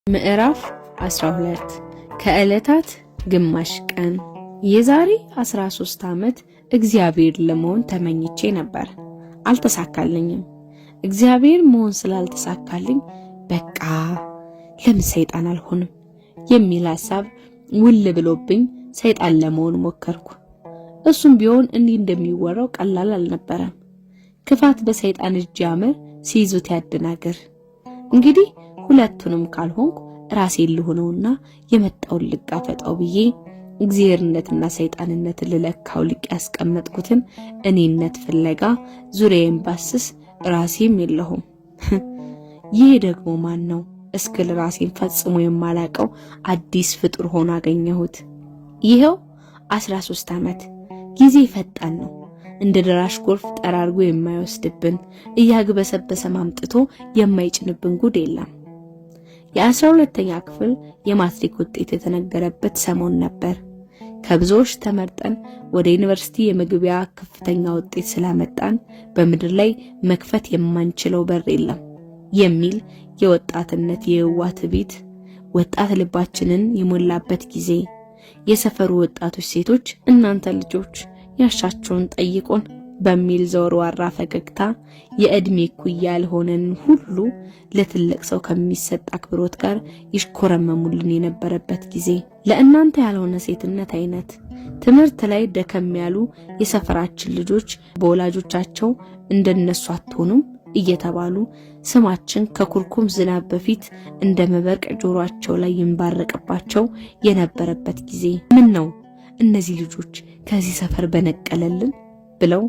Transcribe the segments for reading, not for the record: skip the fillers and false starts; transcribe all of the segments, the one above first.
ምዕራፍ 12 ከዕለታት ግማሽ ቀን። የዛሬ 13 ዓመት እግዚአብሔር ለመሆን ተመኝቼ ነበር። አልተሳካልኝም። እግዚአብሔር መሆን ስላልተሳካልኝ በቃ ለምን ሰይጣን አልሆንም የሚል ሐሳብ ውል ብሎብኝ ሰይጣን ለመሆን ሞከርኩ። እሱም ቢሆን እንዲህ እንደሚወራው ቀላል አልነበረም። ክፋት በሰይጣን እጅ ያምር፣ ሲይዙት ያደናገር። እንግዲህ ሁለቱንም ካልሆንኩ ራሴን ልሆነውና የመጣውን ልጋፈጠው ብዬ እግዚአብሔርነትና ሰይጣንነትን ልለካው ልቅ ያስቀመጥኩትን እኔነት ፍለጋ ዙሪያዬን ባስስ ራሴም የለሁም። ይህ ደግሞ ማን ነው እስክል ራሴን ፈጽሞ የማላቀው አዲስ ፍጡር ሆኖ አገኘሁት። ይሄው 13 ዓመት። ጊዜ ፈጣን ነው። እንደ ደራሽ ጎርፍ ጠራርጎ የማይወስድብን እያግበሰበሰ ማምጥቶ የማይጭንብን ጉድ የለም። የ12ኛ ክፍል የማትሪክ ውጤት የተነገረበት ሰሞን ነበር። ከብዙዎች ተመርጠን ወደ ዩኒቨርሲቲ የመግቢያ ከፍተኛ ውጤት ስላመጣን በምድር ላይ መክፈት የማንችለው በር የለም የሚል የወጣትነት የዋህ ትዕቢት ወጣት ልባችንን የሞላበት ጊዜ። የሰፈሩ ወጣቶች ሴቶች እናንተ ልጆች ያሻቸውን ጠይቁን በሚል ዘወርዋራ ፈገግታ የእድሜ ኩያ ያልሆነን ሁሉ ለትልቅ ሰው ከሚሰጥ አክብሮት ጋር ይሽኮረመሙልን የነበረበት ጊዜ። ለእናንተ ያልሆነ ሴትነት አይነት ትምህርት ላይ ደከም ያሉ የሰፈራችን ልጆች በወላጆቻቸው እንደነሱ አትሆኑም እየተባሉ ስማችን ከኩርኩም ዝናብ በፊት እንደ መብረቅ ጆሮአቸው ላይ ይንባረቅባቸው የነበረበት ጊዜ። ምን ነው እነዚህ ልጆች ከዚህ ሰፈር በነቀለልን ብለው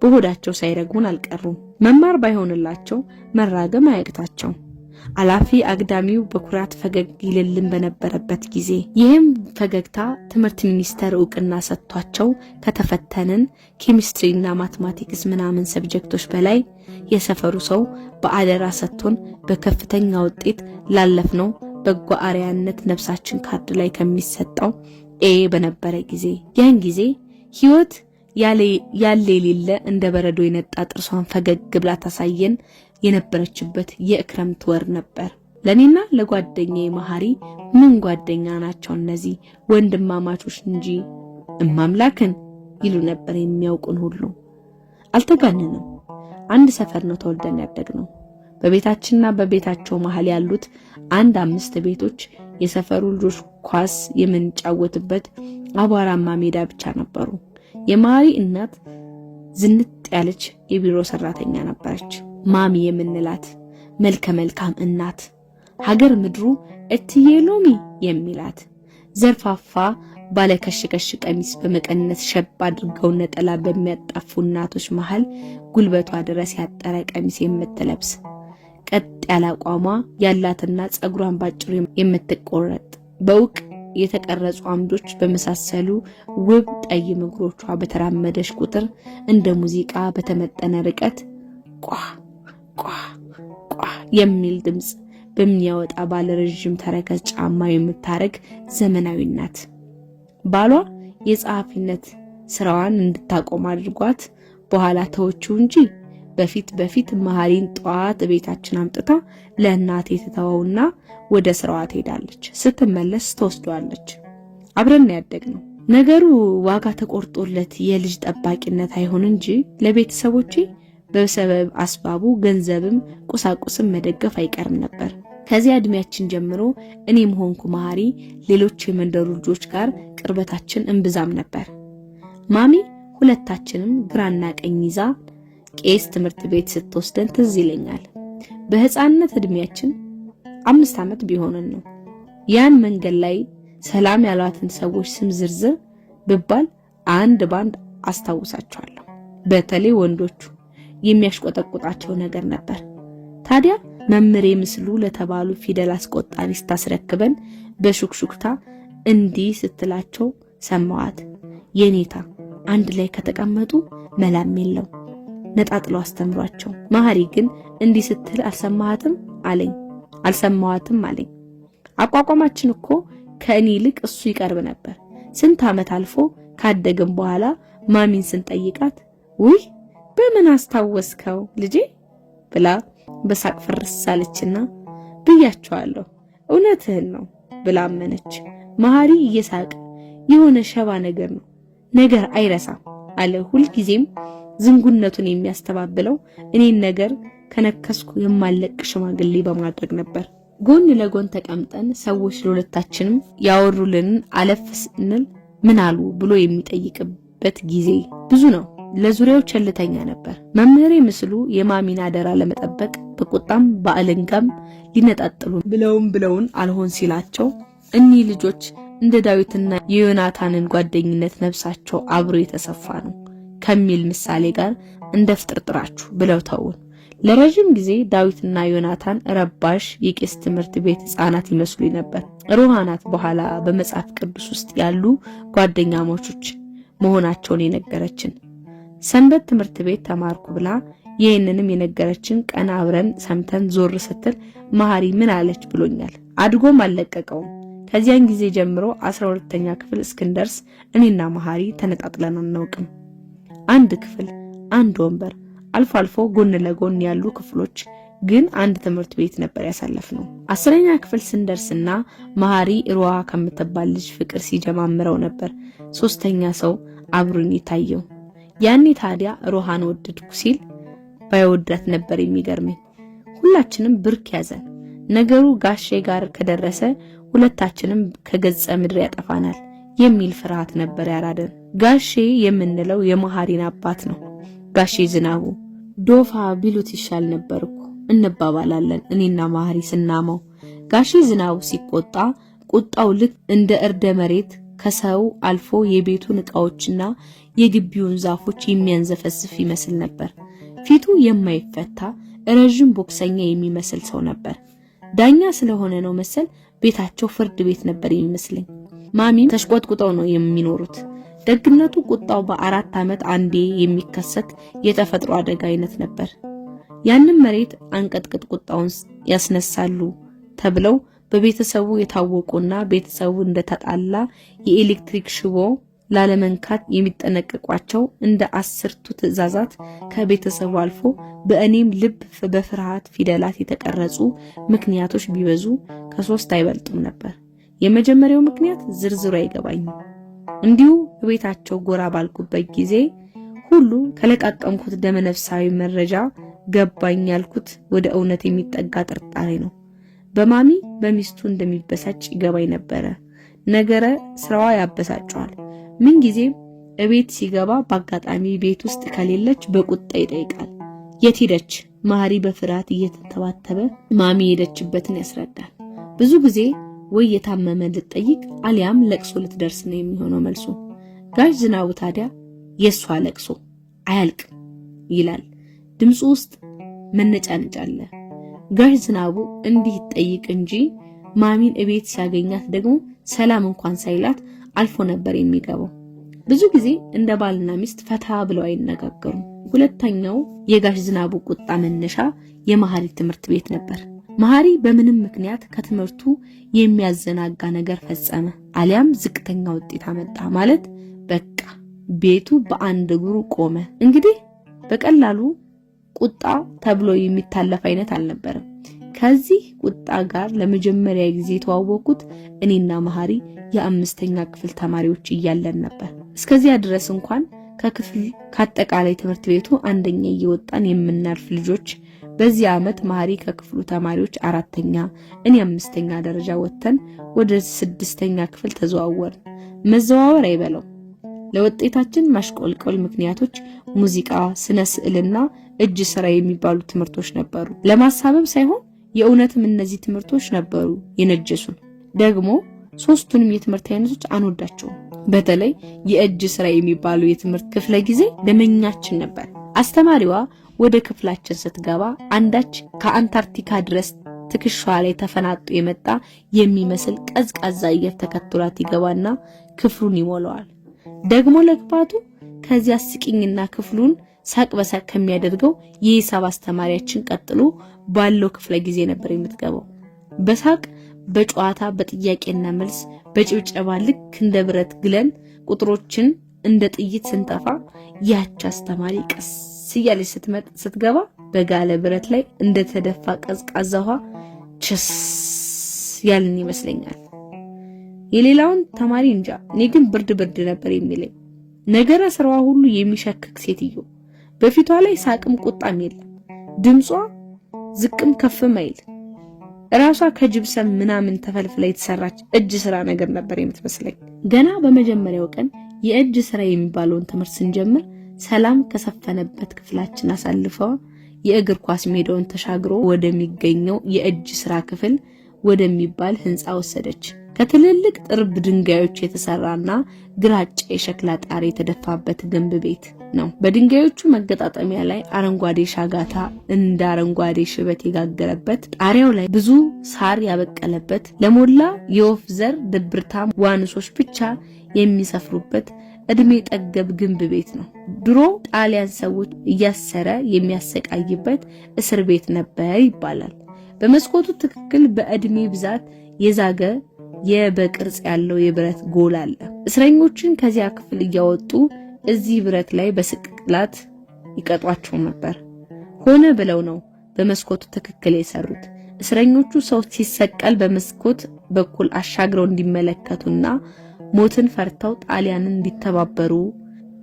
በሆዳቸው ሳይረግሙን አልቀሩም። መማር ባይሆንላቸው መራገም አያቅታቸው። አላፊ አግዳሚው በኩራት ፈገግ ይልልን በነበረበት ጊዜ ይህም ፈገግታ ትምህርት ሚኒስቴር ዕውቅና ሰጥቷቸው ከተፈተንን ኬሚስትሪና ማትማቲክስ ምናምን ሰብጀክቶች በላይ የሰፈሩ ሰው በአደራ ሰጥቶን በከፍተኛ ውጤት ላለፍነው በጎ አርያነት ነፍሳችን ካርድ ላይ ከሚሰጠው በነበረ ጊዜ ያን ጊዜ ህይወት ያለ የሌለ እንደ በረዶ የነጣ ጥርሷን ፈገግ ብላ ታሳየን የነበረችበት የክረምት ወር ነበር። ለኔና ለጓደኛዬ መሐሪ ምን ጓደኛ ናቸው እነዚህ ወንድማማቾች እንጂ እማምላክን ይሉ ነበር የሚያውቁን ሁሉ። አልተጋነንም። አንድ ሰፈር ነው ተወልደን ያደግነው። በቤታችንና በቤታቸው መሃል ያሉት 5 ቤቶች የሰፈሩ ልጆች ኳስ የምንጫወትበት አቧራማ ሜዳ ብቻ ነበሩ። የማሪ እናት ዝንጥ ያለች የቢሮ ሰራተኛ ነበረች። ማሚ የምንላት መልከ መልካም እናት፣ ሀገር ምድሩ እትዬ ሎሚ የሚላት ዘርፋፋ ባለከሽከሽ ቀሚስ በመቀነት ሸብ አድርገው ነጠላ በሚያጣፉ እናቶች መሃል ጉልበቷ ድረስ ያጠረ ቀሚስ የምትለብስ ቀጥ ያለ አቋሟ ያላትና ጸጉሯን ባጭሩ የምትቆረጥ በውቅ የተቀረጹ አምዶች በመሳሰሉ ውብ ጠይም እግሮቿ በተራመደሽ ቁጥር እንደ ሙዚቃ በተመጠነ ርቀት ቋ ቋ ቋ የሚል ድምጽ በሚያወጣ ባለ ረጅም ተረከዝ ጫማ የምታረግ ዘመናዊ ናት። ባሏ የጸሐፊነት ስራዋን እንድታቆም አድርጓት በኋላ ተወችው እንጂ በፊት መሐሪን ጧት ቤታችን አምጥታ ለእናቴ ትተወውና ወደ ስራዋ ትሄዳለች። ስትመለስ ተወስዷለች። አብረን ያደግነው ነገሩ ዋጋ ተቆርጦለት የልጅ ጠባቂነት አይሆን እንጂ ለቤተሰቦቼ በሰበብ አስባቡ ገንዘብም ቁሳቁስም መደገፍ አይቀርም ነበር። ከዚያ እድሜያችን ጀምሮ እኔም ሆንኩ መሐሪ ሌሎች የመንደሩ ልጆች ጋር ቅርበታችን እንብዛም ነበር። ማሚ ሁለታችንም ግራና ቀኝ ይዛ ቄስ ትምህርት ቤት ስትወስደን ትዝ ይለኛል። በህፃንነት እድሜያችን 5 ዓመት ቢሆንን ነው። ያን መንገድ ላይ ሰላም ያሏትን ሰዎች ስም ዝርዝር ብባል አንድ ባንድ አስታውሳቸዋለሁ። በተለይ ወንዶቹ የሚያሽቆጠቁጣቸው ነገር ነበር። ታዲያ መምሬ ምስሉ ለተባሉ ፊደል አስቆጣሪ ስታስረክበን በሹክሹክታ እንዲህ ስትላቸው ሰማዋት። የኔታ አንድ ላይ ከተቀመጡ መላም የለው ነጣጥሎ አስተምሯቸው። መሐሪ ግን እንዲህ ስትል አልሰማሃትም አለኝ። አልሰማዋትም አለኝ። አቋቋማችን እኮ ከእኔ ይልቅ እሱ ይቀርብ ነበር። ስንት ዓመት አልፎ ካደግን በኋላ ማሚን ስንጠይቃት ውይ በምን አስታወስከው ልጄ ብላ በሳቅ ፍርስ አለችና ብያቸዋለሁ እውነትህን ነው ብላ አመነች። መሐሪ እየሳቀ የሆነ ሸባ ነገር አይረሳም አለ። ሁልጊዜም ዝንጉነቱን የሚያስተባብለው እኔን ነገር ከነከስኩ የማለቅ ሽማግሌ በማድረግ ነበር። ጎን ለጎን ተቀምጠን ሰዎች ለሁለታችንም ያወሩልንን አለፍ ስንል ምን አሉ ብሎ የሚጠይቅበት ጊዜ ብዙ ነው። ለዙሪያው ቸልተኛ ነበር። መምህሬ ምስሉ የማሚን አደራ ለመጠበቅ በቁጣም በአለንጋም ሊነጣጥሉ ብለውን አልሆን ሲላቸው እኒህ ልጆች እንደ ዳዊትና የዮናታንን ጓደኝነት ነፍሳቸው አብሮ የተሰፋ ነው ከሚል ምሳሌ ጋር እንደ ፍጥርጥራችሁ ብለው ተውን። ለረጅም ጊዜ ዳዊትና ዮናታን ረባሽ የቄስ ትምህርት ቤት ሕፃናት ይመስሉ ነበር። ሩሃናት በኋላ በመጽሐፍ ቅዱስ ውስጥ ያሉ ጓደኛሞች መሆናቸውን የነገረችን። ሰንበት ትምህርት ቤት ተማርኩ ብላ ይህንንም የነገረችን ቀን አብረን ሰምተን ዞር ስትል መሐሪ ምን አለች ብሎኛል። አድጎም አልለቀቀውም። ከዚያን ጊዜ ጀምሮ 12ኛ ክፍል እስክንደርስ እኔና መሐሪ ተነጣጥለን አናውቅም። አንድ ክፍል፣ አንድ ወንበር፣ አልፎ አልፎ ጎን ለጎን ያሉ ክፍሎች ግን አንድ ትምህርት ቤት ነበር ያሳለፍነው። 10ኛ ክፍል ስንደርስና መሐሪ ሩዋ ከምትባል ልጅ ፍቅር ሲጀማምረው ነበር ሶስተኛ ሰው አብሮኝ የታየው። ያኔ ታዲያ ሩሃን ወደድኩ ሲል ባይወዳት ነበር የሚገርመኝ። ሁላችንም ብርክ ያዘን። ነገሩ ጋሼ ጋር ከደረሰ ሁለታችንም ከገጸ ምድር ያጠፋናል የሚል ፍርሃት ነበር ያራደን። ጋሼ የምንለው የመሐሪን አባት ነው። ጋሼ ዝናቡ ዶፋ ቢሉት ይሻል ነበርኩ እንባባላለን እኔና መሐሪ ስናመው። ጋሼ ዝናቡ ሲቆጣ ቁጣው ልክ እንደ እርደ መሬት ከሰው አልፎ የቤቱን ዕቃዎችና የግቢውን ዛፎች የሚያንዘፈስፍ ይመስል ነበር። ፊቱ የማይፈታ ረጅም ቦክሰኛ የሚመስል ሰው ነበር። ዳኛ ስለሆነ ነው መሰል ቤታቸው ፍርድ ቤት ነበር የሚመስለኝ። ማሚም ተሽቆጥቁጠው ነው የሚኖሩት። ደግነቱ ቁጣው በ4 ዓመት አንዴ የሚከሰት የተፈጥሮ አደጋ አይነት ነበር። ያንን መሬት አንቀጥቅጥ ቁጣውን ያስነሳሉ ተብለው በቤተሰቡ የታወቁና ቤተሰቡ እንደተጣላ የኤሌክትሪክ ሽቦ ላለመንካት የሚጠነቀቋቸው እንደ 10ቱ ትዕዛዛት ከቤተሰቡ አልፎ በእኔም ልብ በፍርሃት ፊደላት የተቀረጹ ምክንያቶች ቢበዙ ከ3 አይበልጡም ነበር። የመጀመሪያው ምክንያት ዝርዝሩ አይገባኝም። እንዲሁ በቤታቸው ጎራ ባልኩበት ጊዜ ሁሉ ከለቃቀምኩት ደመነፍሳዊ መረጃ ገባኝ ያልኩት ወደ እውነት የሚጠጋ ጥርጣሬ ነው። በማሚ በሚስቱ እንደሚበሳጭ ይገባኝ ነበረ። ነገረ ስራዋ ያበሳጨዋል። ምን ጊዜ እቤት ሲገባ በአጋጣሚ ቤት ውስጥ ከሌለች በቁጣ ይጠይቃል። የት ሄደች? መሐሪ በፍርሃት እየተተባተበ ማሚ ሄደችበትን ያስረዳል። ብዙ ጊዜ ወይ የታመመ ልትጠይቅ አሊያም ለቅሶ ልትደርስ ነው የሚሆነው መልሱ። ጋሽ ዝናቡ ታዲያ የሷ ለቅሶ አያልቅም ይላል። ድምፁ ውስጥ መነጫነጭ አለ። ጋሽ ዝናቡ እንዲህ ይጠይቅ እንጂ ማሚን እቤት ሲያገኛት ደግሞ ሰላም እንኳን ሳይላት አልፎ ነበር የሚገባው። ብዙ ጊዜ እንደ ባልና ሚስት ፈታ ብለው አይነጋገሩም። ሁለተኛው የጋሽ ዝናቡ ቁጣ መነሻ የመሐሪ ትምህርት ቤት ነበር። መሐሪ በምንም ምክንያት ከትምህርቱ የሚያዘናጋ ነገር ፈጸመ አሊያም ዝቅተኛ ውጤት አመጣ ማለት በቃ ቤቱ በአንድ እግሩ ቆመ። እንግዲህ በቀላሉ ቁጣ ተብሎ የሚታለፍ አይነት አልነበረም። ከዚህ ቁጣ ጋር ለመጀመሪያ ጊዜ የተዋወቁት እኔና መሐሪ የ5ኛ ክፍል ተማሪዎች እያለን ነበር። እስከዚያ ድረስ እንኳን ከክፍል ከአጠቃላይ ትምህርት ቤቱ አንደኛ እየወጣን የምናልፍ ልጆች፣ በዚህ ዓመት መሐሪ ከክፍሉ ተማሪዎች 4ኛ እኔ 5ኛ ደረጃ ወጥተን ወደ 6ኛ ክፍል ተዘዋወርን። መዘዋወር አይበለው ለውጤታችን ማሽቆልቆል ምክንያቶች ሙዚቃ፣ ስነ ስዕልና እጅ ስራ የሚባሉ ትምህርቶች ነበሩ። ለማሳበብ ሳይሆን የእውነትም እነዚህ ትምህርቶች ነበሩ የነጀሱን። ደግሞ 3ቱንም የትምህርት አይነቶች አንወዳቸውም። በተለይ የእጅ ስራ የሚባለው የትምህርት ክፍለ ጊዜ ደመኛችን ነበር። አስተማሪዋ ወደ ክፍላችን ስትገባ አንዳች ከአንታርክቲካ ድረስ ትከሻዋ ላይ ተፈናጦ የመጣ የሚመስል ቀዝቃዛ አየር ተከትሏት ይገባና ክፍሉን ይሞላዋል። ደግሞ ለክፋቱ ከዚያ ስቂኝና ክፍሉን ሳቅ በሳቅ ከሚያደርገው የሂሳብ አስተማሪያችን ቀጥሎ ባለው ክፍለ ጊዜ ነበር የምትገባው። በሳቅ በጨዋታ በጥያቄና መልስ በጭብጨባ ልክ እንደ ብረት ግለን ቁጥሮችን እንደ ጥይት ስንጠፋ ያች አስተማሪ ቀስ እያለች ስትገባ በጋለ ብረት ላይ እንደተደፋ ቀዝቃዛ ውሃ ቸስ ያልን ይመስለኛል። የሌላውን ተማሪ እንጃ፣ እኔ ግን ብርድ ነበር የሚለኝ። ነገረ ስራዋ ሁሉ የሚሸክክ ሴትዮ፣ በፊቷ ላይ ሳቅም ቁጣም የለም። ድምጿ ዝቅም ከፍም አይል። ራሷ ከጅብሰም ምናምን ተፈልፍላ የተሰራች እጅ ስራ ነገር ነበር የምትመስለኝ። ገና በመጀመሪያው ቀን የእጅ ስራ የሚባለውን ትምህርት ስንጀምር ሰላም ከሰፈነበት ክፍላችን አሳልፈዋ የእግር ኳስ ሜዳውን ተሻግሮ ወደሚገኘው የእጅ ስራ ክፍል ወደሚባል ህንጻ ወሰደች። ከትልልቅ ጥርብ ድንጋዮች የተሰራና ግራጫ የሸክላ ጣሪያ የተደፋበት ግንብ ቤት ነው። በድንጋዮቹ መገጣጠሚያ ላይ አረንጓዴ ሻጋታ እንደ አረንጓዴ ሽበት የጋገረበት፣ ጣሪያው ላይ ብዙ ሳር ያበቀለበት፣ ለሞላ የወፍ ዘር ድብርታም ዋንሶች ብቻ የሚሰፍሩበት እድሜ ጠገብ ግንብ ቤት ነው። ድሮ ጣሊያን ሰዎች እያሰረ የሚያሰቃይበት እስር ቤት ነበር ይባላል። በመስኮቱ ትክክል በእድሜ ብዛት የዛገ የበቅርጽ ያለው የብረት ጎል አለ። እስረኞችን ከዚያ ክፍል እያወጡ እዚህ ብረት ላይ በስቅላት ይቀጧቸው ነበር። ሆነ ብለው ነው በመስኮቱ ትክክል የሰሩት። እስረኞቹ ሰው ሲሰቀል በመስኮት በኩል አሻግረው እንዲመለከቱና ሞትን ፈርተው ጣሊያንን እንዲተባበሩ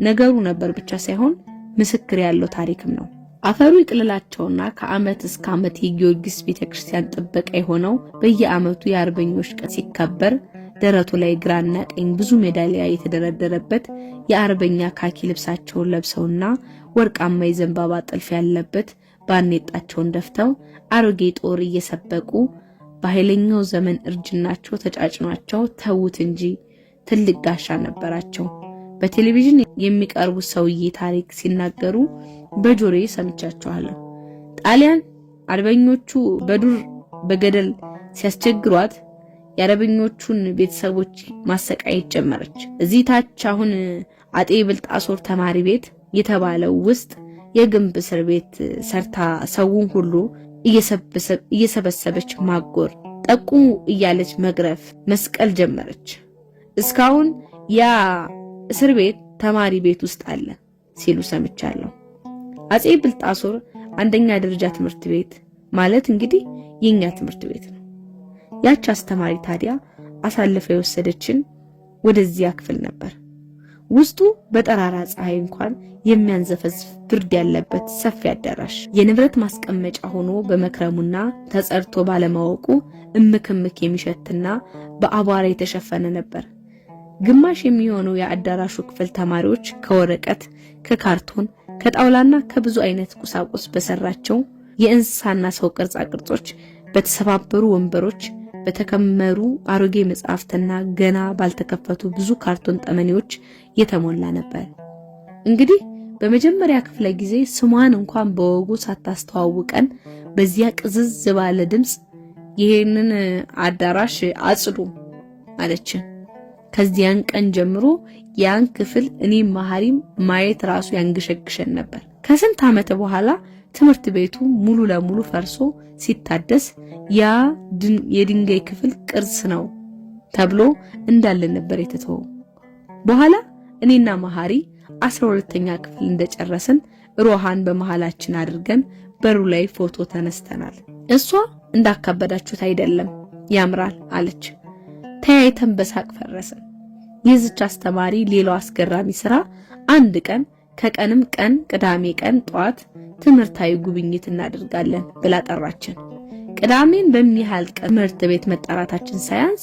ነገሩ ነበር ብቻ ሳይሆን ምስክር ያለው ታሪክም ነው። አፈሩ ይቅልላቸውና ከዓመት እስከ ዓመት የጊዮርጊስ ቤተክርስቲያን ጥበቃ የሆነው በየዓመቱ የአርበኞች ቀን ሲከበር ደረቱ ላይ ግራና ቀኝ ብዙ ሜዳሊያ የተደረደረበት የአርበኛ ካኪ ልብሳቸውን ለብሰውና ወርቃማ የዘንባባ ጥልፍ ያለበት ባርኔጣቸውን ደፍተው አሮጌ ጦር እየሰበቁ በኃይለኛው ዘመን እርጅናቸው ተጫጭኗቸው ተውት እንጂ ትልቅ ጋሻ ነበራቸው። በቴሌቪዥን የሚቀርቡ ሰውዬ ታሪክ ሲናገሩ በጆሮዬ ሰምቻቸዋለሁ። ጣሊያን አርበኞቹ በዱር በገደል ሲያስቸግሯት የአርበኞቹን ቤተሰቦች ማሰቃየት ጀመረች። እዚህ ታች አሁን አጤ ብልጣሶር ተማሪ ቤት የተባለው ውስጥ የግንብ እስር ቤት ሰርታ ሰውን ሁሉ እየሰበሰበች ማጎር፣ ጠቁሙ እያለች መግረፍ፣ መስቀል ጀመረች። እስካሁን ያ እስር ቤት ተማሪ ቤት ውስጥ አለ ሲሉ ሰምቻለሁ። አጼ ብልጣሶር አንደኛ ደረጃ ትምህርት ቤት ማለት እንግዲህ የኛ ትምህርት ቤት ነው። ያች አስተማሪ ታዲያ አሳልፈ የወሰደችን ወደዚያ ክፍል ነበር። ውስጡ በጠራራ ፀሐይ እንኳን የሚያንዘፈዝፍ ብርድ ያለበት ሰፊ አዳራሽ የንብረት ማስቀመጫ ሆኖ በመክረሙና ተጸርቶ ባለማወቁ እምክምክ የሚሸትና በአቧራ የተሸፈነ ነበር። ግማሽ የሚሆነው የአዳራሹ ክፍል ተማሪዎች ከወረቀት፣ ከካርቶን፣ ከጣውላና ከብዙ አይነት ቁሳቁስ በሰራቸው የእንስሳና ሰው ቅርጻ ቅርጾች፣ በተሰባበሩ ወንበሮች፣ በተከመሩ አሮጌ መጽሐፍትና ገና ባልተከፈቱ ብዙ ካርቶን ጠመኔዎች የተሞላ ነበር። እንግዲህ በመጀመሪያ ክፍለ ጊዜ ስሟን እንኳን በወጉ ሳታስተዋውቀን በዚያ ቅዝዝ ባለ ድምጽ ይሄንን አዳራሽ አጽዱ አለችን። ከዚያን ቀን ጀምሮ ያን ክፍል እኔ መሐሪም ማየት ራሱ ያንገሸግሸን ነበር። ከስንት ዓመት በኋላ ትምህርት ቤቱ ሙሉ ለሙሉ ፈርሶ ሲታደስ ያ የድንጋይ ክፍል ቅርስ ነው ተብሎ እንዳለ ነበር የተተወው። በኋላ እኔና መሐሪ 12ኛ ክፍል እንደጨረስን ሮሃን በመሃላችን አድርገን በሩ ላይ ፎቶ ተነስተናል። እሷ እንዳካበዳችሁት አይደለም ያምራል አለች። ተያይተን በሳቅ ፈረሰን። የዚች አስተማሪ ሌላው አስገራሚ ስራ አንድ ቀን ከቀንም ቀን ቅዳሜ ቀን ጧት ትምህርታዊ ጉብኝት እናደርጋለን ብላ ጠራችን። ቅዳሜን በሚያህል ቀን ትምህርት ቤት መጣራታችን ሳያንስ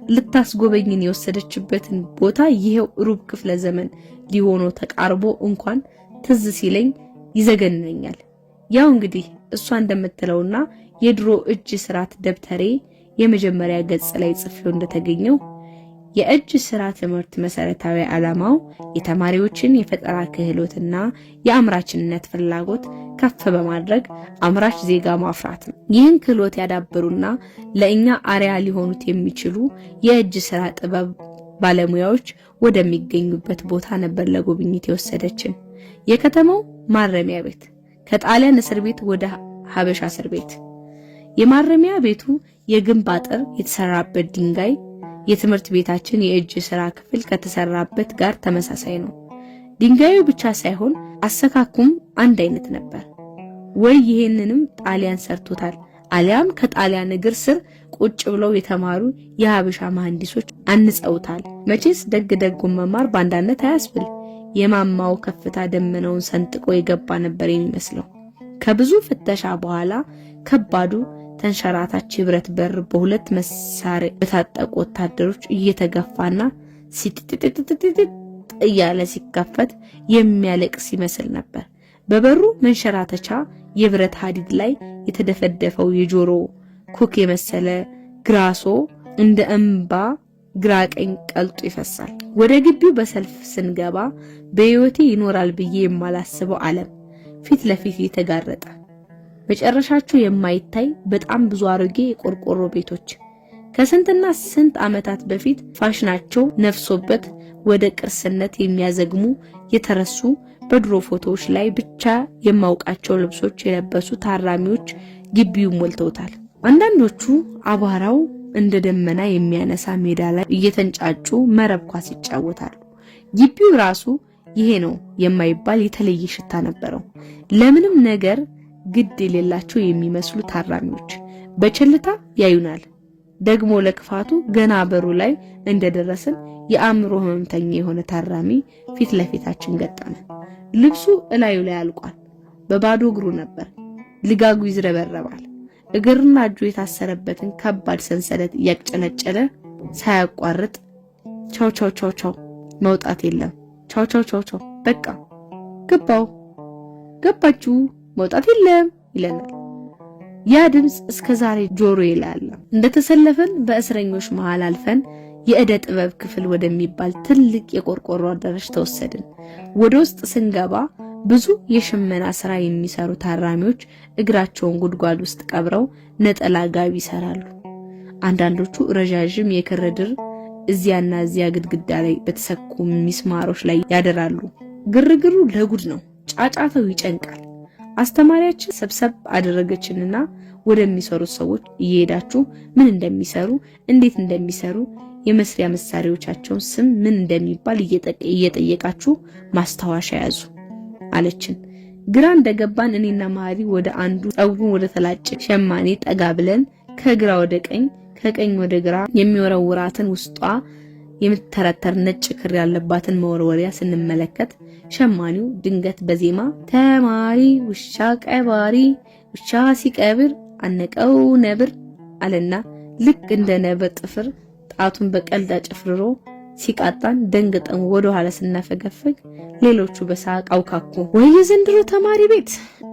ልታስጎበኝን የወሰደችበትን ቦታ ይሄው ሩብ ክፍለ ዘመን ሊሆኖ ተቃርቦ እንኳን ትዝ ሲለኝ ይዘገነኛል። ያው እንግዲህ እሷ እንደምትለውና የድሮ እጅ ስራት ደብተሬ የመጀመሪያ ገጽ ላይ ጽፌው እንደተገኘው የእጅ ስራ ትምህርት መሰረታዊ ዓላማው የተማሪዎችን የፈጠራ ክህሎትና የአምራችነት ፍላጎት ከፍ በማድረግ አምራች ዜጋ ማፍራት ነው። ይህን ክህሎት ያዳበሩና ለእኛ አርያ ሊሆኑት የሚችሉ የእጅ ስራ ጥበብ ባለሙያዎች ወደሚገኙበት ቦታ ነበር ለጉብኝት የወሰደችን። የከተማው ማረሚያ ቤት ከጣሊያን እስር ቤት ወደ ሀበሻ እስር ቤት። የማረሚያ ቤቱ የግንብ አጥር የተሰራበት ድንጋይ የትምህርት ቤታችን የእጅ ስራ ክፍል ከተሰራበት ጋር ተመሳሳይ ነው። ድንጋዩ ብቻ ሳይሆን አሰካኩም አንድ አይነት ነበር። ወይ ይሄንንም ጣሊያን ሰርቶታል አሊያም ከጣሊያን እግር ስር ቁጭ ብለው የተማሩ የሀበሻ መሐንዲሶች አንጸውታል። መቼስ ደግ መማር ባንዳነት አያስብል። የማማው ከፍታ ደመናውን ሰንጥቆ የገባ ነበር የሚመስለው። ከብዙ ፍተሻ በኋላ ከባዱ ተንሸራታች የብረት በር በሁለት መሳሪያ በታጠቁ ወታደሮች እየተገፋና ሲጥጥጥጥጥ እያለ ሲከፈት የሚያለቅስ ይመስል ነበር። በበሩ መንሸራተቻ የብረት ሐዲድ ላይ የተደፈደፈው የጆሮ ኩክ የመሰለ ግራሶ እንደ እንባ ግራ ቀኝ ቀልጦ ይፈሳል። ወደ ግቢው በሰልፍ ስንገባ በህይወቴ ይኖራል ብዬ የማላስበው ዓለም ፊት ለፊት የተጋረጠ መጨረሻቸው የማይታይ በጣም ብዙ አሮጌ የቆርቆሮ ቤቶች ከስንትና ስንት ዓመታት በፊት ፋሽናቸው ነፍሶበት ወደ ቅርስነት የሚያዘግሙ የተረሱ በድሮ ፎቶዎች ላይ ብቻ የማውቃቸው ልብሶች የለበሱ ታራሚዎች ግቢውን ሞልተውታል። አንዳንዶቹ አቧራው እንደ ደመና የሚያነሳ ሜዳ ላይ እየተንጫጩ መረብ ኳስ ይጫወታሉ። ግቢው ራሱ ይሄ ነው የማይባል የተለየ ሽታ ነበረው። ለምንም ነገር ግድ የሌላቸው የሚመስሉ ታራሚዎች በቸልታ ያዩናል። ደግሞ ለክፋቱ ገና በሩ ላይ እንደደረስን የአእምሮ ህመምተኛ የሆነ ታራሚ ፊት ለፊታችን ገጠመ። ልብሱ እላዩ ላይ አልቋል። በባዶ እግሩ ነበር። ልጋጉ ይዝረበረባል። እግርና እጁ የታሰረበትን ከባድ ሰንሰለት እያጨነጨለ ሳያቋርጥ ቻው ቻው ቻው ቻው፣ መውጣት የለም፣ ቻው ቻው ቻው ቻው፣ በቃ ገባችሁ፣ መውጣት የለም ይለናል። ያ ድምጽ እስከዛሬ ጆሮዬ ላይ አለ። እንደተሰለፈን በእስረኞች መሃል አልፈን የእደ ጥበብ ክፍል ወደሚባል ትልቅ የቆርቆሮ አዳራሽ ተወሰድን። ወደ ውስጥ ስንገባ ብዙ የሽመና ስራ የሚሰሩ ታራሚዎች እግራቸውን ጉድጓድ ውስጥ ቀብረው ነጠላ ጋቢ ይሰራሉ። አንዳንዶቹ ረዣዥም የክር ድር እዚያና እዚያ ግድግዳ ላይ በተሰኩ ሚስማሮች ላይ ያደራሉ። ግርግሩ ለጉድ ነው። ጫጫታው ይጨንቃል። አስተማሪያችን ሰብሰብ አደረገችንና ወደሚሰሩት ሰዎች እየሄዳችሁ ምን እንደሚሰሩ፣ እንዴት እንደሚሰሩ፣ የመስሪያ መሳሪያዎቻቸውን ስም ምን እንደሚባል እየጠየቃችሁ ማስታወሻ ያዙ አለችን። ግራ እንደገባን እኔና ማሪ ወደ አንዱ ጸጉሩን ወደ ተላጨ ሸማኔ ጠጋ ብለን ከግራ ወደ ቀኝ ከቀኝ ወደ ግራ የሚወረውራትን ውስጧ የምትተረተር ነጭ ክር ያለባትን መወርወሪያ ስንመለከት ሸማኔው ድንገት በዜማ ተማሪ ውሻ ቀባሪ ውሻ ሲቀብር አነቀው ነብር አለና ልክ እንደ ነብር ጥፍር ጣቱን በቀልድ አጨፍርሮ ሲቃጣን ደንግጠን ወደ ኋላ ስናፈገፍግ ሌሎቹ በሳቅ አውካኩ። ወይ የዘንድሮ ተማሪ ቤት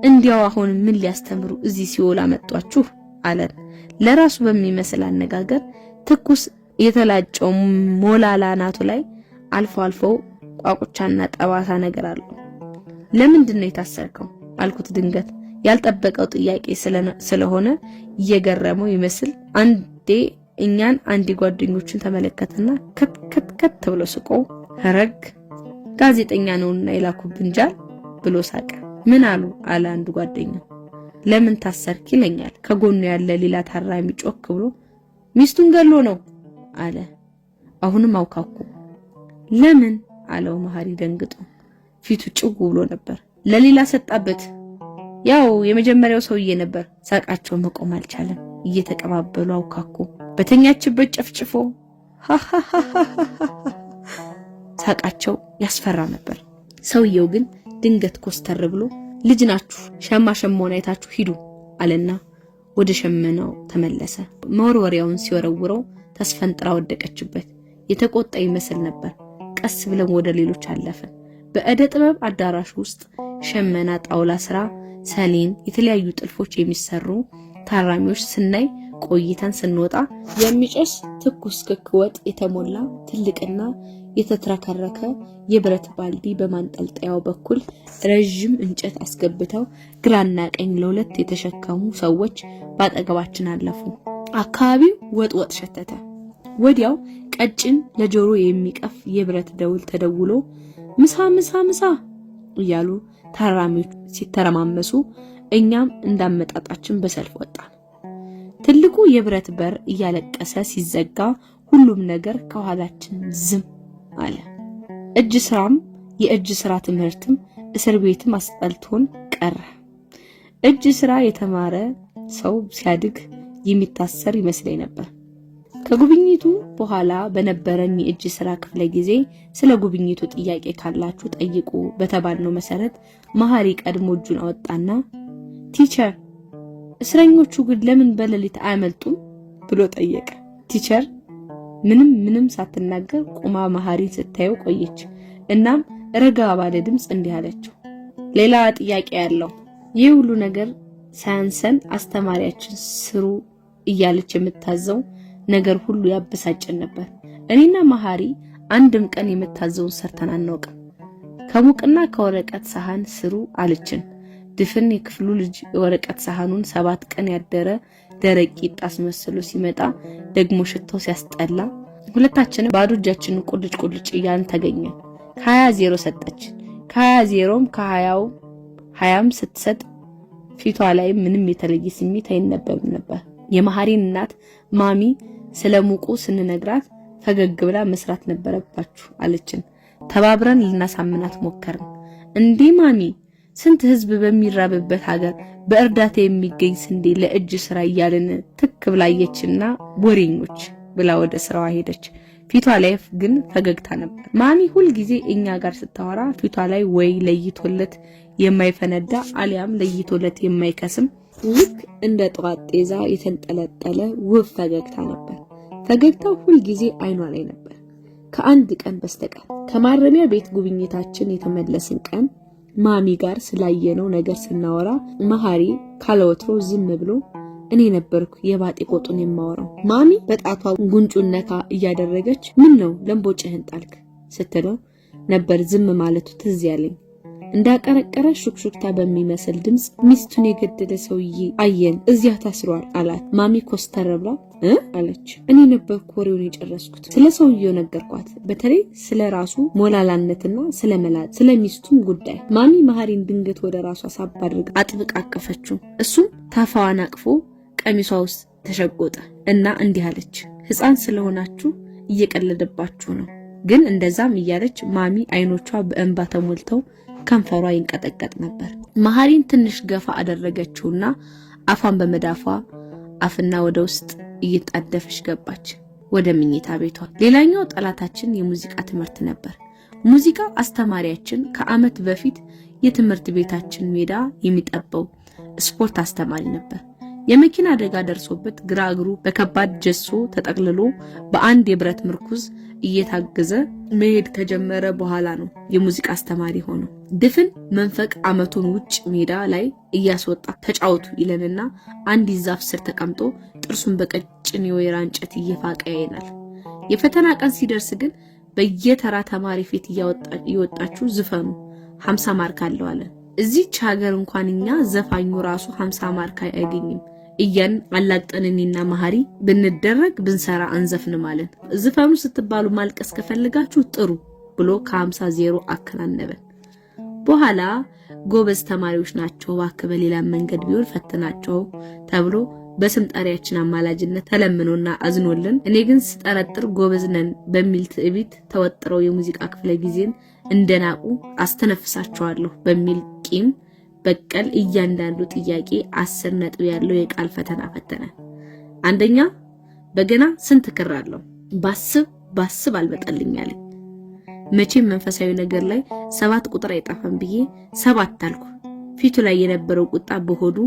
እንዲያው አሁን ምን ሊያስተምሩ እዚህ ሲወላ መጧችሁ አለን። ለራሱ በሚመስል አነጋገር ትኩስ የተላጨው ሞላላ ናቱ ላይ አልፎ አልፎ ቋቁቻና ጠባሳ ነገር አለው። ለምንድን ነው የታሰርከው አልኩት። ድንገት ያልጠበቀው ጥያቄ ስለሆነ እየገረመው ይመስል አንዴ እኛን አንድ ጓደኞቹን ተመለከተና ከት ብሎ ስቆ ረግ ጋዜጠኛ ነውና የላኩብን ጃል ብሎ ሳቀ። ምን አሉ አለ አንዱ ጓደኛው። ለምን ታሰርክ ይለኛል። ከጎኑ ያለ ሌላ ታራሚ ጮክ ብሎ ሚስቱን ገሎ ነው አለ። አሁንም አውካኩ። ለምን አለው መሐሪ ደንግጦ። ፊቱ ጭው ብሎ ነበር። ለሌላ ሰጣበት። ያው የመጀመሪያው ሰውዬ ነበር። ሳቃቸው መቆም አልቻለም። እየተቀባበሉ አውካኩ። በተኛችበት ጨፍጭፎ ሳቃቸው ያስፈራ ነበር። ሰውየው ግን ድንገት ኮስተር ብሎ ልጅ ናችሁ ሸማውን አይታችሁ ሂዱ አለና ወደ ሸመናው ተመለሰ። መወርወሪያውን ሲወረውረው ተስፈንጥራ ወደቀችበት። የተቆጣ ይመስል ነበር። ቀስ ብለን ወደ ሌሎች አለፈን። በእደ ጥበብ አዳራሽ ውስጥ ሸመና፣ ጣውላ ስራ፣ ሰሌን፣ የተለያዩ ጥልፎች የሚሰሩ ታራሚዎች ስናይ ቆይተን ስንወጣ የሚጨስ ትኩስ ክክ ወጥ የተሞላ ትልቅና የተትረከረከ የብረት ባልዲ በማንጠልጠያው በኩል ረጅም እንጨት አስገብተው ግራና ቀኝ ለሁለት የተሸከሙ ሰዎች ባጠገባችን አለፉ። አካባቢው ወጥ ሸተተ። ወዲያው ቀጭን ለጆሮ የሚቀፍ የብረት ደውል ተደውሎ ምሳ እያሉ ታራሚዎች ሲተረማመሱ እኛም እንዳመጣጣችን በሰልፍ ወጣን። ትልቁ የብረት በር እያለቀሰ ሲዘጋ ሁሉም ነገር ከኋላችን ዝም አለ። እጅ ስራም የእጅ ስራ ትምህርትም እስር ቤትም አስጠልቶን ቀረ። እጅ ስራ የተማረ ሰው ሲያድግ የሚታሰር ይመስለኝ ነበር። ከጉብኝቱ በኋላ በነበረን የእጅ ስራ ክፍለ ጊዜ ስለ ጉብኝቱ ጥያቄ ካላችሁ ጠይቁ በተባልነው መሰረት መሐሪ ቀድሞ እጁን አወጣና ቲቸር እስረኞቹ ግን ለምን በሌሊት አያመልጡም ብሎ ጠየቀ። ቲቸር ምንም ሳትናገር ቆማ መሐሪን ስታየው ቆየች። እናም ረጋ ባለ ድምጽ እንዲህ አለችው፣ ሌላ ጥያቄ ያለው ይህ ሁሉ ነገር ሳያንሰን አስተማሪያችን ስሩ እያለች የምታዘው ነገር ሁሉ ያበሳጨን ነበር። እኔና መሐሪ አንድም ቀን የምታዘውን ሰርተን አናውቅም። ከሙቅና ከወረቀት ሳህን ስሩ አለችን። ድፍን የክፍሉ ልጅ የወረቀት ሳህኑን 7 ቀን ያደረ ደረቅ ቂጣ አስመስሎ ሲመጣ ደግሞ ሽታው ሲያስጠላ ሁለታችንም ባዶ እጃችንን ቁልጭ እያልን ተገኘን። ከ20 ሰጠች። ከ20ም ከ20ም ስትሰጥ ፊቷ ላይ ምንም የተለየ ስሜት አይነበብም ነበር። የመሐሪን እናት ማሚ ስለሙቁ ስንነግራት ፈገግ ብላ መስራት ነበረባችሁ አለችን። ተባብረን ልናሳምናት ሞከርን። እንዴ ማሚ ስንት ህዝብ በሚራብበት ሀገር በእርዳታ የሚገኝ ስንዴ ለእጅ ስራ እያልን ትክ ብላየችና ወሬኞች ብላ ወደ ስራዋ ሄደች። ፊቷ ላይ ግን ፈገግታ ነበር። ማሚ ሁል ጊዜ እኛ ጋር ስታወራ ፊቷ ላይ ወይ ለይቶለት የማይፈነዳ አሊያም ለይቶለት የማይከስም ልክ እንደ ጧት ጤዛ የተንጠለጠለ ውብ ፈገግታ ነበር። ፈገግታው ሁል ጊዜ አይኗ ላይ ነበር ከአንድ ቀን በስተቀር። ከማረሚያ ቤት ጉብኝታችን የተመለስን ቀን ማሚ ጋር ስላየነው ነገር ስናወራ መሐሪ ካለወትሮ ዝም ብሎ እኔ ነበርኩ የባጤ ቆጡን የማወራው። ማሚ በጣቷ ጉንጩን ነካ እያደረገች ምን ነው ለምቦጭህን ጣልክ ስትለው ነበር ዝም ማለቱ ትዝ ያለኝ። እንዳቀረቀረ ሹክሹክታ በሚመስል ድምጽ ሚስቱን የገደለ ሰውዬ አየን እዚያ ታስሯል አላት። ማሚ ኮስተር ብላ አለች። እኔ ነበርኩ ወሬውን የጨረስኩት። ስለ ሰውዬው ነገርኳት፣ በተለይ ስለ ራሱ ሞላላነትና ስለ ሚስቱም ጉዳይ። ማሚ መሐሪን ድንገት ወደ ራሷ ሳብ አድርጋ አጥብቃ አቀፈችው። እሱም ታፋዋን አቅፎ ቀሚሷ ውስጥ ተሸጎጠ እና እንዲህ አለች፣ ሕፃን ስለሆናችሁ እየቀለደባችሁ ነው። ግን እንደዛም እያለች ማሚ አይኖቿ በእንባ ተሞልተው ከንፈሯ ይንቀጠቀጥ ነበር። መሐሪን ትንሽ ገፋ አደረገችውና አፏን በመዳፏ አፍና ወደ ውስጥ እየጣደፈች ገባች ወደ መኝታ ቤቷ። ሌላኛው ጠላታችን የሙዚቃ ትምህርት ነበር። ሙዚቃ አስተማሪያችን ከዓመት በፊት የትምህርት ቤታችን ሜዳ የሚጠበው ስፖርት አስተማሪ ነበር። የመኪና አደጋ ደርሶበት ግራ እግሩ በከባድ ጀሶ ተጠቅልሎ በአንድ የብረት ምርኩዝ እየታገዘ መሄድ ከጀመረ በኋላ ነው የሙዚቃ አስተማሪ ሆነው። ድፍን መንፈቅ ዓመቱን ውጭ ሜዳ ላይ እያስወጣ ተጫወቱ ይለንና አንድ ዛፍ ስር ተቀምጦ ጥርሱን በቀጭን የወይራ እንጨት እየፋቀ ያይናል። የፈተና ቀን ሲደርስ ግን በየተራ ተማሪ ፊት እየወጣችሁ ዝፈኑ 50 ማርክ አለው አለ። እዚች ሀገር እንኳን እኛ ዘፋኙ ራሱ 50 ማርክ አያገኝም እያን አላቅጠን እኔና መሐሪ ብንደረግ ብንሰራ አንዘፍን ማለት። ዝፈኑ ስትባሉ ማልቀስ ከፈልጋችሁ ጥሩ ብሎ ከ50 0 አከናነበን። በኋላ ጎበዝ ተማሪዎች ናቸው እባክህ በሌላ መንገድ ቢሆን ፈተናቸው ተብሎ በስም ጠሪያችን አማላጅነት ተለምኖና አዝኖልን፣ እኔ ግን ስጠረጥር ጎበዝ ነን በሚል ትዕቢት ተወጥረው የሙዚቃ ክፍለ ጊዜን እንደናቁ አስተነፍሳቸዋለሁ በሚል ቂም በቀል እያንዳንዱ ጥያቄ 10 ነጥብ ያለው የቃል ፈተና ፈተነ። አንደኛ በገና ስንት ክር አለው? ባስብ አልበጠልኛለኝ። መቼም መንፈሳዊ ነገር ላይ 7 ቁጥር አይጣፋም ብዬ 7 አልኩ። ፊቱ ላይ የነበረው ቁጣ በሆዱ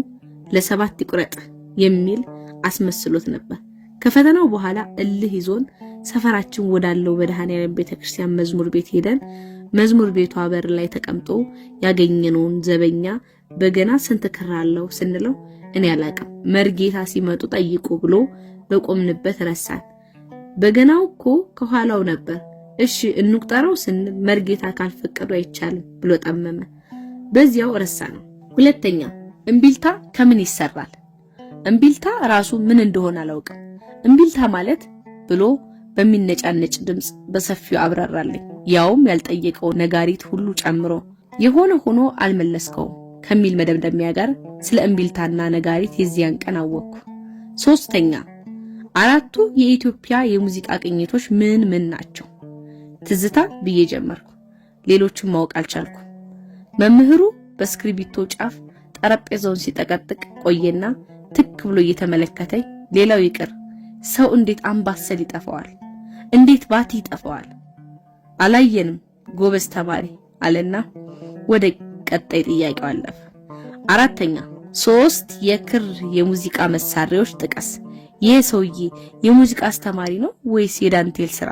ለ7 ይቁረጥ የሚል አስመስሎት ነበር። ከፈተናው በኋላ እልህ ይዞን ሰፈራችን ወዳለው መድኃኔዓለም ቤተክርስቲያን መዝሙር ቤት ሄደን መዝሙር ቤቷ በር ላይ ተቀምጦ ያገኘነውን ዘበኛ በገና ስንት ክር አለው ስንለው እኔ አላቅም መርጌታ ሲመጡ ጠይቁ ብሎ በቆምንበት ረሳን። በገናው እኮ ከኋላው ነበር። እሺ እንቁጠረው ስንል መርጌታ ካልፈቀዱ አይቻልም ብሎ ጠመመ። በዚያው ረሳነው። ሁለተኛ እምቢልታ ከምን ይሰራል? እምቢልታ ራሱ ምን እንደሆነ አላውቅም። እምቢልታ ማለት ብሎ በሚነጫነጭ ድምጽ በሰፊው አብራራልኝ። ያውም ያልጠየቀው ነጋሪት ሁሉ ጨምሮ። የሆነ ሆኖ አልመለስከውም ከሚል መደምደሚያ ጋር ስለ እምቢልታና ነጋሪት የዚያን ቀን አወቅኩ። ሶስተኛ አራቱ የኢትዮጵያ የሙዚቃ ቅኝቶች ምን ናቸው? ትዝታ ብዬ ጀመርኩ። ሌሎችን ማወቅ አልቻልኩ። መምህሩ በስክሪፕቶ ጫፍ ጠረጴዛውን ሲጠቀጥቅ ቆየና ትክ ብሎ እየተመለከተኝ ሌላው ይቅር ሰው እንዴት አምባሰል ይጠፋዋል? እንዴት ባቲ ይጠፋዋል? አላየንም ጎበዝ ተማሪ አለና ወደ ቀጣይ ጥያቄው አለፈ። አራተኛ 3 የክር የሙዚቃ መሳሪያዎች ጥቀስ። ይሄ ሰውዬ የሙዚቃ አስተማሪ ነው ወይስ የዳንቴል ስራ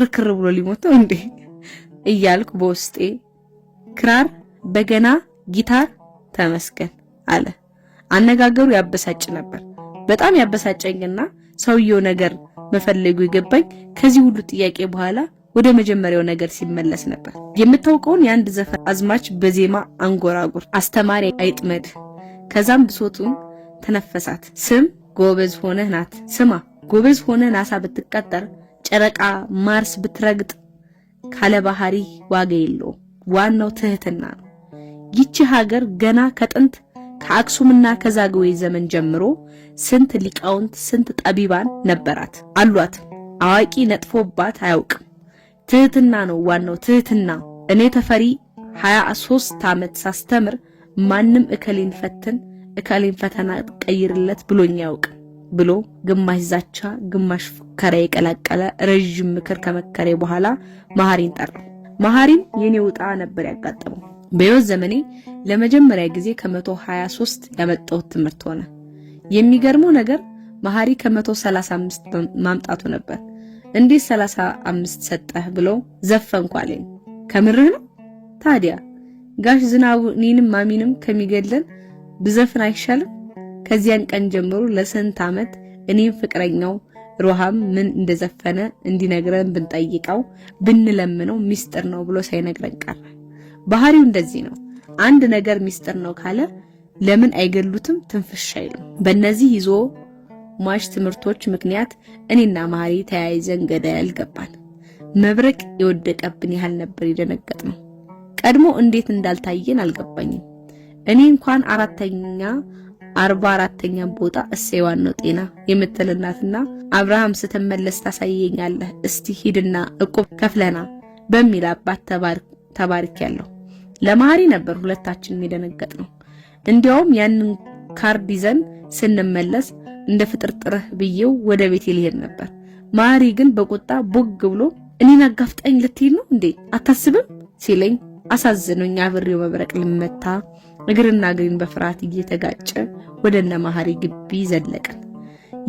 ክር ብሎ ሊሞተው እንዴ እያልኩ በውስጤ ክራር፣ በገና፣ ጊታር ተመስገን አለ። አነጋገሩ ያበሳጭ ነበር። በጣም ያበሳጨኝና ሰውየው ነገር መፈለጉ ይገባኝ ከዚህ ሁሉ ጥያቄ በኋላ ወደ መጀመሪያው ነገር ሲመለስ ነበር። የምታውቀውን የአንድ ዘፈን አዝማች በዜማ አንጎራጉር፣ አስተማሪ አይጥመድ። ከዛም ብሶቱን ተነፈሳት። ስም ጎበዝ ሆነህ ናት። ስማ ጎበዝ ሆነህ ናሳ ብትቀጠር ጨረቃ ማርስ ብትረግጥ ካለ ባህሪ ዋጋ የለውም። ዋናው ትህትና ነው። ይቺ ሀገር ገና ከጥንት ከአክሱምና ከዛግዌ ዘመን ጀምሮ ስንት ሊቃውንት ስንት ጠቢባን ነበራት አሏት። አዋቂ ነጥፎባት አያውቅም። ትህትና ነው ዋናው ትህትና። እኔ ተፈሪ 23 ዓመት ሳስተምር ማንም እከሌን ፈትን እከሌን ፈተና ቀይርለት ብሎኝ ያውቅ ብሎ ግማሽ ዛቻ ግማሽ ፉከራ የቀላቀለ ረጅም ምክር ከመከረ በኋላ መሐሪን ጠራው። መሐሪም የኔ ውጣ ነበር ያጋጠመው። በሕይወት ዘመኔ ለመጀመሪያ ጊዜ ከ123 ያመጣሁት ትምህርት ሆነ። የሚገርመው ነገር መሐሪ ከ135 ማምጣቱ ነበር። እንዴት 35 ሰጠህ ብሎ ዘፈንኩ አለኝ። ከምርህ ነው? ታዲያ ጋሽ ዝናቡ እኔንም ማሚንም ከሚገለን ብዘፍን አይሻልም? ከዚያን ቀን ጀምሮ ለስንት ዓመት እኔም ፍቅረኛው ሮሃም ምን እንደዘፈነ እንዲነግረን ብንጠይቀው ብንለምነው ሚስጥር ነው ብሎ ሳይነግረን ቀረ። ባህሪው እንደዚህ ነው። አንድ ነገር ሚስጥር ነው ካለ ለምን አይገሉትም? ትንፍሽ አይልም። በእነዚህ ይዞ ማሽ ትምህርቶች ምክንያት እኔና መሐሪ ተያይዘን ገደል ገባን። መብረቅ የወደቀብን ያህል ነበር የደነገጥነው። ቀድሞ እንዴት እንዳልታየን አልገባኝም። እኔ እንኳን 44ኛ ቦታ እሰይዋን ነው ጤና የምትል እናትና አብርሃም ስትመለስ ታሳየኛለህ እስቲ ሂድና እቁብ ከፍለና በሚል አባት ተባርኪያለሁ። ለመሐሪ ነበር ሁለታችንም የደነገጥነው። እንዲያውም ያንን ካርድ ይዘን ስንመለስ እንደ ፍጥርጥርህ ብዬው ወደ ቤት ሊሄድ ነበር። መሐሪ ግን በቁጣ ቦግ ብሎ እኔን አጋፍጠኝ ልትሄድ ነው እንዴ አታስብም ሲለኝ አሳዝኖኝ አብሬው መብረቅ ልመታ እግርና እግሬን በፍርሃት እየተጋጨ ወደነ መሐሪ ግቢ ዘለቀን።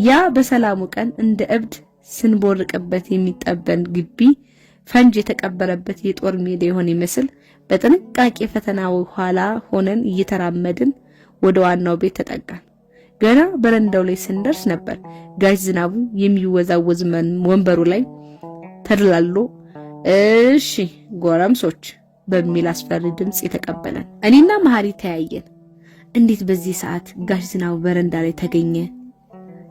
ያ በሰላሙ ቀን እንደ እብድ ስንቦርቅበት የሚጠበን ግቢ ፈንጅ የተቀበረበት የጦር ሜዳ የሆነ ይመስል በጥንቃቄ ፈተናው ኋላ ሆነን እየተራመድን ወደ ዋናው ቤት ተጠጋን። ገና በረንዳው ላይ ስንደርስ ነበር ጋሽ ዝናቡ የሚወዛወዝ ወንበሩ ላይ ተደላሎ እሺ ጎረምሶች በሚል አስፈሪ ድምጽ የተቀበለን። እኔና መሐሪ ተያየን። እንዴት በዚህ ሰዓት ጋሽ ዝናቡ በረንዳ ላይ ተገኘ?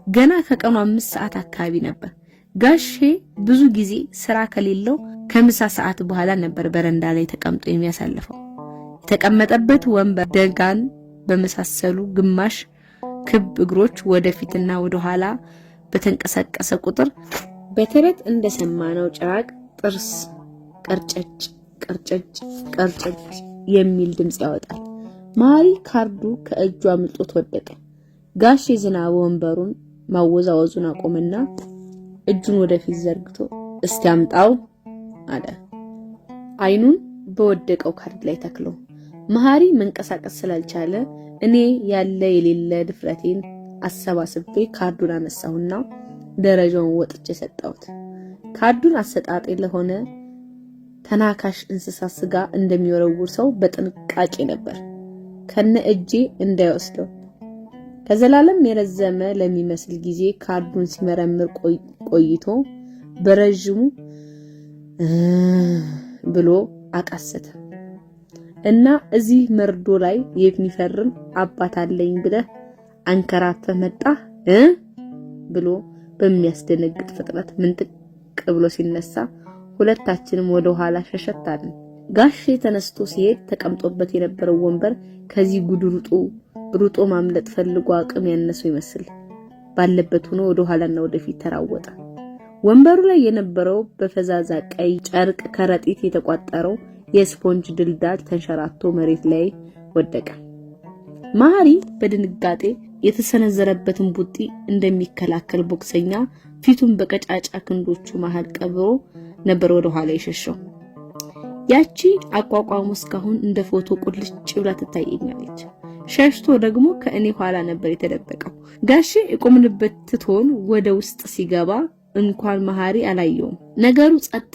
ገና ከቀኑ 5 ሰዓት አካባቢ ነበር። ጋሼ ብዙ ጊዜ ስራ ከሌለው ከምሳ ሰዓት በኋላ ነበር በረንዳ ላይ ተቀምጦ የሚያሳልፈው። የተቀመጠበት ወንበር ደጋን በመሳሰሉ ግማሽ ክብ እግሮች ወደፊትና ወደ ኋላ በተንቀሳቀሰ ቁጥር በተረት እንደሰማነው ጭራቅ ጥርስ ቀርጨጭ የሚል ድምጽ ያወጣል። መሐሪ ካርዱ ከእጁ አምልጦት ወደቀ። ጋሼ ዝናቡ ወንበሩን ማወዛወዙን አቆመና እጁን ወደፊት ዘርግቶ እስቲ አምጣው አለ። አይኑን በወደቀው ካርድ ላይ ተክሎ መሐሪ መንቀሳቀስ ስላልቻለ እኔ ያለ የሌለ ድፍረቴን አሰባስቤ ካርዱን አነሳሁና ደረጃውን ወጥቼ ሰጣሁት። ካርዱን አሰጣጤ ለሆነ ተናካሽ እንስሳ ስጋ እንደሚወረውር ሰው በጥንቃቄ ነበር ከነ እጄ እንዳይወስደው። ከዘላለም የረዘመ ለሚመስል ጊዜ ካርዱን ሲመረምር ቆይቶ በረጅሙ ብሎ አቃሰተ እና እዚህ መርዶ ላይ የሚፈርም አባት አለኝ ብለህ አንከራተ መጣ ብሎ በሚያስደነግጥ ፍጥነት ምንጥቅ ብሎ ሲነሳ ሁለታችንም ወደ ኋላ ሸሸታን። ጋሼ ተነስቶ ሲሄድ ተቀምጦበት የነበረው ወንበር ከዚህ ጉድ ሩጦ ማምለጥ ፈልጎ አቅም ያነሰው ይመስል ባለበት ሆኖ ወደ ኋላና ወደፊት ተራወጠ። ወንበሩ ላይ የነበረው በፈዛዛ ቀይ ጨርቅ ከረጢት የተቋጠረው የስፖንጅ ድልዳል ተንሸራቶ መሬት ላይ ወደቀ። መሐሪ በድንጋጤ የተሰነዘረበትን ቡጢ እንደሚከላከል ቦክሰኛ ፊቱን በቀጫጫ ክንዶቹ መሃል ቀብሮ ነበር ወደ ኋላ የሸሸው። ያቺ አቋቋሙ እስካሁን እንደ ፎቶ ቁልጭ ብላ ትታየኛለች። ሸሽቶ ደግሞ ከእኔ ኋላ ነበር የተደበቀው። ጋሼ የቆምንበት ትቶን ወደ ውስጥ ሲገባ እንኳን መሐሪ አላየውም። ነገሩ ጸጥ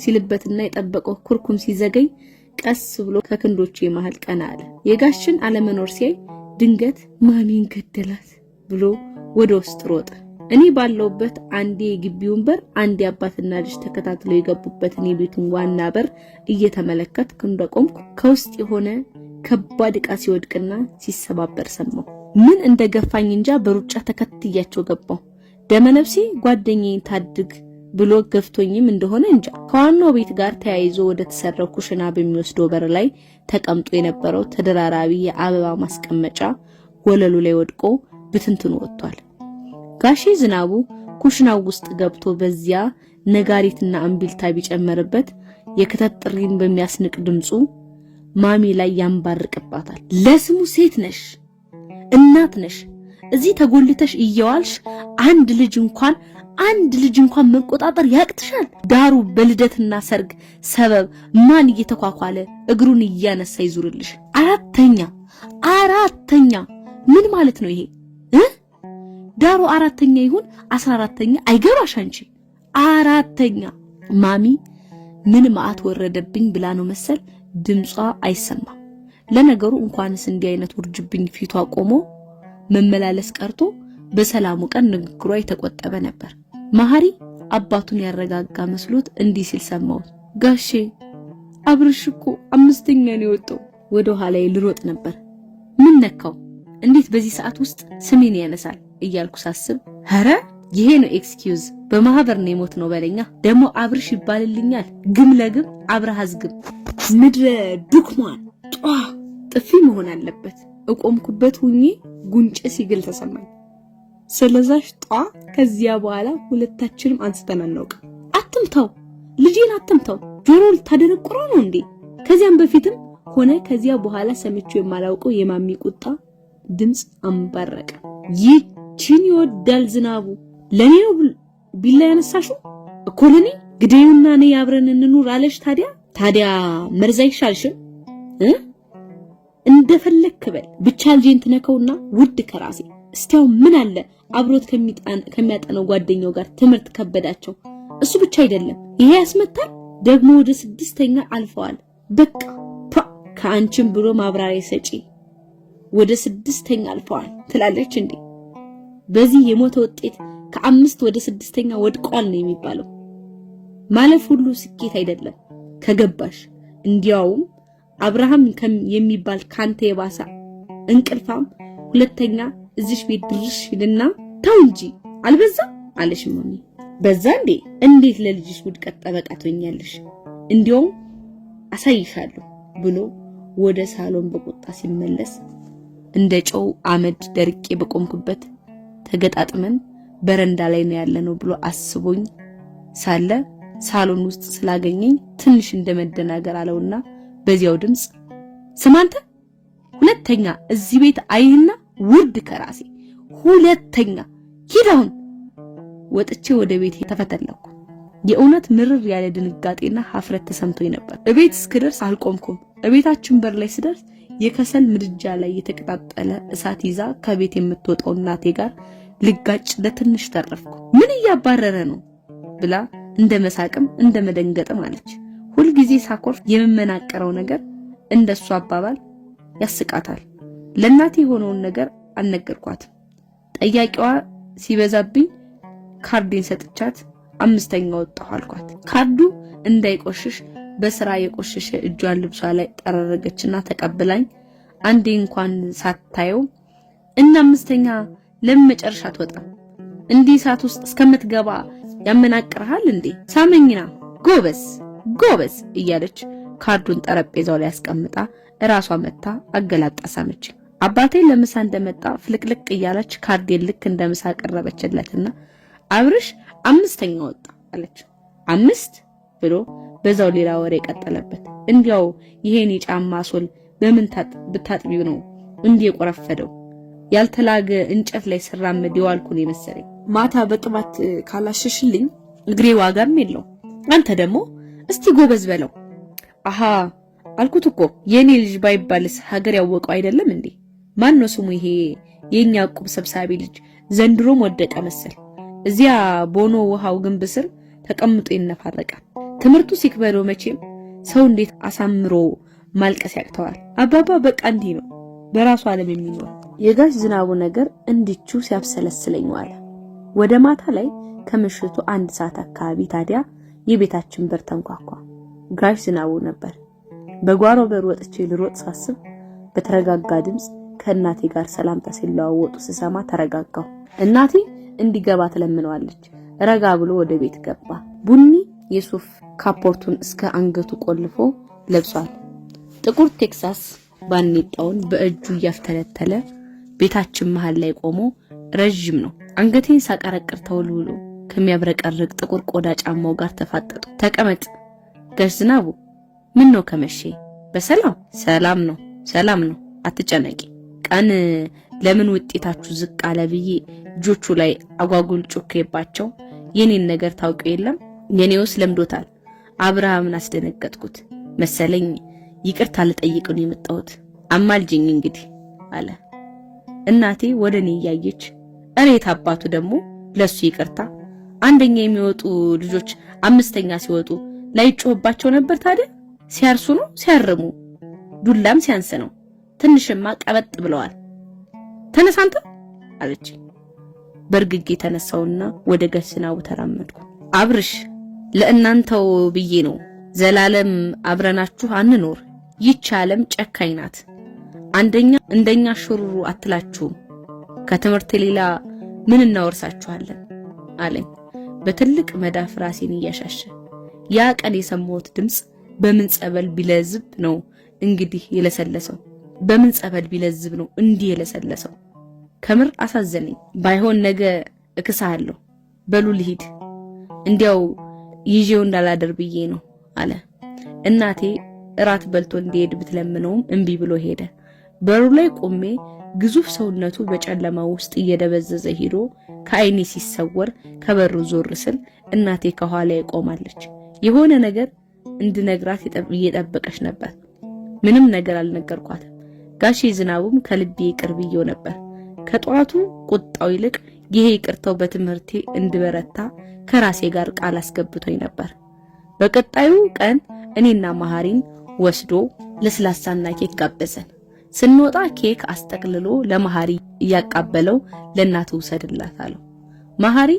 ሲልበትና የጠበቀው ኩርኩም ሲዘገይ ቀስ ብሎ ከክንዶቹ የመሃል ቀና አለ። የጋሽን አለመኖር ሲያይ ድንገት ማሚን ገደላት ብሎ ወደ ውስጥ ሮጠ። እኔ ባለውበት አንዴ የግቢውን በር አንዴ አባትና ልጅ ተከታትለው የገቡበትን የቤቱን ዋና በር እየተመለከትኩ እንደቆምኩ ከውስጥ የሆነ ከባድ ዕቃ ሲወድቅና ሲሰባበር ሰማሁ። ምን እንደገፋኝ እንጃ በሩጫ ተከትያቸው ገባሁ። ደመነፍሴ ጓደኛዬን ታድግ ብሎ ገፍቶኝም እንደሆነ እንጃ። ከዋናው ቤት ጋር ተያይዞ ወደ ተሰራው ኩሽና በሚወስደው በር ላይ ተቀምጦ የነበረው ተደራራቢ የአበባ ማስቀመጫ ወለሉ ላይ ወድቆ ብትንትኑ ወጥቷል። ጋሼ ዝናቡ ኩሽናው ውስጥ ገብቶ በዚያ ነጋሪትና እምቢልታ ቢጨመርበት የክተት ጥሪን በሚያስንቅ ድምጹ ማሚ ላይ ያንባርቅባታል። ለስሙ ሴት ነሽ፣ እናት ነሽ፣ እዚህ ተጎልተሽ እየዋልሽ አንድ ልጅ እንኳን መቆጣጠር ያቅትሻል። ዳሩ በልደትና ሰርግ ሰበብ ማን እየተኳኳለ እግሩን እያነሳ ይዙርልሽ። አራተኛ ምን ማለት ነው ይሄ? ዳሩ አራተኛ ይሁን 14ኛ አይገባሽ አንቺ። አራተኛ ማሚ ምን ማአት ወረደብኝ ብላ ነው መሰል ድምጿ አይሰማም። ለነገሩ እንኳንስ እንዲህ አይነት ውርጅብኝ ፊቷ ቆሞ መመላለስ ቀርቶ በሰላሙ ቀን ንግግሯ የተቆጠበ ነበር። መሐሪ አባቱን ያረጋጋ መስሎት እንዲህ ሲል ሰማሁት። ጋሼ አብርሽ እኮ 5ኛ ነው የወጣው። ወደ ኋላዬ ልሮጥ ነበር። ምን ነካው? እንዴት በዚህ ሰዓት ውስጥ ስሜን ያነሳል እያልኩ ሳስብ ኧረ ይሄ ነው ኤክስኪዩዝ፣ በማህበር ነው የሞት ነው በለኛ። ደግሞ አብርሽ ይባልልኛል። ግም ለግም አብርሃዝ ግም ምድረ ዱክማን ጧ ጥፊ መሆን አለበት። እቆምኩበት ሁኜ ጉንጬ ሲግል ተሰማኝ። ስለዛሽ ጧ ከዚያ በኋላ ሁለታችንም አንስተን አናውቅም። አትምታው፣ ልጄን አትምታው፣ ጆሮ ልታደነቁረው ነው እንዴ? ከዚያም በፊትም ሆነ ከዚያ በኋላ ሰምቼው የማላውቀው የማሚ ቁጣ ድምጽ አንባረቀ። ይቺን ይወዳል ዝናቡ። ለኔ ነው ቢላ ያነሳሽው እኮ ለኔ ግዴውና ነይ አብረን እንኑር አለሽ። ታዲያ መርዛ ይሻልሽም እንደፈለክ በል ብቻ ልጄን ትነከውና ውድ ከራሴ። እስቲያው ምን አለ አብሮት ከሚያጠነው ጓደኛው ጋር ትምህርት ከበዳቸው። እሱ ብቻ አይደለም ይሄ ያስመታል። ደግሞ ወደ 6ኛ አልፈዋል። በቃ ከአንቺም ብሎ ማብራሪያ ሰጪ ወደ 6ኛ አልፈዋል ትላለች እንዴ? በዚህ የሞተ ውጤት ከ5 ወደ 6ኛ ወድቋል ነው የሚባለው። ማለፍ ሁሉ ስኬት አይደለም ከገባሽ። እንዲያውም አብርሃም የሚባል ካንተ የባሰ እንቅልፋም 2ኛ እዚሽ ቤት ድርሽ ይልና ተው እንጂ አልበዛም አለሽ ማሚ። በዛ እንዴ? እንዴት ለልጅሽ ውድቀት ጠበቃ ትሆኛለሽ? እንዲያውም አሳይሻለሁ ብሎ ወደ ሳሎን በቁጣ ሲመለስ እንደ ጨው አመድ ደርቄ በቆምኩበት ተገጣጥመን በረንዳ ላይ ነው ያለነው ብሎ አስቦኝ ሳለ ሳሎን ውስጥ ስላገኘኝ ትንሽ እንደመደናገር አለውና በዚያው ድምጽ ስማንተ 2ኛ እዚህ ቤት አይህና ውርድ ከራሴ 2ኛ ሂዳውን ወጥቼ ወደ ቤት ተፈተለኩ። የእውነት ምርር ያለ ድንጋጤና ሀፍረት ተሰምቶኝ ነበር። እቤት እስክደርስ አልቆምኩም። እቤታችን በር ላይ ስደርስ የከሰል ምድጃ ላይ የተቀጣጠለ እሳት ይዛ ከቤት የምትወጣው እናቴ ጋር ልጋጭ ለትንሽ ተረፍኩ። ምን እያባረረ ነው ብላ እንደመሳቅም እንደመደንገጥም አለች። ሁል ጊዜ ሳኮርፍ የምመናቀረው ነገር እንደሱ አባባል ያስቃታል። ለእናቴ የሆነውን ነገር አልነገርኳትም። ጠያቂዋ ሲበዛብኝ ካርዴን ሰጥቻት 5ኛ ወጣሁ አልኳት። ካርዱ እንዳይቆሽሽ በስራ የቆሸሸ እጇን ልብሷ ላይ ጠረረገችና ተቀብላኝ አንዴ እንኳን ሳታየው እና 5ኛ ለመጨረሻ ተወጣ እንዲህ ሰዓት ውስጥ እስከምትገባ ያመናቅርሃል እንዴ? ሳመኝና ጎበዝ እያለች ካርዱን ጠረጴዛው ላይ አስቀምጣ እራሷ መታ አገላጣ ሳመች። አባቴ ለምሳ እንደመጣ ፍልቅልቅ እያለች ካርዴን ልክ እንደምሳ ቀረበችለትና አብርሽ 5ኛ ወጣ አለች። 5 ብሎ በዛው ሌላ ወሬ ቀጠለበት። እንዲያው ይሄን የጫማ ሶል በምን ብታጥቢው ነው እንዲህ የቆረፈደው? ያልተላገ እንጨት ላይ ስራመድ የዋልኩ ነው የመሰለኝ። ማታ በቅባት ካላሸሽልኝ እግሬ ዋጋም የለው። አንተ ደግሞ እስቲ ጎበዝ በለው። አሃ አልኩት እኮ የኔ ልጅ ባይባልስ ሀገር ያወቀው አይደለም እንዴ? ማን ነው ስሙ ይሄ የኛ ቁብ ሰብሳቢ ልጅ? ዘንድሮም ወደቀ መሰል እዚያ ቦኖ ውሃው ግንብ ስር ተቀምጦ ይነፋረቃል። ትምህርቱ ሲክበደው መቼም ሰው እንዴት አሳምሮ ማልቀስ ያቅተዋል። አባባ በቃ እንዲህ ነው በራሱ ዓለም የሚኖር። የጋሽ ዝናቡ ነገር እንዲቹ ሲያብሰለስለኝ ዋለ። ወደ ማታ ላይ ከምሽቱ 1 ሰዓት አካባቢ ታዲያ የቤታችን በር ተንኳኳ። ጋሽ ዝናቡ ነበር። በጓሮ በር ወጥቼ ልሮጥ ሳስብ በተረጋጋ ድምጽ ከእናቴ ጋር ሰላምታ ሲለዋወጡ ስሰማ ተረጋጋሁ። እናቴ እንዲገባ ትለምነዋለች። ረጋ ብሎ ወደ ቤት ገባ። ቡኒ የሱፍ ካፖርቱን እስከ አንገቱ ቆልፎ ለብሷል። ጥቁር ቴክሳስ ባኔጣውን በእጁ እያፍተለተለ ቤታችን መሃል ላይ ቆሞ ረጅም ነው። አንገቴን ሳቀረቅር ተወልውሎ ከሚያብረቀርቅ ጥቁር ቆዳ ጫማው ጋር ተፋጠጡ። ተቀመጥ ጋሽ ዝናቡ፣ ምን ነው ከመሼ? በሰላም? ሰላም ነው አትጨነቂ። ቀን ለምን ውጤታችሁ ዝቅ አለ ብዬ እጆቹ ላይ አጓጉል ጮኬባቸው የኔን ነገር ታውቀው የለም የኔውስ ለምዶታል። አብርሃምን አስደነገጥኩት መሰለኝ። ይቅርታ ልጠይቅ ነው የመጣሁት። አማልጅኝ እንግዲህ አለ። እናቴ ወደኔ እያየች እሬት አባቱ ደግሞ ለሱ ይቅርታ። አንደኛ የሚወጡ ልጆች 5ኛ ሲወጡ ላይጮህባቸው ነበር ታዲያ? ሲያርሱ ነው ሲያርሙ፣ ዱላም ሲያንስ ነው። ትንሽማ ቀበጥ ብለዋል። ተነስ አንተ አለች። በርግጌ ተነሳውና ወደ ጋሽ ዝናቡ ተራመድኩ። አብርሽ ለእናንተው ብዬ ነው ዘላለም አብረናችሁ አንኖር። ይህች ዓለም ጨካኝ ናት። አንደኛ እንደኛ ሽሩሩ አትላችሁም። ከትምህርት ሌላ ምን እናወርሳችኋለን አለኝ በትልቅ መዳፍ ራሴን እያሻሸ። ያ ቀን የሰማሁት ድምጽ በምን ጸበል ቢለዝብ ነው እንግዲህ የለሰለሰው? በምን ጸበል ቢለዝብ ነው እንዲህ የለሰለሰው? ከምር አሳዘነኝ። ባይሆን ነገ እክሳለሁ። በሉ ልሂድ፣ እንዲያው ይዤው እንዳላደር ብዬ ነው አለ። እናቴ እራት በልቶ እንዲሄድ ብትለምነውም እምቢ ብሎ ሄደ። በሩ ላይ ቆሜ ግዙፍ ሰውነቱ በጨለማ ውስጥ እየደበዘዘ ሄዶ ከአይኔ ሲሰወር ከበሩ ዞር ስል እናቴ ከኋላዬ ቆማለች። የሆነ ነገር እንድነግራት እየጠበቀች ነበር። ምንም ነገር አልነገርኳትም። ጋሼ ዝናቡም ከልቤ ቅርብዬው ነበር። ከጧቱ ቁጣው ይልቅ ይሄ ይቅርታው በትምህርቴ እንድበረታ ከራሴ ጋር ቃል አስገብቶኝ ነበር። በቀጣዩ ቀን እኔና መሐሪን ወስዶ ለስላሳና ኬክ ጋበዘን። ስንወጣ ኬክ አስጠቅልሎ ለመሐሪ እያቃበለው ለእናቱ ውሰድላት አለው። መሐሪ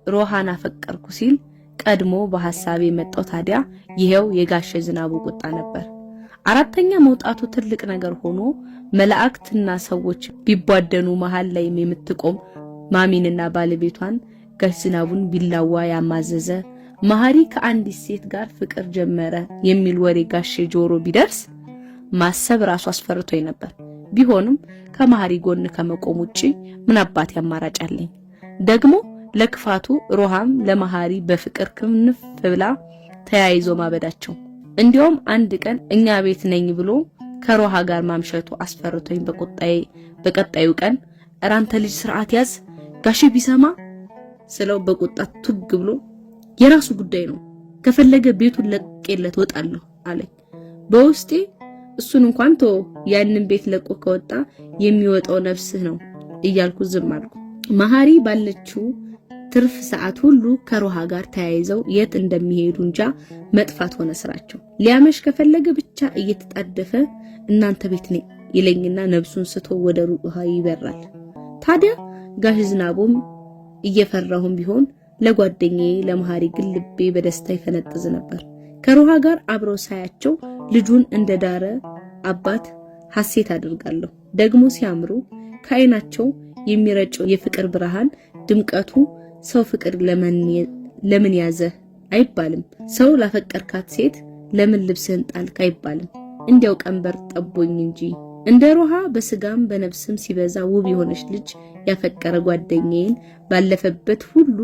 ሮሃን አፈቀርኩ ሲል ቀድሞ በሐሳቤ መጣው። ታዲያ ይሄው የጋሼ ዝናቡ ቁጣ ነበር። 4ኛ መውጣቱ ትልቅ ነገር ሆኖ መላእክትና ሰዎች ቢቧደኑ መሃል ላይ የምትቆም ማሚንና ባለቤቷን ጋሽ ዝናቡን ቢላዋ ያማዘዘ መሐሪ ከአንዲት ሴት ጋር ፍቅር ጀመረ የሚል ወሬ ጋሼ ጆሮ ቢደርስ ማሰብ ራሱ አስፈርቶኝ ነበር። ቢሆንም ከመሐሪ ጎን ከመቆም ውጪ ምን አባት ያማራጭ አለኝ? ደግሞ ለክፋቱ ሮሃም ለመሐሪ በፍቅር ክንፍ ብላ ተያይዞ ማበዳቸው። እንዲያውም አንድ ቀን እኛ ቤት ነኝ ብሎ ከሮሃ ጋር ማምሸቱ አስፈርቶኝ በቀጣዩ ቀን እራንተ ልጅ ስርዓት ያዝ ጋሼ ቢሰማ ስለው በቁጣት ቱግ ብሎ የራሱ ጉዳይ ነው ከፈለገ ቤቱን ለቄለት ወጣለሁ አለኝ። በውስጤ እሱን እንኳን ያንን ቤት ለቆ ከወጣ የሚወጣው ነፍስህ ነው እያልኩ ዝም አልኩ። መሐሪ ባለችው ትርፍ ሰዓት ሁሉ ከሮሃ ጋር ተያይዘው የት እንደሚሄዱ እንጃ መጥፋት ሆነ ስራቸው። ሊያመሽ ከፈለገ ብቻ እየተጣደፈ እናንተ ቤት ነኝ ይለኝና ነፍሱን ስቶ ወደ ሮሃ ይበራል። ታዲያ ጋሽ ዝናቡም እየፈራሁም ቢሆን ለጓደኛዬ ለመሐሪ ግን ልቤ በደስታ ይፈነጥዝ ነበር። ከሮሃ ጋር አብረው ሳያቸው ልጁን እንደዳረ አባት ሐሴት አድርጋለሁ። ደግሞ ሲያምሩ ከአይናቸው የሚረጨው የፍቅር ብርሃን ድምቀቱ ሰው ፍቅር ለምን ያዘ አይባልም። ሰው ላፈቀርካት ሴት ለምን ልብስህን ጣልክ አይባልም። እንዲያው ቀንበር ጠቦኝ እንጂ እንደ ሮሃ በስጋም በነፍስም ሲበዛ ውብ የሆነች ልጅ ያፈቀረ ጓደኛዬን ባለፈበት ሁሉ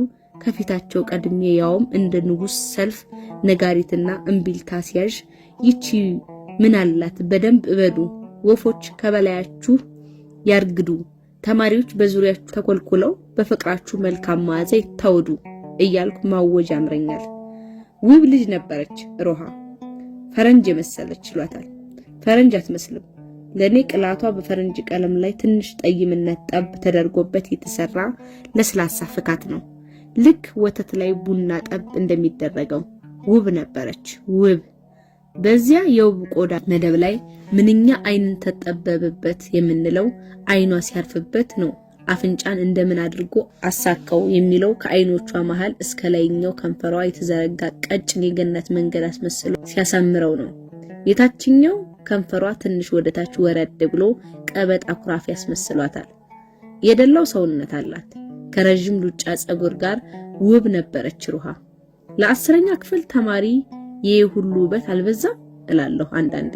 ከፊታቸው ቀድሜ ያውም እንደ ንጉስ ሰልፍ ነጋሪትና እምቢልታ ሲያዥ ይቺ ምን አላት በደንብ እበዱ ወፎች ከበላያችሁ ያርግዱ ተማሪዎች በዙሪያችሁ ተኮልኩለው በፍቅራችሁ መልካም መዓዛ ይታወዱ እያልኩ ማወጅ ያምረኛል። ውብ ልጅ ነበረች ሮሃ። ፈረንጅ የመሰለች ይሏታል። ፈረንጅ አትመስልም። ለኔ ቅላቷ በፈረንጅ ቀለም ላይ ትንሽ ጠይምነት ጠብ ተደርጎበት የተሰራ ለስላሳ ፍካት ነው። ልክ ወተት ላይ ቡና ጠብ እንደሚደረገው ውብ ነበረች። ውብ በዚያ የውብ ቆዳ መደብ ላይ ምንኛ አይንን ተጠበበበት የምንለው አይኗ ሲያርፍበት ነው። አፍንጫን እንደምን አድርጎ አሳካው የሚለው ከአይኖቿ መሃል እስከ ላይኛው ከንፈሯ የተዘረጋ ቀጭን የገነት መንገድ አስመስሎ ሲያሳምረው ነው። የታችኛው ከንፈሯ ትንሽ ወደታች ወረድ ብሎ ቀበጥ አኩራፊ ያስመስሏታል። የደላው ሰውነት አላት። ከረጅም ሉጫ ጸጉር ጋር ውብ ነበረች ሮሃ። ለ10ኛ ክፍል ተማሪ ይህ ሁሉ ውበት አልበዛም እላለሁ አንዳንዴ።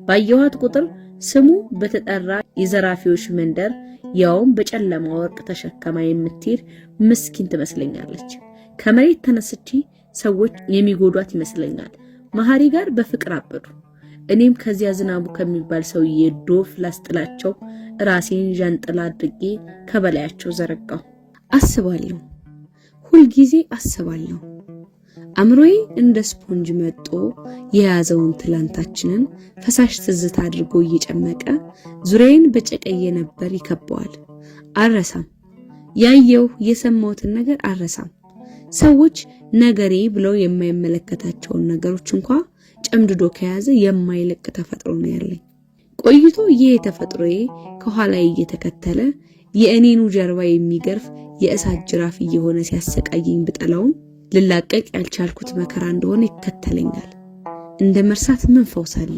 ባየኋት ቁጥር ስሙ በተጠራ የዘራፊዎች መንደር ያውም በጨለማ ወርቅ ተሸከማ የምትሄድ ምስኪን ትመስለኛለች። ከመሬት ተነስቼ ሰዎች የሚጎዷት ይመስለኛል። መሐሪ ጋር በፍቅር አበዱ። እኔም ከዚያ ዝናቡ ከሚባል ሰውዬ ዶፍ ላስጥላቸው ራሴን ዣንጥላ አድርጌ ከበላያቸው ዘረጋው። አስባለሁ፣ ሁልጊዜ አስባለሁ። አምሮዬ እንደ ስፖንጅ መጦ የያዘውን ትላንታችንን ፈሳሽ ትዝታ አድርጎ እየጨመቀ ዙሪያዬን በጨቀየ ነበር ይከበዋል። አረሳም፣ ያየው የሰማሁትን ነገር አረሳም። ሰዎች ነገሬ ብለው የማይመለከታቸውን ነገሮች እንኳን ጨምድዶ ከያዘ የማይለቅ ተፈጥሮ ነው ያለኝ። ቆይቶ ይሄ ተፈጥሮዬ ከኋላዬ እየተከተለ የእኔኑ ጀርባ የሚገርፍ የእሳት ጅራፍ እየሆነ ሲያሰቃየኝ ብጠላውም ልላቀቅ ያልቻልኩት መከራ እንደሆነ ይከተለኛል። እንደ መርሳት ምን ፈውስ አለ?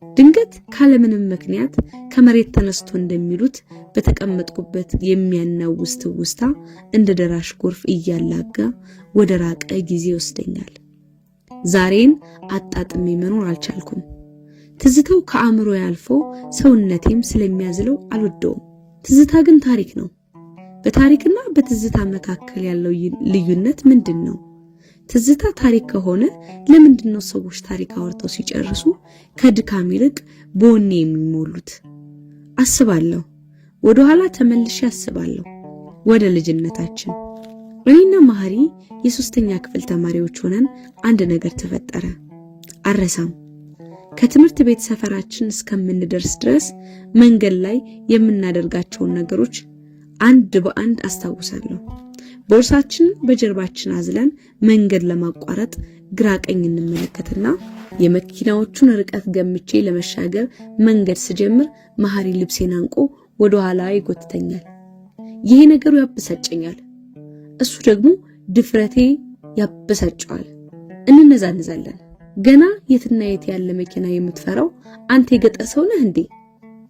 ድንገት ካለምንም ምክንያት ከመሬት ተነስቶ እንደሚሉት በተቀመጥኩበት የሚያናውስ ትውስታ እንደ ደራሽ ጎርፍ እያላጋ ወደ ራቀ ጊዜ ይወስደኛል። ዛሬን አጣጥሜ መኖር አልቻልኩም። ትዝታው ከአእምሮ ያልፎ ሰውነቴም ስለሚያዝለው አልወደውም። ትዝታ ግን ታሪክ ነው። በታሪክና በትዝታ መካከል ያለው ልዩነት ምንድን ነው? ትዝታ ታሪክ ከሆነ ለምንድነው ሰዎች ታሪክ አወርተው ሲጨርሱ ከድካም ይልቅ በወኔ የሚሞሉት? አስባለሁ፣ ወደ ኋላ ተመልሼ አስባለሁ፣ ወደ ልጅነታችን። እኔና መሐሪ የ3ኛ ክፍል ተማሪዎች ሆነን አንድ ነገር ተፈጠረ። አረሳም። ከትምህርት ቤት ሰፈራችን እስከምንደርስ ድረስ መንገድ ላይ የምናደርጋቸውን ነገሮች አንድ በአንድ አስታውሳለሁ። ቦርሳችን በጀርባችን አዝለን መንገድ ለማቋረጥ ግራ ቀኝ እንመለከትና የመኪናዎቹን ርቀት ገምቼ ለመሻገር መንገድ ስጀምር መሐሪ ልብሴን አንቆ ወደ ኋላ ይጎትተኛል። ይሄ ነገሩ ያበሳጨኛል፣ እሱ ደግሞ ድፍረቴ ያበሳጨዋል። እንነዛነዛለን። ገና የትና የት ያለ መኪና የምትፈራው አንተ የገጠር ሰው ነህ እንዴ?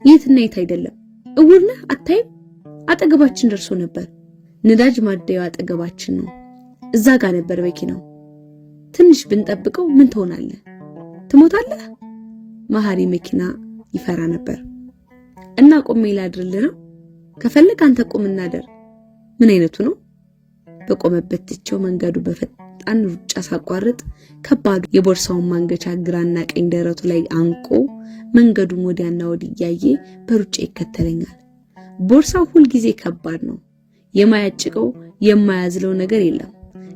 የትና የት አይደለም፣ እውር ነህ አታይም? አጠገባችን ደርሶ ነበር። ነዳጅ ማደያው አጠገባችን ነው። እዛ ጋር ነበር መኪናው። ትንሽ ብንጠብቀው ምን ትሆናለህ? ትሞታለህ። መሐሪ መኪና ይፈራ ነበር። እና ቆሜ ላድርልህ ነው? ከፈለክ አንተ ቁምና ደር። ምን አይነቱ ነው? በቆመበት ትቼው መንገዱ በፈጣን ሩጫ ሳቋርጥ ከባዱ የቦርሳውን ማንገቻ ግራና ቀኝ ደረቱ ላይ አንቆ መንገዱን ወዲያና ወዲህ እያየ በሩጫ ይከተለኛል። ቦርሳው ሁልጊዜ ከባድ ነው። የማያጭቀው የማያዝለው ነገር የለም።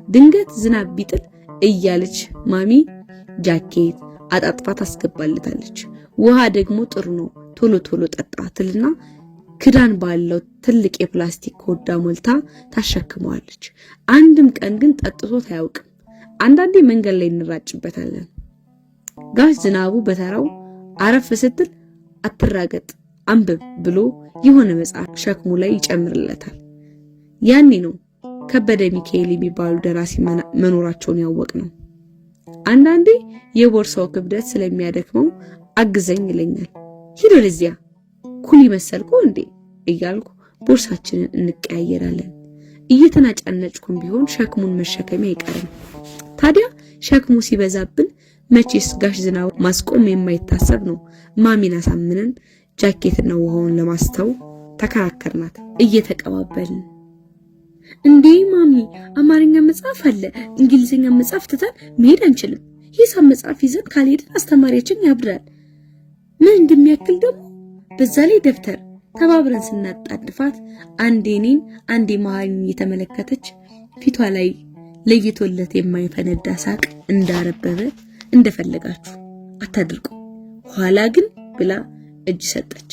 ድንገት ዝናብ ቢጥል እያለች ማሚ ጃኬት አጣጥፋ ታስገባለታለች። ውሃ ደግሞ ጥሩ ነው ቶሎ ቶሎ ጠጣ ትልና ክዳን ባለው ትልቅ የፕላስቲክ ኮዳ ሞልታ ታሸክመዋለች። አንድም ቀን ግን ጠጥቶት አያውቅም። አንዳንዴ መንገድ ላይ እንራጭበታለን። ጋሽ ዝናቡ በተራው አረፍ ስትል አትራገጥ አንብብ ብሎ የሆነ መጽሐፍ ሸክሙ ላይ ይጨምርለታል። ያኔ ነው ከበደ ሚካኤል የሚባሉ ደራሲ መኖራቸውን ያወቅነው። አንዳንዴ የቦርሳው ክብደት ስለሚያደክመው አግዘኝ ይለኛል። ሂድ ወደዚያ ኩሊ መሰልኩ እንዴ እያልኩ ቦርሳችንን እንቀያየራለን። እየተናጫነጭኩም ቢሆን ሸክሙን መሸከሜ አይቀርም። ታዲያ ሸክሙ ሲበዛብን መቼስ ጋሽ ዝናቡ ማስቆም የማይታሰብ ነው። ማሚን አሳምነን ጃኬትና ውሃውን ለማስተው ተከራከርናት እየተቀባበልን። እንዴ ማሚ አማርኛ መጽሐፍ አለ፣ እንግሊዘኛ መጽሐፍ ትተን መሄድ አንችልም። ሂሳብ መጽሐፍ ይዘን ካልሄድን አስተማሪያችን ያብራል። ምን እንደሚያክል ደግሞ በዛ ላይ ደብተር ተባብረን ስናጣድፋት አንዴ እኔን አንዴ መሃሪን እየተመለከተች ፊቷ ላይ ለይቶለት የማይፈነዳ ሳቅ እንዳረበበ እንደፈለጋችሁ አታድርቁ ኋላ ግን ብላ እጅ ሰጠች።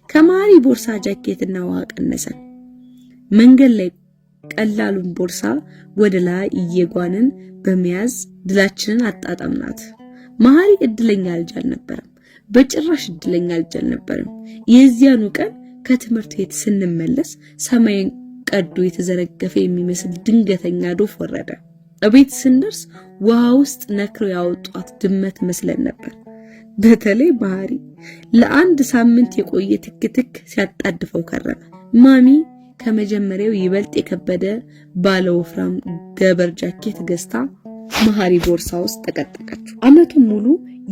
ከመሃሪ ቦርሳ ጃኬትና ውሃ ቀነሰን። መንገድ ላይ ቀላሉን ቦርሳ ወደ ላይ እየጓንን በመያዝ ድላችንን አጣጣምናት። መሃሪ እድለኛ ልጅ አልነበረም፣ በጭራሽ እድለኛ ልጅ አልነበረም። የዚያኑ ቀን ከትምህርት ቤት ስንመለስ ሰማይን ቀዶ የተዘረገፈ የሚመስል ድንገተኛ ዶፍ ወረደ። እቤት ስንደርስ ውሃ ውስጥ ነክረው ያወጧት ድመት መስለን ነበር። በተለይ መሃሪ ለአንድ ሳምንት የቆየ ትክትክ ሲያጣድፈው ከረመ። ማሚ ከመጀመሪያው ይበልጥ የከበደ ባለ ወፍራም ገበር ጃኬት ገዝታ መሃሪ ቦርሳ ውስጥ ተቀጠቀችው። አመቱን ሙሉ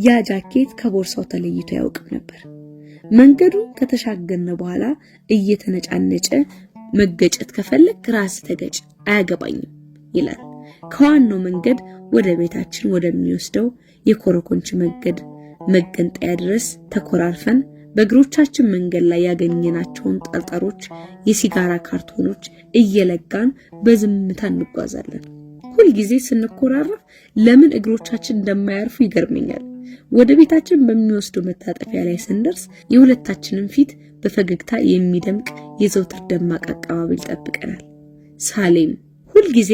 ያ ጃኬት ከቦርሳው ተለይቶ ያውቅም ነበር። መንገዱን ከተሻገርን በኋላ እየተነጫነጨ መገጨት ከፈለክ ራስ ተገጭ አያገባኝም ይላል። ከዋናው መንገድ ወደ ቤታችን ወደሚወስደው የኮረኮንች መንገድ መገንጠያ ድረስ ተኮራርፈን በእግሮቻችን መንገድ ላይ ያገኘናቸውን ጠርጠሮች፣ የሲጋራ ካርቶኖች እየለጋን በዝምታ እንጓዛለን። ሁል ጊዜ ስንኮራረፍ ለምን እግሮቻችን እንደማያርፉ ይገርመኛል። ወደ ቤታችን በሚወስደው መታጠፊያ ላይ ስንደርስ የሁለታችንን ፊት በፈገግታ የሚደምቅ የዘውትር ደማቅ አቀባበል ይጠብቀናል። ሳሌም ሁል ጊዜ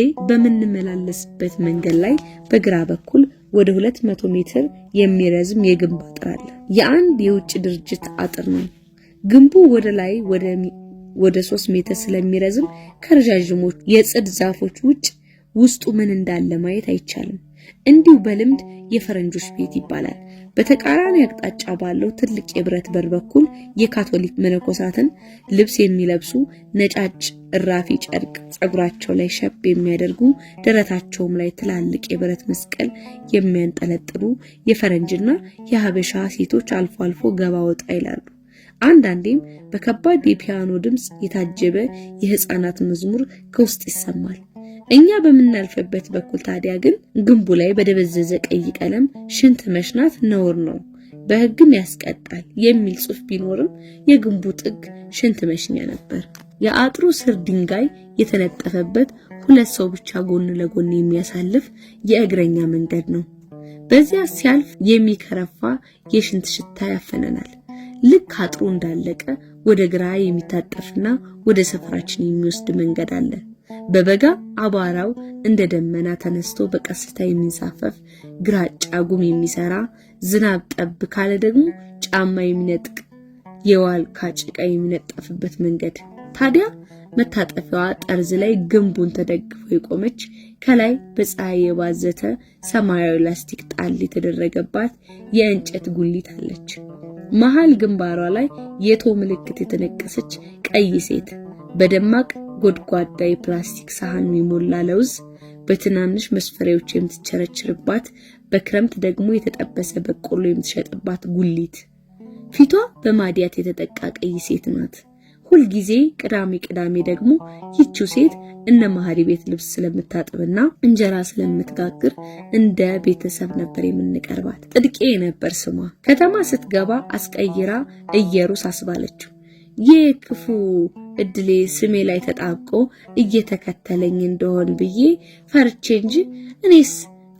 በምንመላለስበት መንገድ ላይ በግራ በኩል ወደ 200 ሜትር የሚረዝም የግንብ አጥር አለ። የአንድ የውጭ ድርጅት አጥር ነው። ግንቡ ወደ ላይ ወደ 3 ሜትር ስለሚረዝም ከረጃጅሞች የጽድ ዛፎች ውስጡ ምን እንዳለ ማየት አይቻልም። እንዲሁ በልምድ የፈረንጆች ቤት ይባላል። በተቃራኒ አቅጣጫ ባለው ትልቅ የብረት በር በኩል የካቶሊክ መነኮሳትን ልብስ የሚለብሱ ነጫጭ እራፊ ጨርቅ ጸጉራቸው ላይ ሸብ የሚያደርጉ ደረታቸውም ላይ ትላልቅ የብረት መስቀል የሚያንጠለጥሉ የፈረንጅና የሀበሻ ሴቶች አልፎ አልፎ ገባ ወጣ ይላሉ። አንዳንዴም በከባድ የፒያኖ ድምጽ የታጀበ የህፃናት መዝሙር ከውስጥ ይሰማል። እኛ በምናልፈበት በኩል ታዲያ ግን ግንቡ ላይ በደበዘዘ ቀይ ቀለም ሽንት መሽናት ነውር ነው፣ በህግም ያስቀጣል የሚል ጽሑፍ ቢኖርም የግንቡ ጥግ ሽንት መሽኛ ነበር። የአጥሩ ስር ድንጋይ የተነጠፈበት 2 ሰው ብቻ ጎን ለጎን የሚያሳልፍ የእግረኛ መንገድ ነው። በዚያ ሲያልፍ የሚከረፋ የሽንት ሽታ ያፈነናል። ልክ አጥሩ እንዳለቀ ወደ ግራ የሚታጠፍና ወደ ሰፈራችን የሚወስድ መንገድ አለ። በበጋ አቧራው እንደ ደመና ተነስቶ በቀስታ የሚንሳፈፍ ግራጫ ጉም የሚሰራ፣ ዝናብ ጠብ ካለ ደግሞ ጫማ የሚነጥቅ የዋልካ ጭቃ የሚነጠፍበት መንገድ። ታዲያ መታጠፊያዋ ጠርዝ ላይ ግንቡን ተደግፈው የቆመች ከላይ በፀሐይ የባዘተ ሰማያዊ ላስቲክ ጣል የተደረገባት የእንጨት ጉሊት አለች። መሃል ግንባሯ ላይ የቶ ምልክት የተነቀሰች ቀይ ሴት በደማቅ ጎድጓዳ የፕላስቲክ ሳህን የሞላ ለውዝ በትናንሽ መስፈሪያዎች የምትቸረችርባት፣ በክረምት ደግሞ የተጠበሰ በቆሎ የምትሸጥባት ጉሊት። ፊቷ በማዲያት የተጠቃ ቀይ ሴት ናት። ሁል ጊዜ ቅዳሜ ደግሞ ይቺው ሴት እነ መሃሪ ቤት ልብስ ስለምታጥብና እንጀራ ስለምትጋግር እንደ ቤተሰብ ነበር የምንቀርባት። ጥድቄ ነበር ስሟ። ከተማ ስትገባ አስቀይራ እየሩስ አስባለችው። የክፉ እድሌ ስሜ ላይ ተጣብቆ እየተከተለኝ እንደሆን ብዬ ፈርቼ እንጂ እኔስ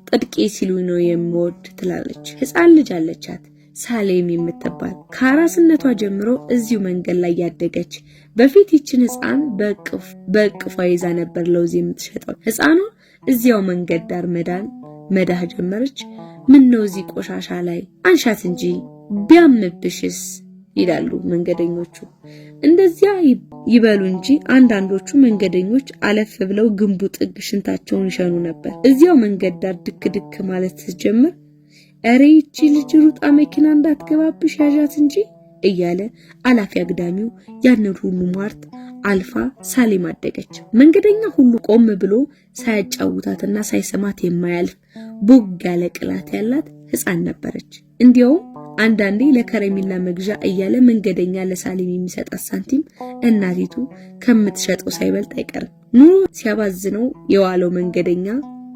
ጥድቄ ሲሉ ነው የምወድ ትላለች። ሕፃን ልጅ አለቻት ሳሌም የምትባል ከአራስነቷ ጀምሮ እዚሁ መንገድ ላይ ያደገች። በፊት ይችን ሕፃን በእቅፏ ይዛ ነበር ለውዝ የምትሸጠው። ሕፃኗ እዚያው መንገድ ዳር መዳህ ጀመረች። ምን ነው እዚህ ቆሻሻ ላይ አንሻት እንጂ ቢያምብሽስ ይላሉ መንገደኞቹ። እንደዚያ ይበሉ እንጂ አንዳንዶቹ መንገደኞች አለፍ ብለው ግንቡ ጥግ ሽንታቸውን ይሸኑ ነበር። እዚያው መንገድ ዳር ድክ ማለት ስትጀምር እረ ይቺ ልጅ ሩጣ መኪና እንዳትገባብሽ ያዣት እንጂ እያለ አላፊ አግዳሚው ያንን ሁሉ ማርት አልፋ ሳሌም አደገች። መንገደኛ ሁሉ ቆም ብሎ ሳያጫውታትና ሳይሰማት የማያልፍ ቦግ ያለ ቅላት ያላት ሕፃን ነበረች። እንዲያውም አንዳንዴ ለከረሜላ መግዣ እያለ መንገደኛ ለሳሌም የሚሰጣት ሳንቲም እናቲቱ ከምትሸጠው ሳይበልጥ አይቀርም። ኑሮ ሲያባዝነው የዋለው መንገደኛ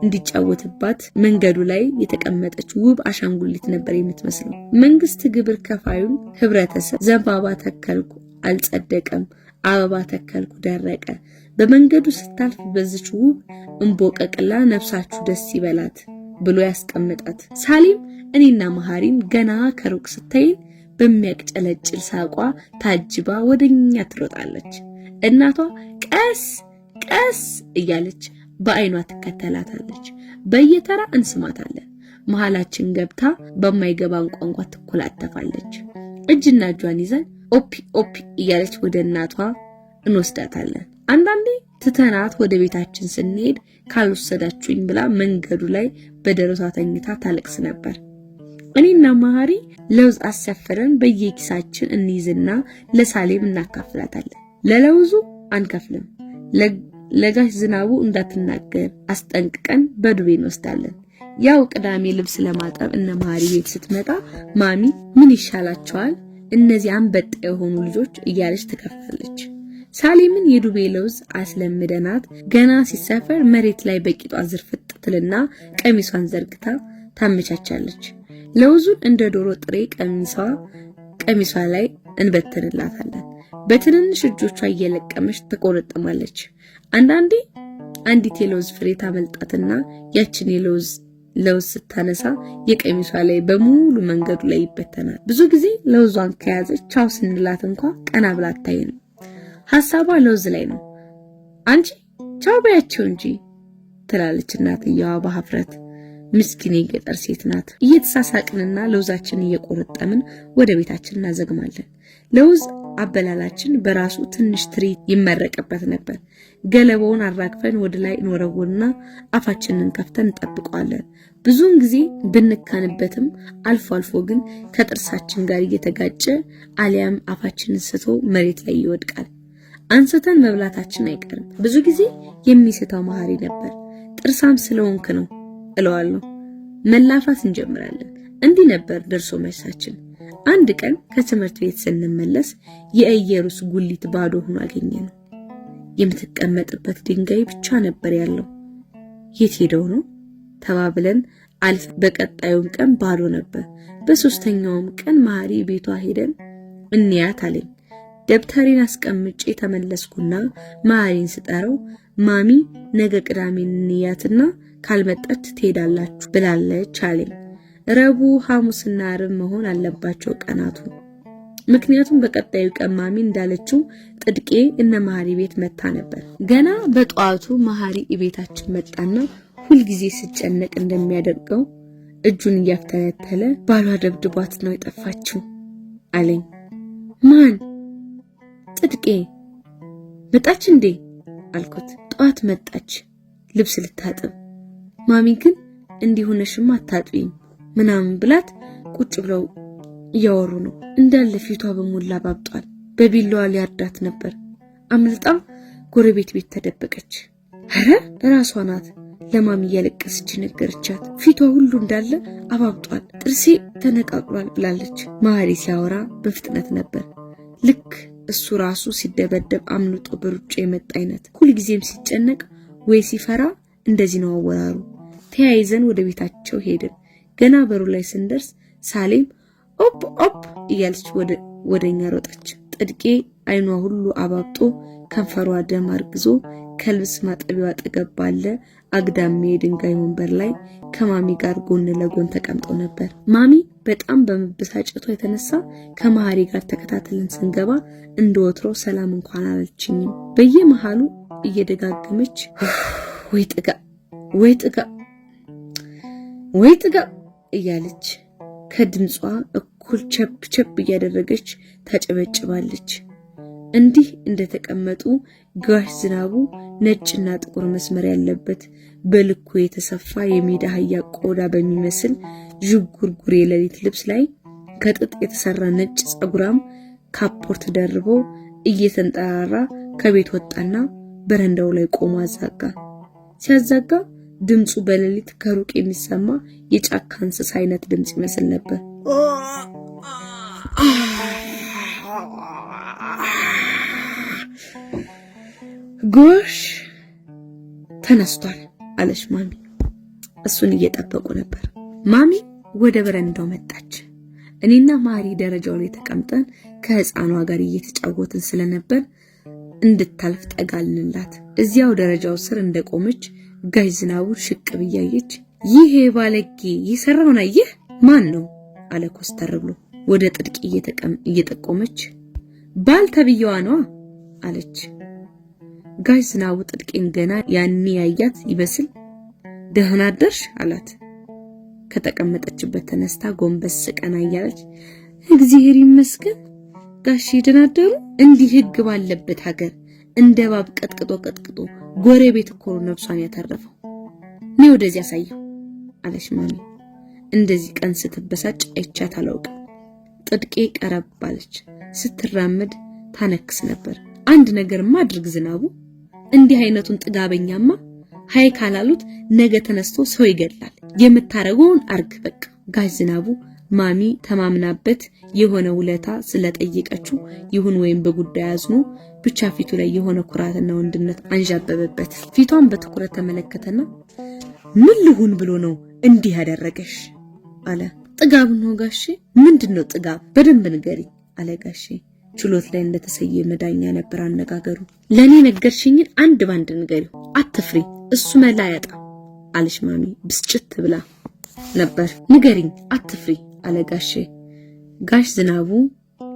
እንዲጫወትባት መንገዱ ላይ የተቀመጠች ውብ አሻንጉሊት ነበር የምትመስለው። መንግስት ግብር ከፋዩን ህብረተሰብ ዘንባባ ተከልኩ አልጸደቀም። አበባ ተከልኩ ደረቀ። በመንገዱ ስታልፍ በዝች ውብ እንቦቀቅላ ነፍሳችሁ ደስ ይበላት ብሎ ያስቀምጣት። ሳሌም እኔና መሐሪን ገና ከሩቅ ስታይን በሚያቅጨለጭል ሳቋ ታጅባ ወደኛ ትሮጣለች። እናቷ ቀስ ቀስ እያለች በአይኗ ትከተላታለች። በየተራ እንስማታለን። መሃላችን ገብታ በማይገባን ቋንቋ ትኮላተፋለች። እጅና እጇን ይዘን ኦፒ ኦፒ እያለች ወደ እናቷ እንወስዳታለን። አንዳንዴ ትተናት ወደ ቤታችን ስንሄድ ካልወሰዳችሁኝ ብላ መንገዱ ላይ በደረቷ ተኝታ ታለቅስ ነበር። እኔና መሐሪ ለውዝ አሰፍረን በየኪሳችን እንይዝና ለሳሌም እናካፍላታለን። ለለውዙ አንከፍልም። ለጋሽ ዝናቡ እንዳትናገር አስጠንቅቀን በዱቤ እንወስዳለን። ያው ቅዳሜ ልብስ ለማጠብ እነ መሐሪ ቤት ስትመጣ ማሚ ምን ይሻላቸዋል እነዚህ አንበጣ የሆኑ ልጆች እያለች ትከፍላለች። ሳሌምን የዱቤ ለውዝ አስለምደናት ገና ሲሰፈር መሬት ላይ በቂጧ ዝርፍጥ ትልና ቀሚሷን ዘርግታ ታመቻቻለች። ለውዙን እንደ ዶሮ ጥሬ ቀሚሷ ላይ እንበትንላታለን። በትንንሽ እጆቿ እየለቀመች ትቆረጥማለች። አንዳንዴ አንዲት የለውዝ ፍሬ ታመልጣትና ያችን የለውዝ ስታነሳ የቀሚሷ ላይ በሙሉ መንገዱ ላይ ይበተናል። ብዙ ጊዜ ለውዟን ከያዘች ቻው ስንላት እንኳን ቀና ብላ አታየንም። ሐሳቧ ለውዝ ላይ ነው። አንቺ ቻው በያቸው እንጂ ትላለች እናትየዋ በሀፍረት። ምስኪን የገጠር ሴት ናት። እየተሳሳቅንና ለውዛችን እየቆረጠምን ወደ ቤታችን እናዘግማለን። ለውዝ አበላላችን በራሱ ትንሽ ትርኢት ይመረቅበት ነበር። ገለባውን አራግፈን ወደ ላይ እንወረውርና አፋችንን ከፍተን እንጠብቀዋለን። ብዙውን ጊዜ ብንካንበትም አልፎ አልፎ ግን ከጥርሳችን ጋር እየተጋጨ አሊያም አፋችንን ስቶ መሬት ላይ ይወድቃል። አንስተን መብላታችን አይቀርም። ብዙ ጊዜ የሚስተው መሐሪ ነበር። ጥርሳም ስለሆንክ ነው እለዋለሁ። መላፋት እንጀምራለን። እንዲህ ነበር ደርሶ መልሳችን። አንድ ቀን ከትምህርት ቤት ስንመለስ የኢየሩስ ጉሊት ባዶ ሆኖ አገኘነው። የምትቀመጥበት ድንጋይ ብቻ ነበር ያለው። የት ሄደው ነው ተባብለን አልፍ። በቀጣዩም ቀን ባዶ ነበር። በሶስተኛውም ቀን መሐሪ ቤቷ ሄደን እንያት አለኝ። ደብተሬን አስቀምጬ ተመለስኩና መሐሪን ስጠራው ማሚ ነገ ቅዳሜ እንያትና ካልመጣች ትሄዳላችሁ ብላለች አለኝ። ረቡዕ፣ ሐሙስና ዓርብ መሆን አለባቸው ቀናቱ። ምክንያቱም በቀጣዩ ቀን ማሚ እንዳለችው ጥድቄ እነ መሐሪ ቤት መታ ነበር። ገና በጧቱ መሐሪ ቤታችን መጣና ሁልጊዜ ስጨነቅ እንደሚያደርገው እጁን እያፍተለተለ ባሏ ደብድቧት ነው የጠፋችው አለኝ። ማን? ጥድቄ መጣች እንዴ አልኩት። ጧት መጣች ልብስ ልታጥብ። ማሚ ግን እንዲሆነሽማ አታጥቢም ምናምን ብላት ቁጭ ብለው እያወሩ ነው። እንዳለ ፊቷ በሞላ ባብጧል። በቢላዋ ሊያርዳት ነበር። አምልጣ ጎረቤት ቤት ተደበቀች። ኧረ ራሷ ናት ለማሚ እያለቀሰች ነገረቻት። ፊቷ ሁሉ እንዳለ አባብጧል፣ ጥርሴ ተነቃቅሏል ብላለች። መሐሪ ሲያወራ በፍጥነት ነበር። ልክ እሱ ራሱ ሲደበደብ አምልጦ በሩጫ የመጣ አይነት። ሁልጊዜም ሲጨነቅ ወይ ሲፈራ እንደዚህ ነው አወራሩ። ተያይዘን ወደ ቤታቸው ሄድን። ገና በሩ ላይ ስንደርስ ሳሌም ኦፕ ኦፕ እያለች ወደኛ ሮጠች። ጥድቄ አይኗ ሁሉ አባብጦ ከንፈሯ ደም አርግዞ ከልብስ ማጠቢያው አጠገብ ባለ አግዳሚ የድንጋይ ወንበር ላይ ከማሚ ጋር ጎን ለጎን ተቀምጠው ነበር። ማሚ በጣም በመበሳጨቷ የተነሳ ከመሐሪ ጋር ተከታትለን ስንገባ እንደወትሮ ሰላም እንኳን አላለችኝም። በየመሃሉ እየደጋገመች ወይ ጥጋ ወይ ጥጋ ወይ ጥጋ እያለች ከድምጿ እኩል ቸፕ ቸፕ እያደረገች ታጨበጭባለች። እንዲህ እንደተቀመጡ ጋሽ ዝናቡ ነጭና ጥቁር መስመር ያለበት በልኩ የተሰፋ የሜዳ አህያ ቆዳ በሚመስል ዥጉርጉር የሌሊት ልብስ ላይ ከጥጥ የተሰራ ነጭ ጸጉራም ካፖርት ደርቦ እየተንጠራራ ከቤት ወጣና በረንዳው ላይ ቆሞ አዛጋ። ሲያዛጋ ድምፁ በሌሊት ከሩቅ የሚሰማ የጫካ እንስሳ አይነት ድምጽ ይመስል ነበር። ጎሽ ተነስቷል አለች ማሚ። እሱን እየጠበቁ ነበር። ማሚ ወደ በረንዳው መጣች። እኔና ማሪ ደረጃው ላይ ተቀምጠን ከህፃኗ ጋር እየተጫወትን ስለነበር እንድታልፍ ጠጋልንላት። እዚያው ደረጃው ስር እንደቆመች ጋሽ ዝናቡ ሽቅብ እያየች ይሄ ባለጌ ይሰራውን አየህ ማን ነው አለ ኮስተር ብሎ ወደ ጥድቂ እየጠቆመች። ባል ተብየዋ ነው አለች። ጋሽ ዝናቡ ጥድቄን ገና ያኔ ያያት ይመስል ደህና አደርሽ አላት። ከተቀመጠችበት ተነስታ ጎንበስ ቀና እያለች እግዚአብሔር ይመስገን ጋሽ ደህና አደሩ። እንዲህ ህግ ባለበት ሀገር እንደ ባብ ቀጥቅጦ ጎረቤት እኮ ነፍሷን ያተረፈው ነው ወደዚህ ያሳየው አለች ማሚ። እንደዚህ ቀን ስትበሳጭ አይቻት አላውቅም። ጥድቄ ቀረብ አለች። ስትራመድ ታነክስ ነበር። አንድ ነገር ማድረግ ዝናቡ እንዲህ አይነቱን ጥጋበኛማ ሃይ ካላሉት ነገ ተነስቶ ሰው ይገላል። የምታረገውን አርግ በቃ። ጋሽ ዝናቡ ማሚ ተማምናበት የሆነ ውለታ ስለጠየቀችው ይሁን ወይም በጉዳይ አዝኖ ብቻ ፊቱ ላይ የሆነ ኩራትና ወንድነት አንዣበበበት። ፊቷን በትኩረት ተመለከተና ምን ልሁን ብሎ ነው እንዲህ ያደረገሽ አለ። ጥጋብ ነው ጋሼ። ምንድነው ጥጋብ? በደንብ ንገሪ አለ ጋሼ። ችሎት ላይ እንደተሰየመ ዳኛ ነበር አነጋገሩ። ለኔ ነገርሽኝን አንድ ባንድ ንገሪው፣ አትፍሪ፣ እሱ መላ ያጣ አለሽ ማሚ ብስጭት ብላ ነበር። ንገሪኝ፣ አትፍሪ አለ ጋሼ። ጋሽ ዝናቡ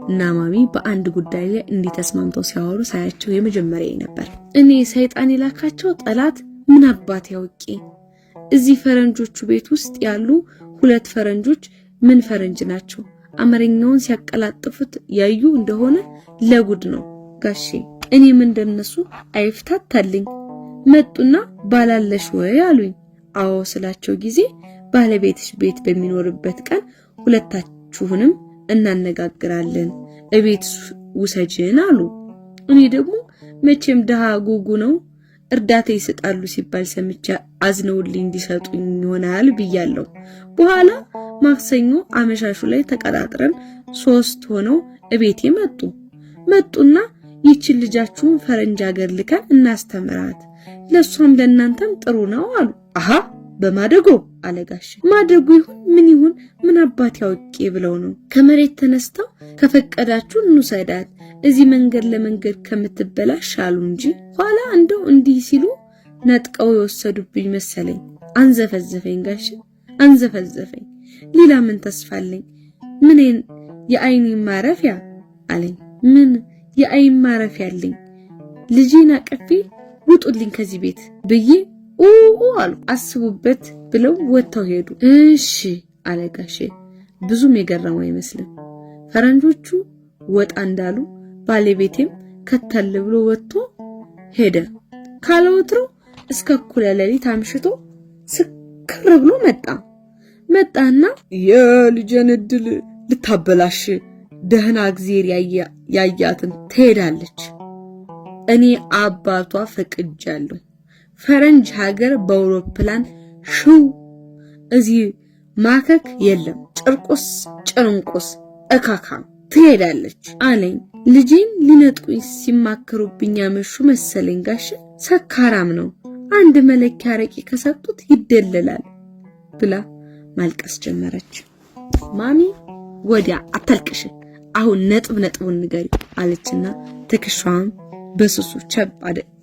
እና ማሚ በአንድ ጉዳይ ላይ እንዲህ ተስማምተው ሲያወሩ ሳያቸው የመጀመሪያ ነበር። እኔ ሰይጣን የላካቸው ጠላት ምን አባት ያውቂ። እዚህ ፈረንጆቹ ቤት ውስጥ ያሉ ሁለት ፈረንጆች ምን ፈረንጅ ናቸው? አማርኛውን ሲያቀላጥፉት ያዩ እንደሆነ ለጉድ ነው ጋሼ። እኔም እንደነሱ አይፍታታልኝ። መጡና ባላለሽ ወይ አሉኝ። አዎ ስላቸው ጊዜ ባለቤትሽ ቤት በሚኖርበት ቀን ሁለታችሁንም እናነጋግራለን እቤት ውሰጂን አሉ። እኔ ደግሞ መቼም ደሃ ጉጉ ነው እርዳታ ይሰጣሉ ሲባል ሰምቻ አዝነውልኝ እንዲሰጡኝ ይሆናል ብያለሁ። በኋላ ማክሰኞ አመሻሹ ላይ ተቀጣጥረን 3 ሆነው እቤቴ መጡና ይችን ልጃችሁን ፈረንጅ ሀገር ልከን እናስተምራት ለሷም ለእናንተም ጥሩ ነው አሉ። አሃ በማደጎ አለጋሽ። ማደጎ ይሁን ምን አባት ያውቄ ብለው ነው ከመሬት ተነስተው ከፈቀዳችሁ እንውሰዳት እዚህ መንገድ ለመንገድ ከምትበላሽ አሉ እንጂ ኋላ እንደው እንዲህ ሲሉ ነጥቀው የወሰዱብኝ መሰለኝ። አንዘፈዘፈኝ ጋሽ አንዘፈዘፈኝ። ሌላ ምን ተስፋለኝ? ምን የአይኔ ማረፊያ አለኝ። ምን የአይን ማረፊያ አለኝ? ልጄን አቀፌ ውጡልኝ ከዚህ ቤት ብዬ አሉ። አስቡበት ብለው ወጥተው ሄዱ። እሺ አለ ጋሼ። ብዙም የገረመው አይመስልም። ፈረንጆቹ ወጣ እንዳሉ ባለቤቴም ከተል ብሎ ወጥቶ ሄደ። ካለወትሮ እስከ እኩለ ሌሊት አምሽቶ ስክር ብሎ መጣና የልጄን እድል ልታበላሽ ደህና እግዚአብሔር ያያትን ትሄዳለች። እኔ አባቷ ፈቅጃለሁ። ፈረንጅ ሀገር በአውሮፕላን ሽው እዚህ ማከክ የለም። ጭርንቆስ እካካም ትሄዳለች አለኝ። ልጄን ሊነጥቁኝ ሲማከሩብኝ ያመሹ መሰለኝ ጋሽ። ሰካራም ነው፣ አንድ መለኪያ አረቄ ከሰጡት ይደለላል ብላ ማልቀስ ጀመረች። ማሚ ወዲያ አታልቅሽ፣ አሁን ነጥቡን ንገሪ አለችና ትከሻዋን በስሱ ቸብ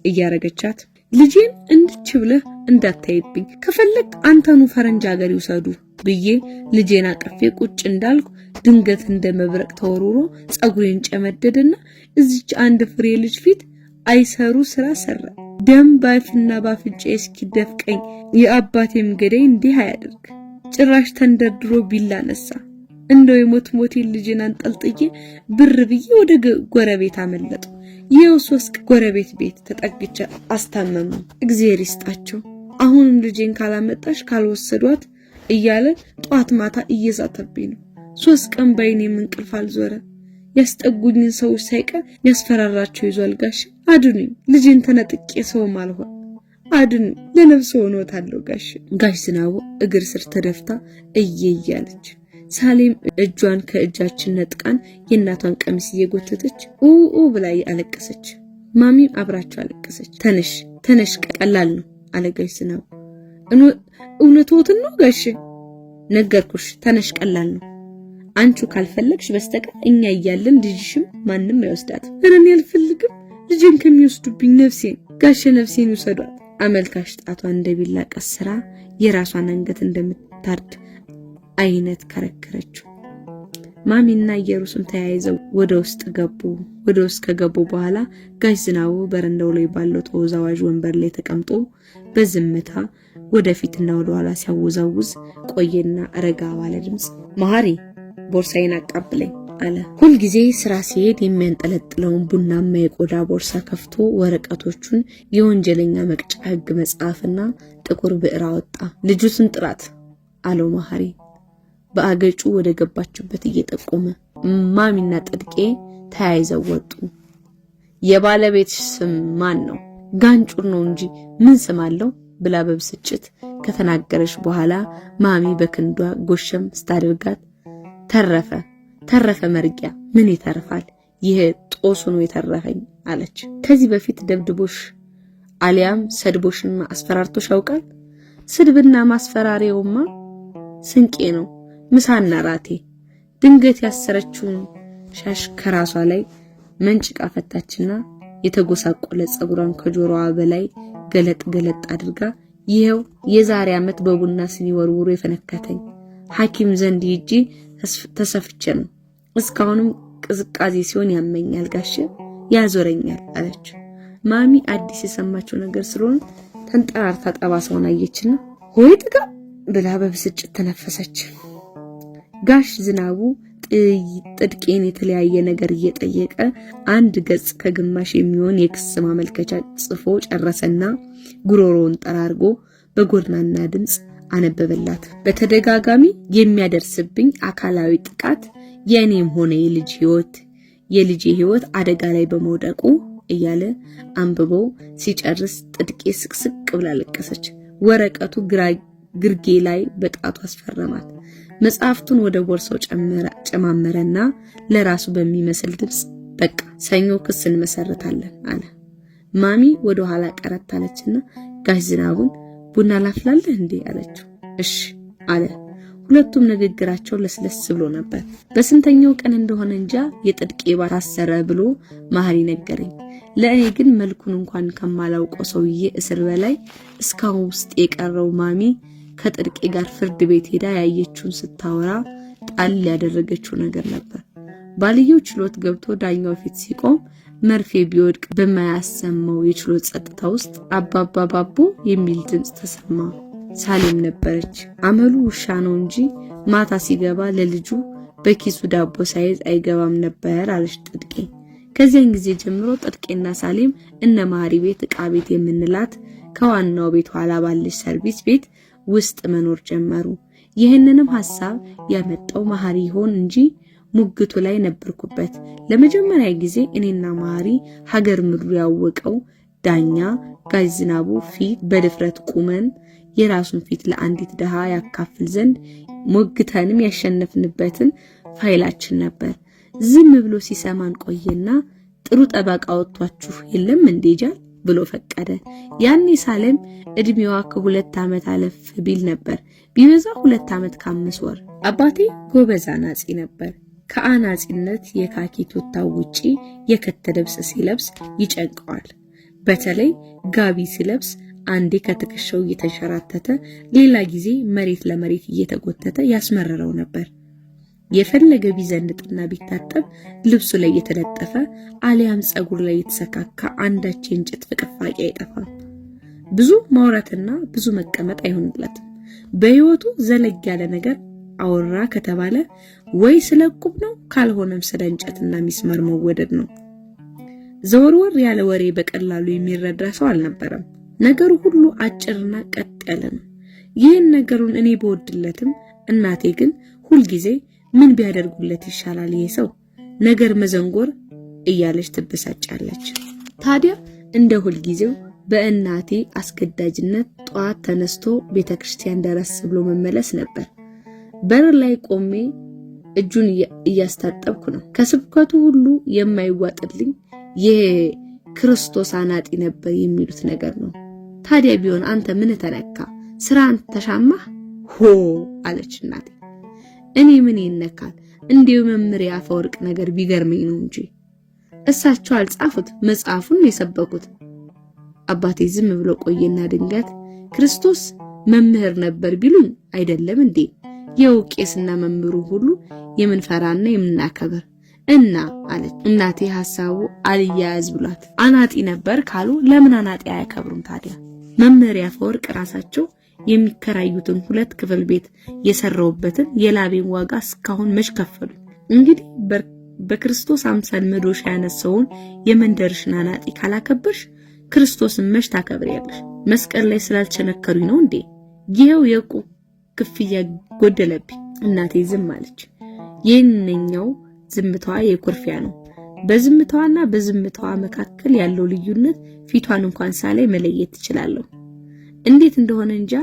እያረገቻት ልጄን እንድች ብለህ እንዳታይብኝ ከፈለክ አንተኑ ፈረንጅ ሀገር ይውሰዱ ብዬ ልጄን አቀፌ ቁጭ እንዳልኩ ድንገት እንደመብረቅ ተወርውሮ ጸጉሬን ጨመደደና እዚች አንድ ፍሬ ልጅ ፊት አይሰሩ ስራ ሰራ። ደም ባፍና ባፍንጫ እስኪደፍቀኝ የአባቴም ገዳይ እንዲህ አያደርግ። ጭራሽ ተንደርድሮ ቢላ ነሳ። እንደው የሞት ልጄን አንጠልጥዬ ብር ብዬ ወደ ጎረቤት አመለጡ። ይኸው 3 ጎረቤት ቤት ተጠግቼ አስታመሙ። እግዚአብሔር ይስጣቸው። አሁንም ልጄን ካላመጣሽ ካልወሰዷት እያለ ጧት ማታ እየዛተብኝ ነው። 3 ቀን ባይኔም እንቅልፍ አልዞረ። ያስጠጉኝን ሰዎች ሳይቀር ያስፈራራቸው ይዟል። ጋሽ አድኑኝ፣ ልጄን ተነጥቄ ሰውም አልሆን፣ አድኑኝ፣ ለነፍስ ሆኖታለሁ። ጋሽ ዝናቡ እግር ስር ተደፍታ እየያለች ሳሌም እጇን ከእጃችን ነጥቃን የእናቷን ቀሚስ እየጎተተች ብላ አለቀሰች። ማሚም አብራቸው አለቀሰች። ተነሽ ቀላል ነው አለ ጋሽ ዝናቡ። እውነትዎትን ነው ጋሽ? ነገርኩሽ፣ ተነሽ ቀላል ነው። አንቺ ካልፈለግሽ በስተቀር እኛ እያለን ልጅሽም ማንም አይወስዳትም። እኔ አልፈልግም። ልጅን ከሚወስዱብኝ ጋሼ ነፍሴን ይወሰዷት። አመልካሽ ጣቷን እንደቢላ ቀስራ የራሷን አንገት እንደምታርድ አይነት ከረከረችው። ማሚና ኢየሩስም ተያይዘው ወደ ውስጥ ገቡ። ወደ ውስጥ ከገቡ በኋላ ጋሽ ዝናቡ በረንዳው ላይ ባለው ተወዛዋዥ ወንበር ላይ ተቀምጦ በዝምታ ወደፊትና ወደ ኋላ ሲያወዛውዝ ቆየና ረጋ ባለ ድምጽ መሐሪ ቦርሳዬን አቃብለኝ አለ። ሁልጊዜ ስራ ሲሄድ የሚያንጠለጥለውን ቡናማ የቆዳ ቦርሳ ከፍቶ ወረቀቶቹን፣ የወንጀለኛ መቅጫ ህግ መጽሐፍና ጥቁር ብዕር አወጣ። ልጁትን ጥራት አለው መሐሪ በአገጩ ወደ ገባችበት እየጠቆመ። ማሚና ጥድቄ ተያይዘው ወጡ። የባለቤት ስም ማን ነው? ጋንጩር ነው እንጂ ምን ስም አለው ብላ በብስጭት ከተናገረች በኋላ ማሚ በክንዷ ጎሸም ስታደርጋት ተረፈ መርቂያ ምን ይተርፋል? ይሄ ጦሱ ነው የተረፈኝ አለች። ከዚህ በፊት ደብድቦሽ አሊያም ሰድቦሽና አስፈራርቶሽ ያውቃል? ስድብና ማስፈራሪያውማ ስንቄ ነው፣ ምሳና ራቴ። ድንገት ያሰረችውን ሻሽ ከራሷ ላይ መንጭቃ ፈታችና የተጎሳቆለ ጸጉሯን ከጆሮዋ በላይ ገለጥ አድርጋ ይሄው የዛሬ ዓመት በቡና ሲኒ ወርውሮ የፈነከተኝ ሐኪም ዘንድ ሂጂ ተሰፍቼ ነው። እስካሁንም ቅዝቃዜ ሲሆን ያመኛል ጋሼ፣ ያዞረኛል አለች። ማሚ አዲስ የሰማችው ነገር ስለሆነ ተንጠራርታ ጠባሳውን አየችና ሆይ ጥጋ ብላ በብስጭት ተነፈሰች። ጋሽ ዝናቡ ጥድቄን የተለያየ ነገር እየጠየቀ አንድ ገጽ ከግማሽ የሚሆን የክስ ማመልከቻ ጽፎ ጨረሰና ጉሮሮውን ጠራርጎ በጎርናና ድምጽ አነበበላት። በተደጋጋሚ የሚያደርስብኝ አካላዊ ጥቃት የኔም ሆነ የልጄ ህይወት አደጋ ላይ በመውደቁ እያለ አንብቦ ሲጨርስ ጥድቄ ስቅስቅ ብላ ለቀሰች። ወረቀቱ ግርጌ ላይ በጣቱ አስፈረማት። መጽሐፍቱን ወደ ቦርሳው ጨማመረና ለራሱ በሚመስል ድምጽ በቃ ሰኞ ክስ እንመሰርታለን አለ። ማሚ ወደ ኋላ ቀረት አለችና ጋሽ ዝናቡን ቡና ላፍላለህ እንዴ አለችው። እሺ አለ። ሁለቱም ንግግራቸው ለስለስ ብሎ ነበር። በስንተኛው ቀን እንደሆነ እንጃ የጥድቄ ባል ታሰረ ብሎ መሐሪ ነገረኝ። ለእኔ ግን መልኩን እንኳን ከማላውቀው ሰውዬ እስር በላይ እስካሁን ውስጥ የቀረው ማሚ ከጥድቄ ጋር ፍርድ ቤት ሄዳ ያየችውን ስታወራ ጣል ያደረገችው ነገር ነበር። ባልየው ችሎት ገብቶ ዳኛው ፊት ሲቆም መርፌ ቢወድቅ በማያሰማው የችሎት ጸጥታ ውስጥ አባባ ባቦ የሚል ድምጽ ተሰማ። ሳሌም ነበረች። አመሉ ውሻ ነው እንጂ ማታ ሲገባ ለልጁ በኪሱ ዳቦ ሳይዝ አይገባም ነበር አለች ጥድቄ። ከዚያን ጊዜ ጀምሮ ጥድቄና ሳሌም እነ መሐሪ ቤት ዕቃ ቤት የምንላት ከዋናው ቤት ኋላ ባለች ሰርቪስ ቤት ውስጥ መኖር ጀመሩ። ይህንንም ሐሳብ ያመጣው መሐሪ ይሆን እንጂ ሙግቱ ላይ ነበርኩበት። ለመጀመሪያ ጊዜ እኔና መሐሪ ሀገር ምድሩ ያወቀው ዳኛ ጋሽ ዝናቡ ፊት በድፍረት ቁመን የራሱን ፊት ለአንዲት ደሃ ያካፍል ዘንድ ሞግተንም ያሸነፍንበትን ፋይላችን ነበር። ዝም ብሎ ሲሰማን ቆየና ጥሩ ጠበቃ ወጥቷችሁ የለም እንዴጃል ብሎ ፈቀደ። ያኔ ሳሌም እድሜዋ ከ2 ዓመት አለፍ ቢል ነበር፣ ቢበዛ 2 ዓመት ከ5 ወር። አባቴ ጎበዝ አናጺ ነበር። ከአናጺነት የካኪ ቱታው ውጪ የከተ ልብስ ሲለብስ ይጨንቀዋል። በተለይ ጋቢ ሲለብስ አንዴ ከትከሻው እየተንሸራተተ ሌላ ጊዜ መሬት ለመሬት እየተጎተተ ያስመረረው ነበር። የፈለገ ቢዘንጥና ቢታጠብ ልብሱ ላይ የተለጠፈ አሊያም ጸጉር ላይ የተሰካካ አንዳች የእንጨት ፍቅፋቂ አይጠፋም። ብዙ ማውራትና ብዙ መቀመጥ አይሆንለትም። በህይወቱ ዘለግ ያለ ነገር አወራ ከተባለ ወይ ስለ ቁብ ነው፣ ካልሆነም ስለ እንጨትና ሚስማር መወደድ ነው። ዘወርወር ያለ ወሬ በቀላሉ የሚረዳ ሰው አልነበረም። ነገሩ ሁሉ አጭርና ቀጥ ያለ ነው። ይህን ነገሩን እኔ በወድለትም እናቴ ግን ሁልጊዜ ምን ቢያደርጉለት ይሻላል ይሄ ሰው ነገር መዘንጎር እያለች ትበሳጫለች። ታዲያ እንደ ሁልጊዜው በእናቴ አስገዳጅነት ጧት ተነስቶ ቤተክርስቲያን ደረስ ብሎ መመለስ ነበር። በር ላይ ቆሜ እጁን እያስታጠብኩ ነው። ከስብከቱ ሁሉ የማይዋጥልኝ የክርስቶስ አናጢ ነበር የሚሉት ነገር ነው። ታዲያ ቢሆን አንተ ምን ተነካ? ስራን ተሻማህ ሆ አለች እናቴ። እኔ ምን ይነካል? እንዲው መምህር አፈወርቅ ነገር ቢገርመኝ ነው እንጂ እሳቸው አልጻፉት፣ መጽሐፉን የሰበኩት። አባቴ ዝም ብሎ ቆየና ድንገት ክርስቶስ መምህር ነበር ቢሉኝ አይደለም እንዴ? የውቄስና መምህሩ ሁሉ የምንፈራና የምናከብር እና አለች። እናቴ ሐሳቡ አልያያዝ ብሏት አናጢ ነበር ካሉ ለምን አናጢ አያከብሩም ታዲያ? መምህር አፈወርቅ ራሳቸው የሚከራዩትን 2 ክፍል ቤት የሰራውበትን የላቤን ዋጋ እስካሁን መች ከፈሉ? እንግዲህ በክርስቶስ አምሳል መዶሻ ያነሳውን የመንደርሽን አናጢ ካላከበርሽ ክርስቶስን መች ታከብሪያለሽ? መስቀል ላይ ስላልቸነከሩኝ ነው እንዴ? ይሄው የቁ ክፍያ ጎደለብኝ። እናቴ ዝም አለች። የነኛው ዝምታዋ የኩርፊያ ነው። በዝምታዋና በዝምታዋ መካከል ያለው ልዩነት ፊቷን እንኳን ሳላይ መለየት ትችላለሁ። እንዴት እንደሆነ እንጃ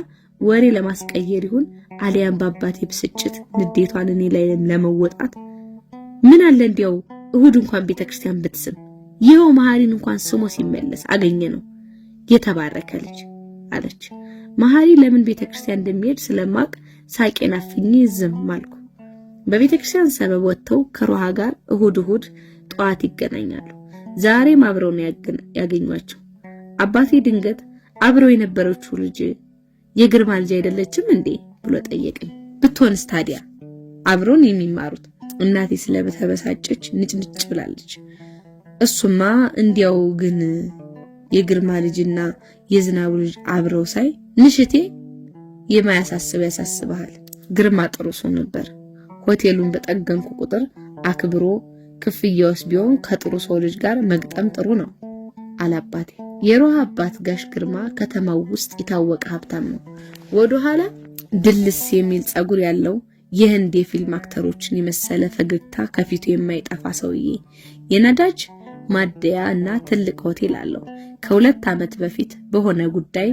ወሬ ለማስቀየር ይሁን አሊያም በአባቴ ብስጭት ንዴቷን እኔ ላይ ለመወጣት ምን አለ እንዲያው እሁድ እንኳን ቤተክርስቲያን ብትስም ይሄው መሐሪን እንኳን ስሞ ሲመለስ አገኘ ነው የተባረከ ልጅ አለች። መሐሪ ለምን ቤተክርስቲያን እንደሚሄድ ስለማቅ ሳቄን አፍኜ ዝም አልኩ። በቤተክርስቲያን ሰበብ ወጥተው ከሮሃ ጋር እሁድ ጠዋት ይገናኛሉ። ዛሬም አብረው ነው ያገኟቸው። አባቴ ድንገት አብረው የነበረችው ልጅ የግርማ ልጅ አይደለችም እንዴ ብሎ ጠየቀኝ። ብትሆንስ ታዲያ አብረውን የሚማሩት? እናቴ ስለተበሳጨች ንጭንጭ ብላለች። እሱማ እንዲያው ግን የግርማ ልጅና የዝናቡ ልጅ አብረው ሳይ ንሽቴ የማያሳስብ ያሳስባል። ግርማ ጥሩ ሰው ነበር። ሆቴሉን በጠገንኩ ቁጥር አክብሮ ክፍያውስ ቢሆን ከጥሩ ሰው ልጅ ጋር መግጠም ጥሩ ነው አላባቴ። የሮሃ አባት ጋሽ ግርማ ከተማው ውስጥ የታወቀ ሀብታም ነው። ወደ ኋላ ድልስ የሚል ጸጉር ያለው የህንድ የፊልም አክተሮችን የመሰለ ፈገግታ ከፊቱ የማይጠፋ ሰውዬ የነዳጅ ማደያ እና ትልቅ ሆቴል አለው። ከ2 ዓመት በፊት በሆነ ጉዳይ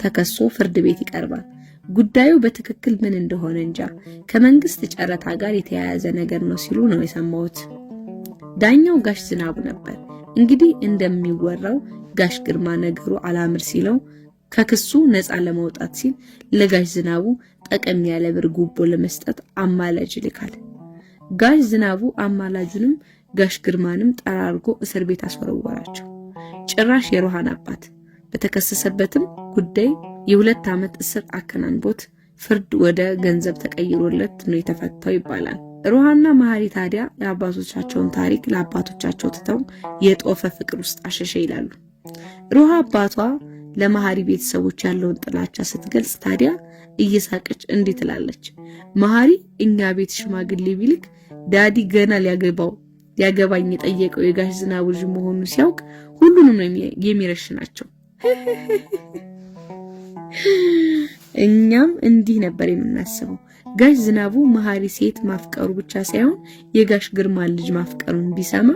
ተከሶ ፍርድ ቤት ይቀርባል። ጉዳዩ በትክክል ምን እንደሆነ እንጃ ከመንግስት ጨረታ ጋር የተያያዘ ነገር ነው ሲሉ ነው የሰማሁት። ዳኛው ጋሽ ዝናቡ ነበር። እንግዲህ እንደሚወራው ጋሽ ግርማ ነገሩ አላምር ሲለው ከክሱ ነፃ ለመውጣት ሲል ለጋሽ ዝናቡ ጠቀም ያለ ብር ጉቦ ለመስጠት አማላጅ ልካል። ጋሽ ዝናቡ አማላጁንም ጋሽ ግርማንም ጠራርጎ እስር ቤት አስወረወራቸው። ጭራሽ የሮሃን አባት በተከሰሰበትም ጉዳይ የ2 ዓመት እስር አከናንቦት ፍርድ ወደ ገንዘብ ተቀይሮለት ነው የተፈታው ይባላል። ሮሃና መሐሪ ታዲያ የአባቶቻቸውን ታሪክ ለአባቶቻቸው ትተው የጦፈ ፍቅር ውስጥ አሸሸ ይላሉ። ሮሃ አባቷ ለመሐሪ ቤተሰቦች ያለውን ጥላቻ ስትገልጽ ታዲያ እየሳቀች እንዲህ ትላለች። መሐሪ እኛ ቤት ሽማግሌ ቢልክ ዳዲ ገና ሊያገባኝ የጠየቀው የጋሽ ዝናቡ ልጅ መሆኑን ሲያውቅ ሁሉንም ነው የሚረሽናቸው። እኛም እንዲህ ነበር የምናስበው። ጋሽ ዝናቡ መሐሪ ሴት ማፍቀሩ ብቻ ሳይሆን የጋሽ ግርማ ልጅ ማፍቀሩን ቢሰማ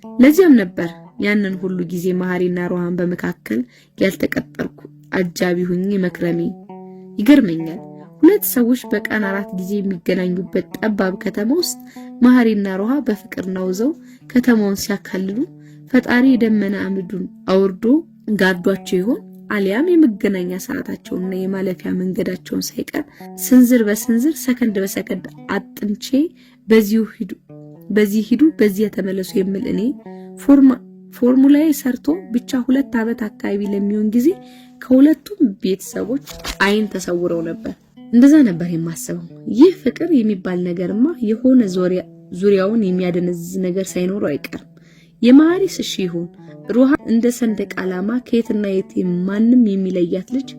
ለዚያም ነበር ያንን ሁሉ ጊዜ መሐሪና ሮሃን በመካከል ያልተቀጠርኩ አጃቢ ሁኜ መክረሜ። ይገርመኛል 2 ሰዎች በቀን 4 ጊዜ የሚገናኙበት ጠባብ ከተማ ውስጥ መሐሪና ሮሃ በፍቅር ናውዘው ከተማውን ሲያካልሉ ፈጣሪ የደመና አምዱን አውርዶ ጋርዷቸው ይሆን? አሊያም የመገናኛ ሰዓታቸውና የማለፊያ መንገዳቸውን ሳይቀር ስንዝር በስንዝር ሰከንድ በሰከንድ አጥንቼ በዚህ ሂዱ በዚህ ተመለሱ የሚል እኔ ፎርሙላዬ ሰርቶ ብቻ 2 ዓመት አካባቢ ለሚሆን ጊዜ ከሁለቱም ቤተሰቦች አይን ተሰውረው ነበር። እንደዛ ነበር የማስበው። ይህ ፍቅር የሚባል ነገርማ የሆነ ዙሪያውን የሚያደነዝዝ ነገር ሳይኖር አይቀርም። የመሐሪስ እሺ ይሁን፣ ሮሃ እንደ ሰንደቅ ዓላማ ከየትና የት ማንም የሚለያት ልጅ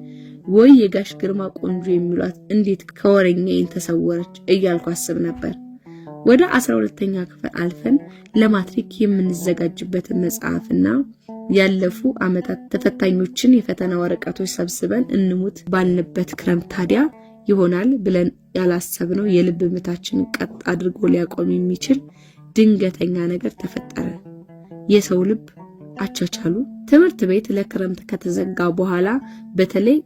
ወይ የጋሽ ግርማ ቆንጆ የሚሏት እንዴት ከወረኛዬን ተሰወረች እያልኩ አስብ ነበር። ወደ 12ኛ ክፍል አልፈን ለማትሪክ የምንዘጋጅበትን መጽሐፍና ያለፉ ዓመታት ተፈታኞችን የፈተና ወረቀቶች ሰብስበን እንሙት ባልንበት ክረምት ታዲያ ይሆናል ብለን ያላሰብነው የልብ ምታችንን ቀጥ አድርጎ ሊያቆም የሚችል ድንገተኛ ነገር ተፈጠረ። የሰው ልብ አቻቻሉ። ትምህርት ቤት ለክረምት ከተዘጋ በኋላ በተለይ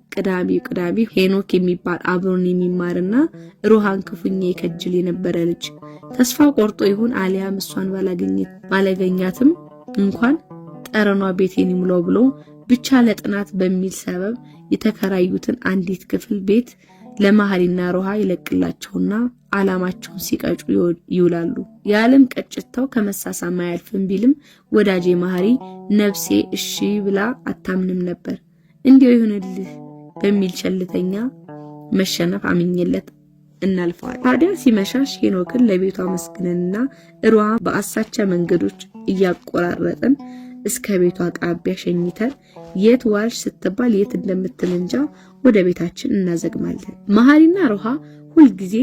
ቅዳሜ ሄኖክ የሚባል አብሮን የሚማርና ሮሃን ክፉኛ ይከጅል የነበረ ልጅ ተስፋ ቆርጦ ይሁን አሊያም እሷን ባላገኛትም እንኳን ጠረኗ ቤቴን ይሙላው ብሎ ብቻ ለጥናት በሚል ሰበብ የተከራዩትን አንዲት ክፍል ቤት ለማህሪና ሮሃ ይለቅላቸውና አላማቸውን ሲቀጩ ይውላሉ። የዓለም ቀጭታው ከመሳሳም አያልፍም ቢልም ወዳጄ ማህሪ ነፍሴ እሺ ብላ አታምንም ነበር። እንዲያው ይሁንልህ በሚል ቸልተኛ መሸነፍ አምኜለት እናልፈዋል። ታዲያ ሲመሻሽ ሄኖክን ለቤቷ መስግነንና ሮሃ በአሳቻ መንገዶች እያቆራረጥን እስከ ቤቷ አቅራቢያ ሸኝተን የት ዋልሽ ስትባል የት እንደምትል እንጃ ወደ ቤታችን እናዘግማለን። ማህሪና ሮሃ ሁልጊዜ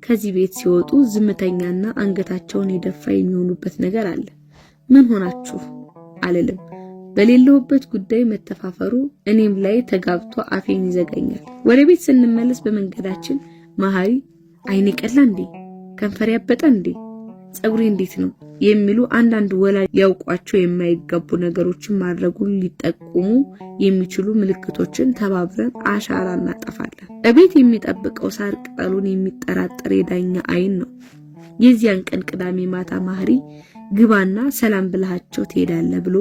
ከዚህ ቤት ሲወጡ ዝምተኛና አንገታቸውን የደፋ የሚሆኑበት ነገር አለ። ምን ሆናችሁ አልልም። በሌለውበት ጉዳይ መተፋፈሩ እኔም ላይ ተጋብቶ አፌን ይዘጋኛል። ወደ ቤት ስንመለስ በመንገዳችን ማህሪ አይኔ ቀላ እንዴ፣ ከንፈር ያበጠ እንዴ፣ ጸጉሬ እንዴት ነው የሚሉ አንዳንድ ወላጅ ያውቋቸው የማይገቡ ነገሮችን ማድረጉን ሊጠቁሙ የሚችሉ ምልክቶችን ተባብረን አሻራ እናጠፋለን። እቤት የሚጠብቀው ሳር ቅጠሉን የሚጠራጠር የዳኛ አይን ነው። የዚያን ቀን ቅዳሜ ማታ ማህሪ ግባና ሰላም ብለሃቸው ትሄዳለህ ብሎ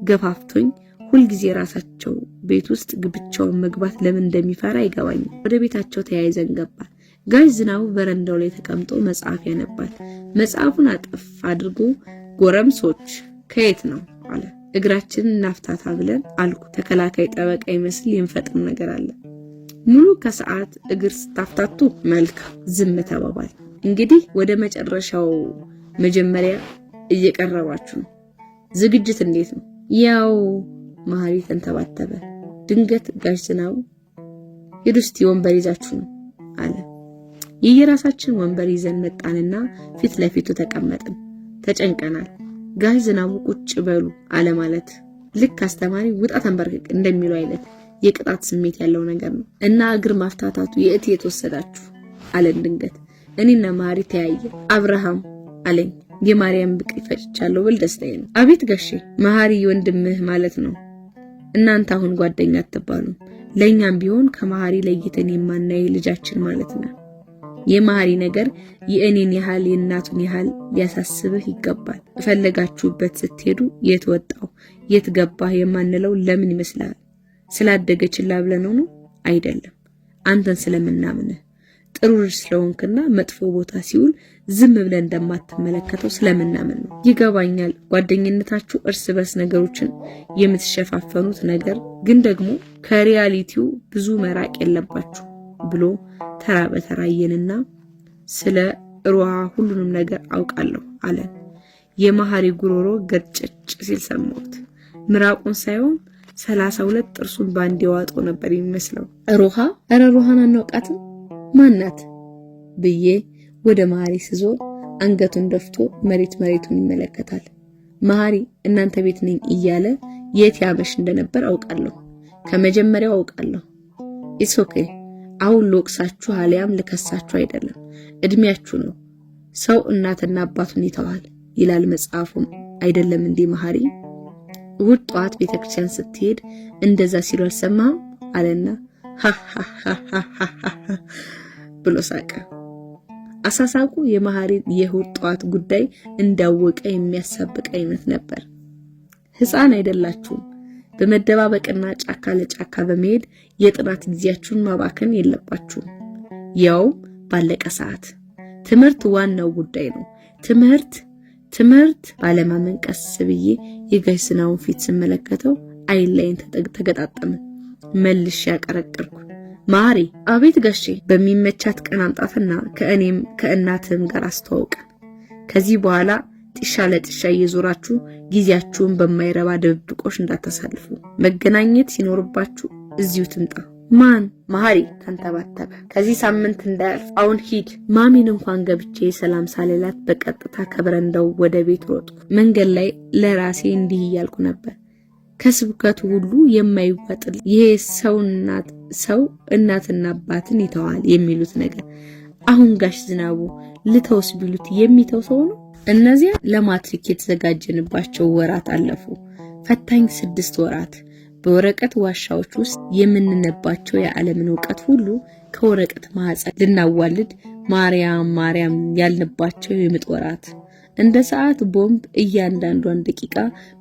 ገፋፍቶኝ ሁልጊዜ ራሳቸው ቤት ውስጥ ግብቻውን መግባት ለምን እንደሚፈራ አይገባኝም። ወደ ቤታቸው ተያይዘን ገባን። ጋሽ ዝናቡ በረንዳው ላይ ተቀምጦ መጽሐፍ ያነባል። መጽሐፉን አጠፍ አድርጎ ጎረምሶች ከየት ነው አለ። እግራችንን እናፍታታ ብለን አልኩ። ተከላካይ ጠበቃ ይመስል የሚፈጥም ነገር አለ። ሙሉ ከሰዓት እግር ስታፍታቱ መልካም ዝም ተባባል። እንግዲህ ወደ መጨረሻው መጀመሪያ እየቀረባችሁ ነው። ዝግጅት እንዴት ነው? ያው ማህሪ ተንተባተበ። ድንገት ጋሽ ዝናቡ ሂዱ እስቲ ወንበር ይዛችሁ ነው አለ። የየራሳችን ወንበር ይዘን መጣንና ፊት ለፊቱ ተቀመጥን። ተጨንቀናል። ጋሽ ዝናቡ ቁጭ በሉ አለ ማለት ልክ አስተማሪ ውጣ ተንበርክክ እንደሚለው አይነት የቅጣት ስሜት ያለው ነገር ነው። እና እግር ማፍታታቱ የት የተወሰዳችሁ አለን ድንገት። እኔና ማህሪ ተያየ። አብርሃም አለኝ። የማርያም ብቅል ፈጭቻለሁ ብል ደስታዬ ነው። አቤት ጋሼ፣ ማህሪ ወንድምህ ማለት ነው። እናንተ አሁን ጓደኛ አትባሉም። ለኛም ቢሆን ከማህሪ ለይተን የማናይ ልጃችን ማለት ነው። የማህሪ ነገር የእኔን ያህል የእናቱን ያህል ሊያሳስብህ ይገባል። ፈለጋችሁበት ስትሄዱ የት ወጣው የት ገባህ የማንለው ለምን ይመስላል? ስላደገችላ ብለነው ነው? አይደለም። አንተን ስለምናምንህ ጥሩ ልጅ ስለሆንክና መጥፎ ቦታ ሲውል ዝም ብለን እንደማትመለከተው ስለምናምን ነው። ይገባኛል። ጓደኝነታችሁ እርስ በርስ ነገሮችን የምትሸፋፈኑት ነገር ግን ደግሞ ከሪያሊቲው ብዙ መራቅ የለባችሁ ብሎ ተራ በተራየንና ስለ ሮሃ ሁሉንም ነገር አውቃለሁ አለን። የማህሪ ጉሮሮ ገርጨጭ ሲል ሰማሁት። ምራቁን ሳይሆን 32 ጥርሱን ባንድ የዋጠው ነበር የሚመስለው። ሮሃ አረ ሮሃን አናውቃትም ማናት ብዬ ወደ ማህሪ ስዞር አንገቱን ደፍቶ መሬቱን ይመለከታል። ማህሪ እናንተ ቤት ነኝ እያለ የት ያመሽ እንደነበር አውቃለሁ። ከመጀመሪያው አውቃለሁ። ኢትስ ኦኬ። አሁን ልወቅሳችሁ አሊያም ልከሳችሁ አይደለም። እድሜያችሁ ነው። ሰው እናትና አባቱን ይተዋል ይላል መጽሐፉም አይደለም እንዴ ማህሪ? እሑድ ጠዋት ቤተክርስቲያን ስትሄድ እንደዛ ሲሉ አልሰማህም አለና ብሎ ሳቀ። አሳሳቁ የማህሪ የእሑድ ጠዋት ጉዳይ እንዳወቀ የሚያሳብቅ አይነት ነበር። ሕፃን አይደላችሁም። በመደባበቅና ጫካ ለጫካ በመሄድ የጥናት ጊዜያችሁን ማባከን የለባችሁም። ያው ባለቀ ሰዓት ትምህርት ዋናው ጉዳይ ነው። ትምህርት ባለማመን ቀስ ብዬ የጋሽ ዝናቡን ፊት ስመለከተው አይን ላይን ተገጣጠመ። መልሼ ያቀረቀርኩ። ማህሪ አቤት ጋሼ፣ በሚመቻት ቀን አምጣትና ከእኔም ከእናትህም ጋር አስተዋውቀን። ከዚህ በኋላ ጢሻ ለጢሻ እየዞራችሁ ጊዜያችሁን በማይረባ ድብብቆሽ እንዳታሳልፉ። መገናኘት ሲኖርባችሁ እዚሁ ትምጣ። ማን? ማህሪ ተንተባተበ። ከዚህ ሳምንት እንዳያልፍ አሁን ሂድ። ማሚን እንኳን ገብቼ ሰላም ሳልላት በቀጥታ ከበረንዳው ወደ ቤት ሮጡ። መንገድ ላይ ለራሴ እንዲህ እያልኩ ነበር። ከስብከቱ ሁሉ የማይዋጥል ይሄ ሰው እናትና አባትን ይተዋል የሚሉት ነገር አሁን ጋሽ ዝናቡ ልተውስ ቢሉት የሚተው ሰው ነው? እነዚያ ለማትሪክ የተዘጋጀንባቸው ወራት አለፉ። ፈታኝ 6 ወራት በወረቀት ዋሻዎች ውስጥ የምንነባቸው የዓለምን ዕውቀት ሁሉ ከወረቀት ማህፀን ልናዋልድ ማርያም ያልንባቸው የምጥ ወራት እንደ ሰዓት ቦምብ እያንዳንዷን ደቂቃ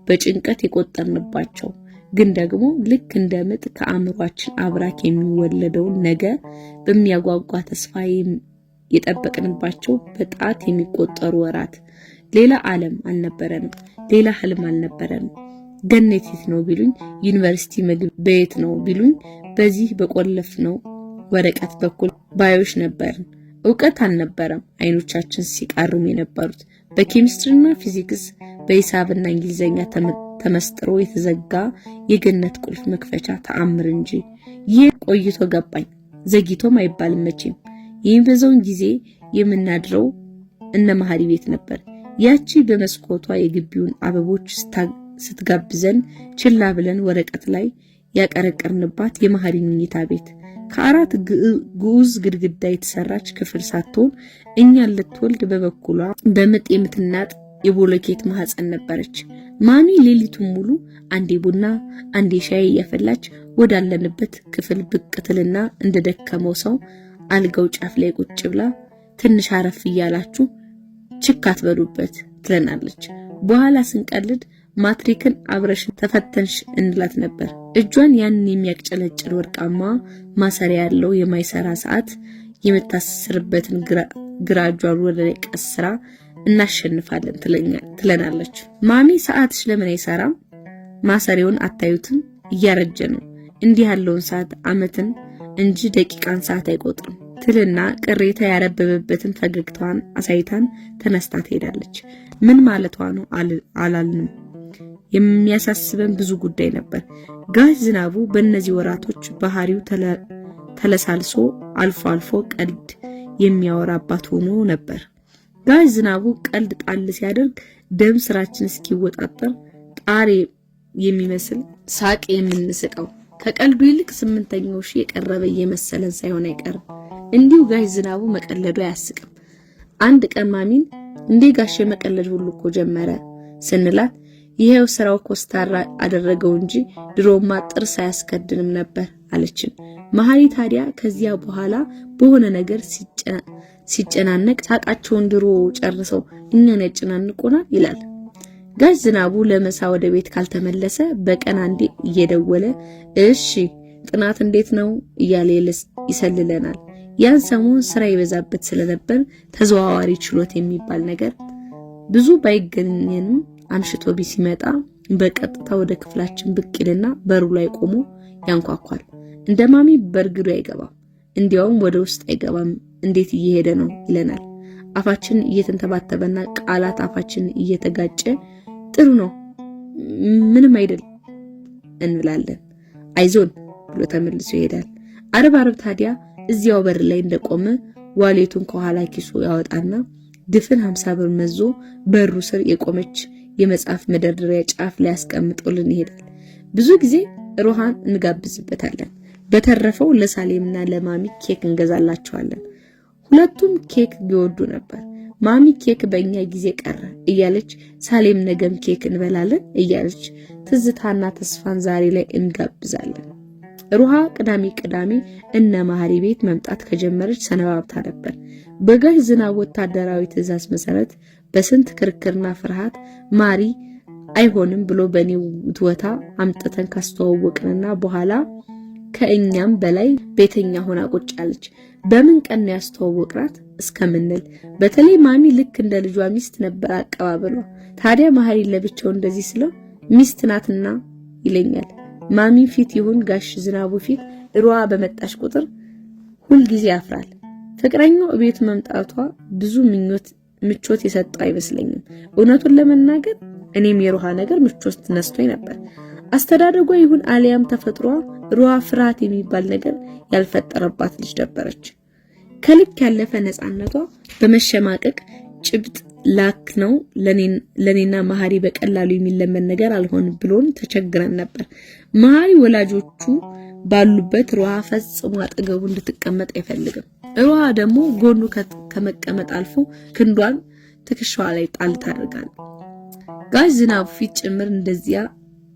በጭንቀት የቆጠርንባቸው ግን ደግሞ ልክ እንደ ምጥ ከአእምሯችን አብራክ የሚወለደውን ነገ በሚያጓጓ ተስፋ የጠበቅንባቸው በጣት የሚቆጠሩ ወራት። ሌላ ዓለም አልነበረንም፣ ሌላ ህልም አልነበረንም። ገነት የት ነው ቢሉኝ ዩኒቨርሲቲ ምግብ በየት ነው ቢሉኝ በዚህ በቆለፍ ነው ወረቀት በኩል ባዮች ነበርን። ዕውቀት አልነበረም አይኖቻችን ሲቃርሙ የነበሩት። በኬሚስትሪና ፊዚክስ በሂሳብና እንግሊዘኛ ተመስጥሮ የተዘጋ የገነት ቁልፍ መክፈቻ ተአምር እንጂ። ይህ ቆይቶ ገባኝ፣ ዘግይቶም አይባልም መቼም። የሚበዛውን ጊዜ የምናድረው እነ መሐሪ ቤት ነበር። ያቺ በመስኮቷ የግቢውን አበቦች ስትጋብዘን ችላ ብለን ወረቀት ላይ ያቀረቀርንባት የመሐሪ መኝታ ቤት ከአራት ግዑዝ ግድግዳ የተሰራች ክፍል ሳትሆን እኛን ልትወልድ በበኩሏ በምጥ የምትናጥ የቦለኬት ማህፀን ነበረች። ማሚ ሌሊቱን ሙሉ አንዴ ቡና አንዴ ሻይ እያፈላች ወዳለንበት ክፍል ብቅ ትልና እንደደከመው ሰው አልጋው ጫፍ ላይ ቁጭ ብላ ትንሽ አረፍ እያላችሁ ችክ አትበሉበት ትለናለች። በኋላ ስንቀልድ ማትሪክን አብረሽን ተፈተንሽ እንላት ነበር። እጇን ያንን የሚያቅጨለጭል ወርቃማ ማሰሪያ ያለው የማይሰራ ሰዓት የምታስርበትን ግራ እጇን ወደ ላይ ቀስራ እናሸንፋለን ትለናለች። ማሚ ሰዓትሽ ለምን አይሰራም? ማሰሪያውን አታዩትም? እያረጀ ነው። እንዲህ ያለውን ሰዓት አመትን እንጂ ደቂቃን ሰዓት አይቆጥርም ትልና ቅሬታ ያረበበበትን ፈገግታዋን አሳይታን ተነስታ ትሄዳለች። ምን ማለቷ ነው አላልንም። የሚያሳስበን ብዙ ጉዳይ ነበር። ጋሽ ዝናቡ በእነዚህ ወራቶች ባህሪው ተለሳልሶ አልፎ አልፎ ቀልድ የሚያወራባት ሆኖ ነበር። ጋሽ ዝናቡ ቀልድ ጣል ሲያደርግ ደም ስራችን እስኪወጣጠር ጣር የሚመስል ሳቅ የምንስቀው ከቀልዱ ይልቅ ስምንተኛው ሺህ የቀረበ እየመሰለን ሳይሆን አይቀርም። እንዲሁ ጋሽ ዝናቡ መቀለዱ አያስቅም። አንድ ቀን ማሚን እንዴ ጋሽ መቀለድ ሁሉ እኮ ጀመረ ስንላት ይሄው ስራው ኮስታራ አደረገው እንጂ ድሮማ ጥርስ አያስከድንም ነበር አለችን። መሐሪ ታዲያ ከዚያ በኋላ በሆነ ነገር ሲጨናነቅ ሳቃቸውን ድሮ ጨርሰው እኛን ያጨናንቁናል ይላል። ጋሽ ዝናቡ ለመሳ ወደ ቤት ካልተመለሰ በቀን አንዴ እየደወለ እሺ ጥናት እንዴት ነው እያለ ይሰልለናል። ያን ሰሞን ስራ ይበዛበት ስለነበር ተዘዋዋሪ ችሎት የሚባል ነገር ብዙ ባይገኘንም አምሽቶ ሲመጣ በቀጥታ ወደ ክፍላችን ብቅ ይልና በሩ ላይ ቆሞ ያንኳኳል። እንደማሚ በርግዱ አይገባም፣ እንዲያውም ወደ ውስጥ አይገባም። እንዴት እየሄደ ነው ይለናል። አፋችን እየተንተባተበና ቃላት አፋችን እየተጋጨ ጥሩ ነው ምንም አይደል እንላለን። አይዞን ብሎ ተመልሶ ይሄዳል። አርብ ታዲያ እዚያው በር ላይ እንደቆመ ዋሌቱን ከኋላ ኪሱ ያወጣና ድፍን 50 ብር መዞ በሩ ስር የቆመች የመጽሐፍ መደርደሪያ ጫፍ ላይ ያስቀምጦልን ይሄዳል። ብዙ ጊዜ ሩሃን እንጋብዝበታለን። በተረፈው ለሳሌምና ለማሚ ኬክ እንገዛላቸዋለን። ሁለቱም ኬክ ይወዱ ነበር። ማሚ ኬክ በእኛ ጊዜ ቀረ እያለች ሳሌም ነገም ኬክ እንበላለን እያለች ትዝታና ተስፋን ዛሬ ላይ እንጋብዛለን። ሩሃ ቅዳሜ እነ መሐሪ ቤት መምጣት ከጀመረች ሰነባብታ ነበር። በጋሽ ዝናብ ወታደራዊ ትዕዛዝ መሰረት በስንት ክርክርና ፍርሃት ማሪ አይሆንም ብሎ በኔው ውትወታ አምጥተን ካስተዋወቅንና በኋላ ከእኛም በላይ ቤተኛ ሆና ቁጫለች። በምን ቀን ያስተዋወቅናት እስከምንል በተለይ ማሚ ልክ እንደ ልጇ ሚስት ነበር አቀባበሏ። ታዲያ መሐሪ ለብቻው እንደዚህ ስለው ሚስት ናትና ይለኛል። ማሚ ፊት ይሁን ጋሽ ዝናቡ ፊት ሩሃ በመጣሽ ቁጥር ሁል ጊዜ ያፍራል። ፍቅረኛው ቤት መምጣቷ ብዙ ምቾት የሰጠው አይመስለኝም። እውነቱን ለመናገር እኔም የሩሃ ነገር ምቾት ነስቶኝ ነበር። አስተዳደጓ ይሁን አሊያም ተፈጥሯ ሩሃ ፍርሃት የሚባል ነገር ያልፈጠረባት ልጅ ነበረች። ከልክ ያለፈ ነፃነቷ በመሸማቀቅ ጭብጥ ላክ ነው ለኔና መሐሪ በቀላሉ የሚለመን ነገር አልሆን ብሎን ተቸግረን ነበር። መሐሪ ወላጆቹ ባሉበት ሩሃ ፈጽሞ አጠገቡ እንድትቀመጥ አይፈልግም። ሩሃ ደግሞ ጎኑ ከመቀመጥ አልፎ ክንዷን ትከሻዋ ላይ ጣል ታደርጋለች። ጋሽ ዝናቡ ፊት ጭምር እንደዚያ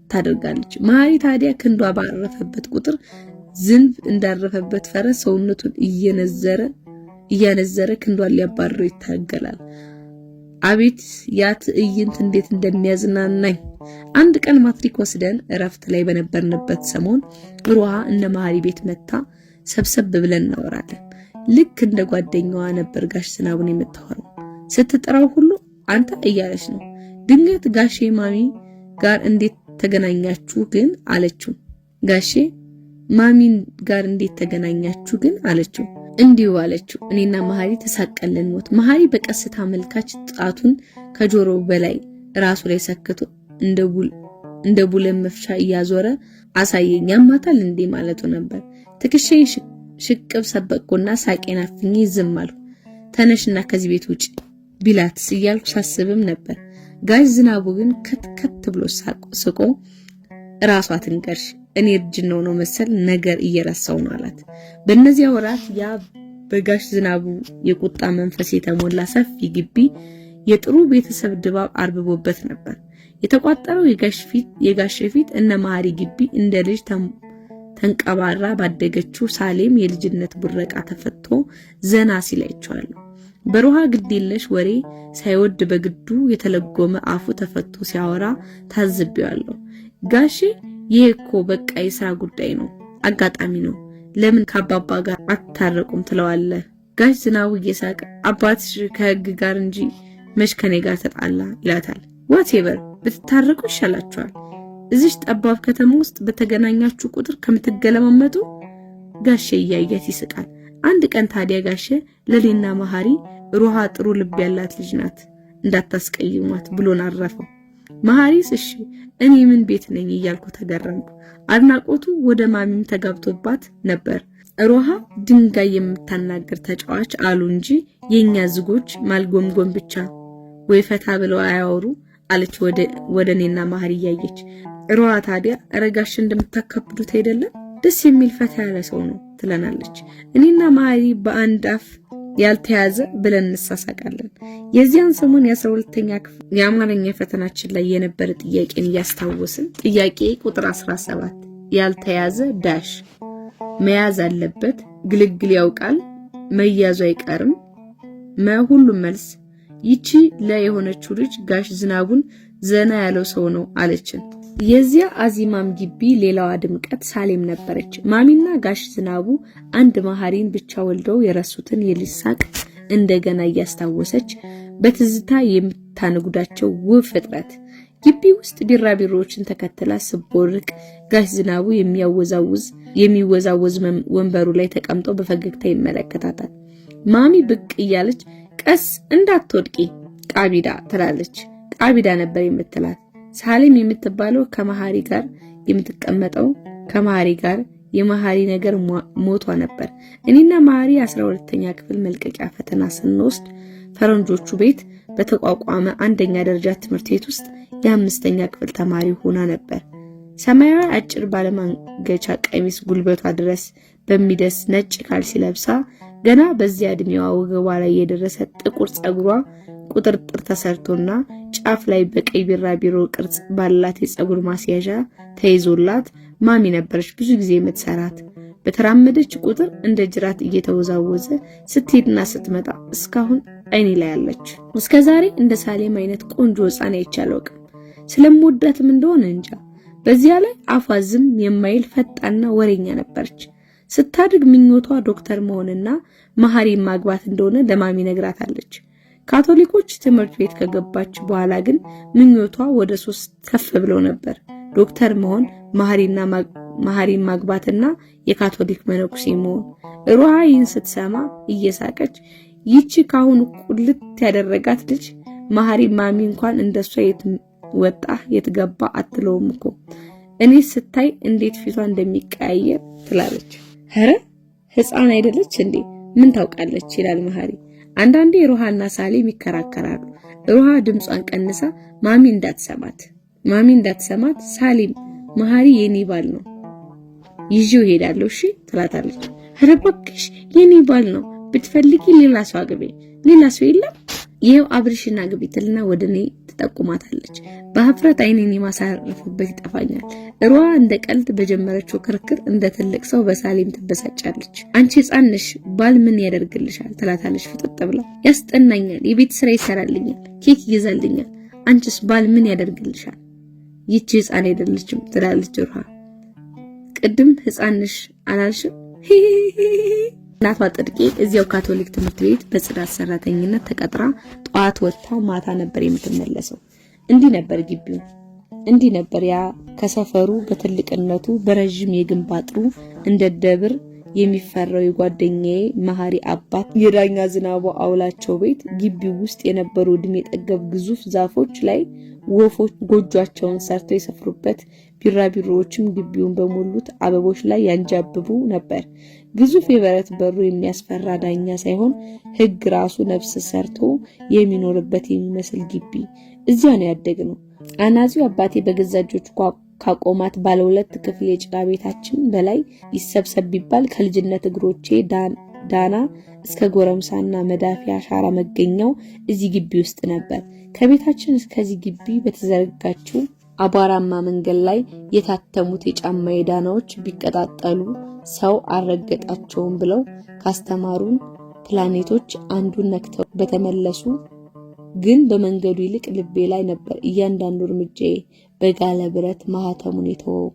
ታደርጋለች። መሐሪ ታዲያ ክንዷ ባረፈበት ቁጥር ዝንብ እንዳረፈበት ፈረስ ሰውነቱን እያነዘረ ክንዷን ሊያባርረው ይታገላል። አቤት ያ ትዕይንት እንዴት እንደሚያዝናናኝ። አንድ ቀን ማትሪክ ወስደን እረፍት ላይ በነበርንበት ሰሞን ሩሃ እነ መሐሪ ቤት መታ ሰብሰብ ብለን እናወራለን። ልክ እንደ ጓደኛዋ ነበር ጋሽ ዝናቡን የምታወራው። ስትጠራው ሁሉ አንተ እያለች ነው። ድንገት ጋሼ ማሚ ጋር እንዴት ተገናኛችሁ ግን አለችው። ጋሼ ማሚን ጋር እንዴት ተገናኛችሁ ግን አለችው። እንዲሁ አለችው። እኔና መሐሪ ተሳቀለን ሞት። መሐሪ በቀስታ መልካች ጣቱን ከጆሮው በላይ ራሱ ላይ ሰክቶ እንደ ቡለን መፍቻ እያዞረ አሳየኝ። ያማታል እንዴ ማለቱ ነበር። ትከሻዬን ሽቅብ ሰበቅኩና ሳቄን አፍኜ ዝም አልኩ። ተነሽና ከዚህ ቤት ውጪ ቢላትስ እያልኩ ሳስብም ነበር። ጋሽ ዝናቡ ግን ከት ብሎ ስቆ ራሷ ትንገርሽ እኔ እርጅናው ነው መሰል ነገር እየረሳው ነው አላት። በእነዚያ ወራት ያ በጋሽ ዝናቡ የቁጣ መንፈስ የተሞላ ሰፊ ግቢ የጥሩ ቤተሰብ ድባብ አርብቦበት ነበር። የተቋጠረው የጋሽ ፊት እነ መሐሪ ግቢ እንደ ልጅ ተንቀባራ ባደገችው ሳሌም የልጅነት ቡረቃ ተፈቶ ዘና ሲላይቻለሁ። በሩሃ ግዴለሽ ወሬ ሳይወድ በግዱ የተለጎመ አፉ ተፈቶ ሲያወራ ታዝቤዋለሁ። ጋሼ ይሄ እኮ በቃ የሥራ ጉዳይ ነው፣ አጋጣሚ ነው። ለምን ከአባባ ጋር አትታረቁም ትለዋለህ? ጋሽ ዝናቡ እየሳቀ አባትሽ ከህግ ጋር እንጂ መች ከኔ ጋር ተጣላ ይላታል። ዋቴቨር ብትታረቁ ይሻላችኋል። እዚች ጠባብ ከተማ ውስጥ በተገናኛችሁ ቁጥር ከምትገለማመጡ ጋሼ እያየት ይስቃል። አንድ ቀን ታዲያ ጋሼ ለሌና መሐሪ ሩሃ ጥሩ ልብ ያላት ልጅ ናት እንዳታስቀይሟት ብሎን አረፈው። መሐሪስ እሺ እኔ ምን ቤት ነኝ እያልኩ ተገረምኩ። አድናቆቱ ወደ ማሚም ተጋብቶባት ነበር። ሩሃ ድንጋይ የምታናገር ተጫዋች አሉ እንጂ የኛ ዝጎች ማልጎምጎም ብቻ ወይ ፈታ ብለው አያወሩ አለች ወደ እኔና መሐሪ እያየች። ሩሃ ታዲያ ረጋሽ እንደምታካብዱት አይደለም ደስ የሚል ፈታ ያለ ሰው ነው ትለናለች። እኔና መሐሪ በአንድ አፍ ያልተያዘ ብለን እንሳሳቃለን። የዚያን ሰሞን የ12ኛ ክፍል የአማርኛ ፈተናችን ላይ የነበረ ጥያቄን እያስታወስን ጥያቄ ቁጥር 17 ያልተያዘ ዳሽ መያዝ አለበት፣ ግልግል ያውቃል፣ መያዙ አይቀርም፣ ሁሉም መልስ። ይቺ ለየሆነችው ልጅ ጋሽ ዝናቡን ዘና ያለው ሰው ነው አለችን። የዚያ አዚማም ግቢ ሌላዋ ድምቀት ሳሌም ነበረች። ማሚና ጋሽ ዝናቡ አንድ መሐሪን ብቻ ወልደው የረሱትን የልጅ ሳቅ እንደገና እያስታወሰች በትዝታ የምታነጉዳቸው ውብ ፍጥረት። ግቢ ውስጥ ቢራቢሮዎችን ተከትላ ስቦርቅ ጋሽ ዝናቡ የሚወዛወዝ ወንበሩ ላይ ተቀምጠው በፈገግታ ይመለከታታል። ማሚ ብቅ እያለች ቀስ እንዳትወድቂ ቃቢዳ ትላለች። ቃቢዳ ነበር የምትላት። ሳሌም የምትባለው ከመሐሪ ጋር የምትቀመጠው ከመሐሪ ጋር የመሐሪ ነገር ሞቷ ነበር። እኔና መሐሪ 12ኛ ክፍል መልቀቂያ ፈተና ስንወስድ ፈረንጆቹ ቤት በተቋቋመ አንደኛ ደረጃ ትምህርት ቤት ውስጥ የ5ኛ ክፍል ተማሪ ሆና ነበር። ሰማያዊ አጭር ባለማንገቻ ቀሚስ ጉልበቷ ድረስ በሚደስ ነጭ ካልሲ ለብሳ ገና በዚያ እድሜዋ ወገቧ ላይ የደረሰ ጥቁር ጸጉሯ ቁጥርጥር ተሰርቶና ጫፍ ላይ በቀይ ቢራቢሮ ቅርጽ ባላት የጸጉር ማስያዣ ተይዞላት ማሚ ነበረች ብዙ ጊዜ የምትሰራት። በተራመደች ቁጥር እንደ ጅራት እየተወዛወዘ ስትሄድና ስትመጣ እስካሁን አይኔ ላይ አለች። እስከዛሬ እንደ ሳሌም አይነት ቆንጆ ሕፃን አይቻለውቅ። ስለምወዳትም እንደሆነ እንጃ። በዚያ ላይ አፏ ዝም የማይል ፈጣንና ወሬኛ ነበረች። ስታድግ ምኞቷ ዶክተር መሆንና መሐሪ ማግባት እንደሆነ ለማሚ ነግራታለች። ካቶሊኮች ትምህርት ቤት ከገባች በኋላ ግን ምኞቷ ወደ 3 ከፍ ብለው ነበር። ዶክተር መሆን፣ መሐሪ ማግባትና የካቶሊክ መነኩሴ መሆን። ሩሃ ይህን ስትሰማ እየሳቀች ይቺ ካሁን ቁልት ያደረጋት ልጅ መሐሪ ማሚ እንኳን እንደሷ ወጣ የትገባ አትለውም እኮ እኔ ስታይ እንዴት ፊቷ እንደሚቀያየር ትላለች። ኧረ ሕፃን አይደለች እንዴ ምን ታውቃለች ይላል መሐሪ። አንዳንዴ ሩሃና ሳሌም ይከራከራሉ። ሩሃ ድምጿን ቀንሳ ማሚ እንዳትሰማት ሳሌም መሐሪ የኔ ባል ነው ይዤው ሄዳለሁ እሺ ትላታለች። ኧረ እባክሽ የኔ ባል ነው ብትፈልጊ ሌላ ሰው አግቢ፣ ሌላ ሰው የለም ይሄው አብርሽና ግቢ ትልና ወደኔ ትጠቁማታለች። በሀፍረት አይኔን የማሳረፍበት ይጠፋኛል። እሯ እንደ ቀልድ በጀመረችው ክርክር እንደ ትልቅ ሰው በሳሌም ትበሳጫለች። አንቺ ሕፃን ነሽ፣ ባል ምን ያደርግልሻል ትላታለች ፍጥጥ ብላ። ያስጠናኛል፣ የቤት ስራ ይሰራልኛል፣ ኬክ ይገዛልኛል፣ አንቺስ ባል ምን ያደርግልሻል? ይቺ ሕፃን አይደለችም ትላለች ሩሃ። ቅድም ሕፃን ነሽ አላልሽም? እናቷ ጥድቄ እዚያው ካቶሊክ ትምህርት ቤት በጽዳት ሰራተኝነት ተቀጥራ ጧት ወጥታ ማታ ነበር የምትመለሰው። እንዲህ ነበር ግቢው፣ እንዲህ ነበር ያ ከሰፈሩ በትልቅነቱ በረጅም የግንብ አጥሩ እንደ ደብር የሚፈራው የጓደኛዬ መሐሪ አባት የዳኛ ዝናቡ አውላቸው ቤት። ግቢው ውስጥ የነበሩ እድሜ ጠገብ ግዙፍ ዛፎች ላይ ወፎች ጎጆአቸውን ሰርተው የሰፍሩበት፣ ቢራቢሮዎችም ግቢውን በሞሉት አበቦች ላይ ያንጃብቡ ነበር። ግዙፍ የብረት በሩ የሚያስፈራ ዳኛ ሳይሆን ሕግ ራሱ ነፍስ ሰርቶ የሚኖርበት የሚመስል ግቢ። እዚያ ነው ያደግነው። አናጺው አባቴ በገዛ እጆቹ ካቆማት ባለ 2 ክፍል የጭቃ ቤታችን በላይ ይሰብሰብ ቢባል ከልጅነት እግሮቼ ዳና እስከ ጎረምሳና መዳፊያ አሻራ መገኛው እዚህ ግቢ ውስጥ ነበር። ከቤታችን እስከዚህ ግቢ በተዘረጋችው አቧራማ መንገድ ላይ የታተሙት የጫማዬ ዳናዎች ቢቀጣጠሉ ሰው አልረገጣቸውም ብለው ካስተማሩን ፕላኔቶች አንዱን ነክተው በተመለሱ። ግን በመንገዱ ይልቅ ልቤ ላይ ነበር እያንዳንዱ እርምጃዬ በጋለ ብረት ማህተሙን የተወው።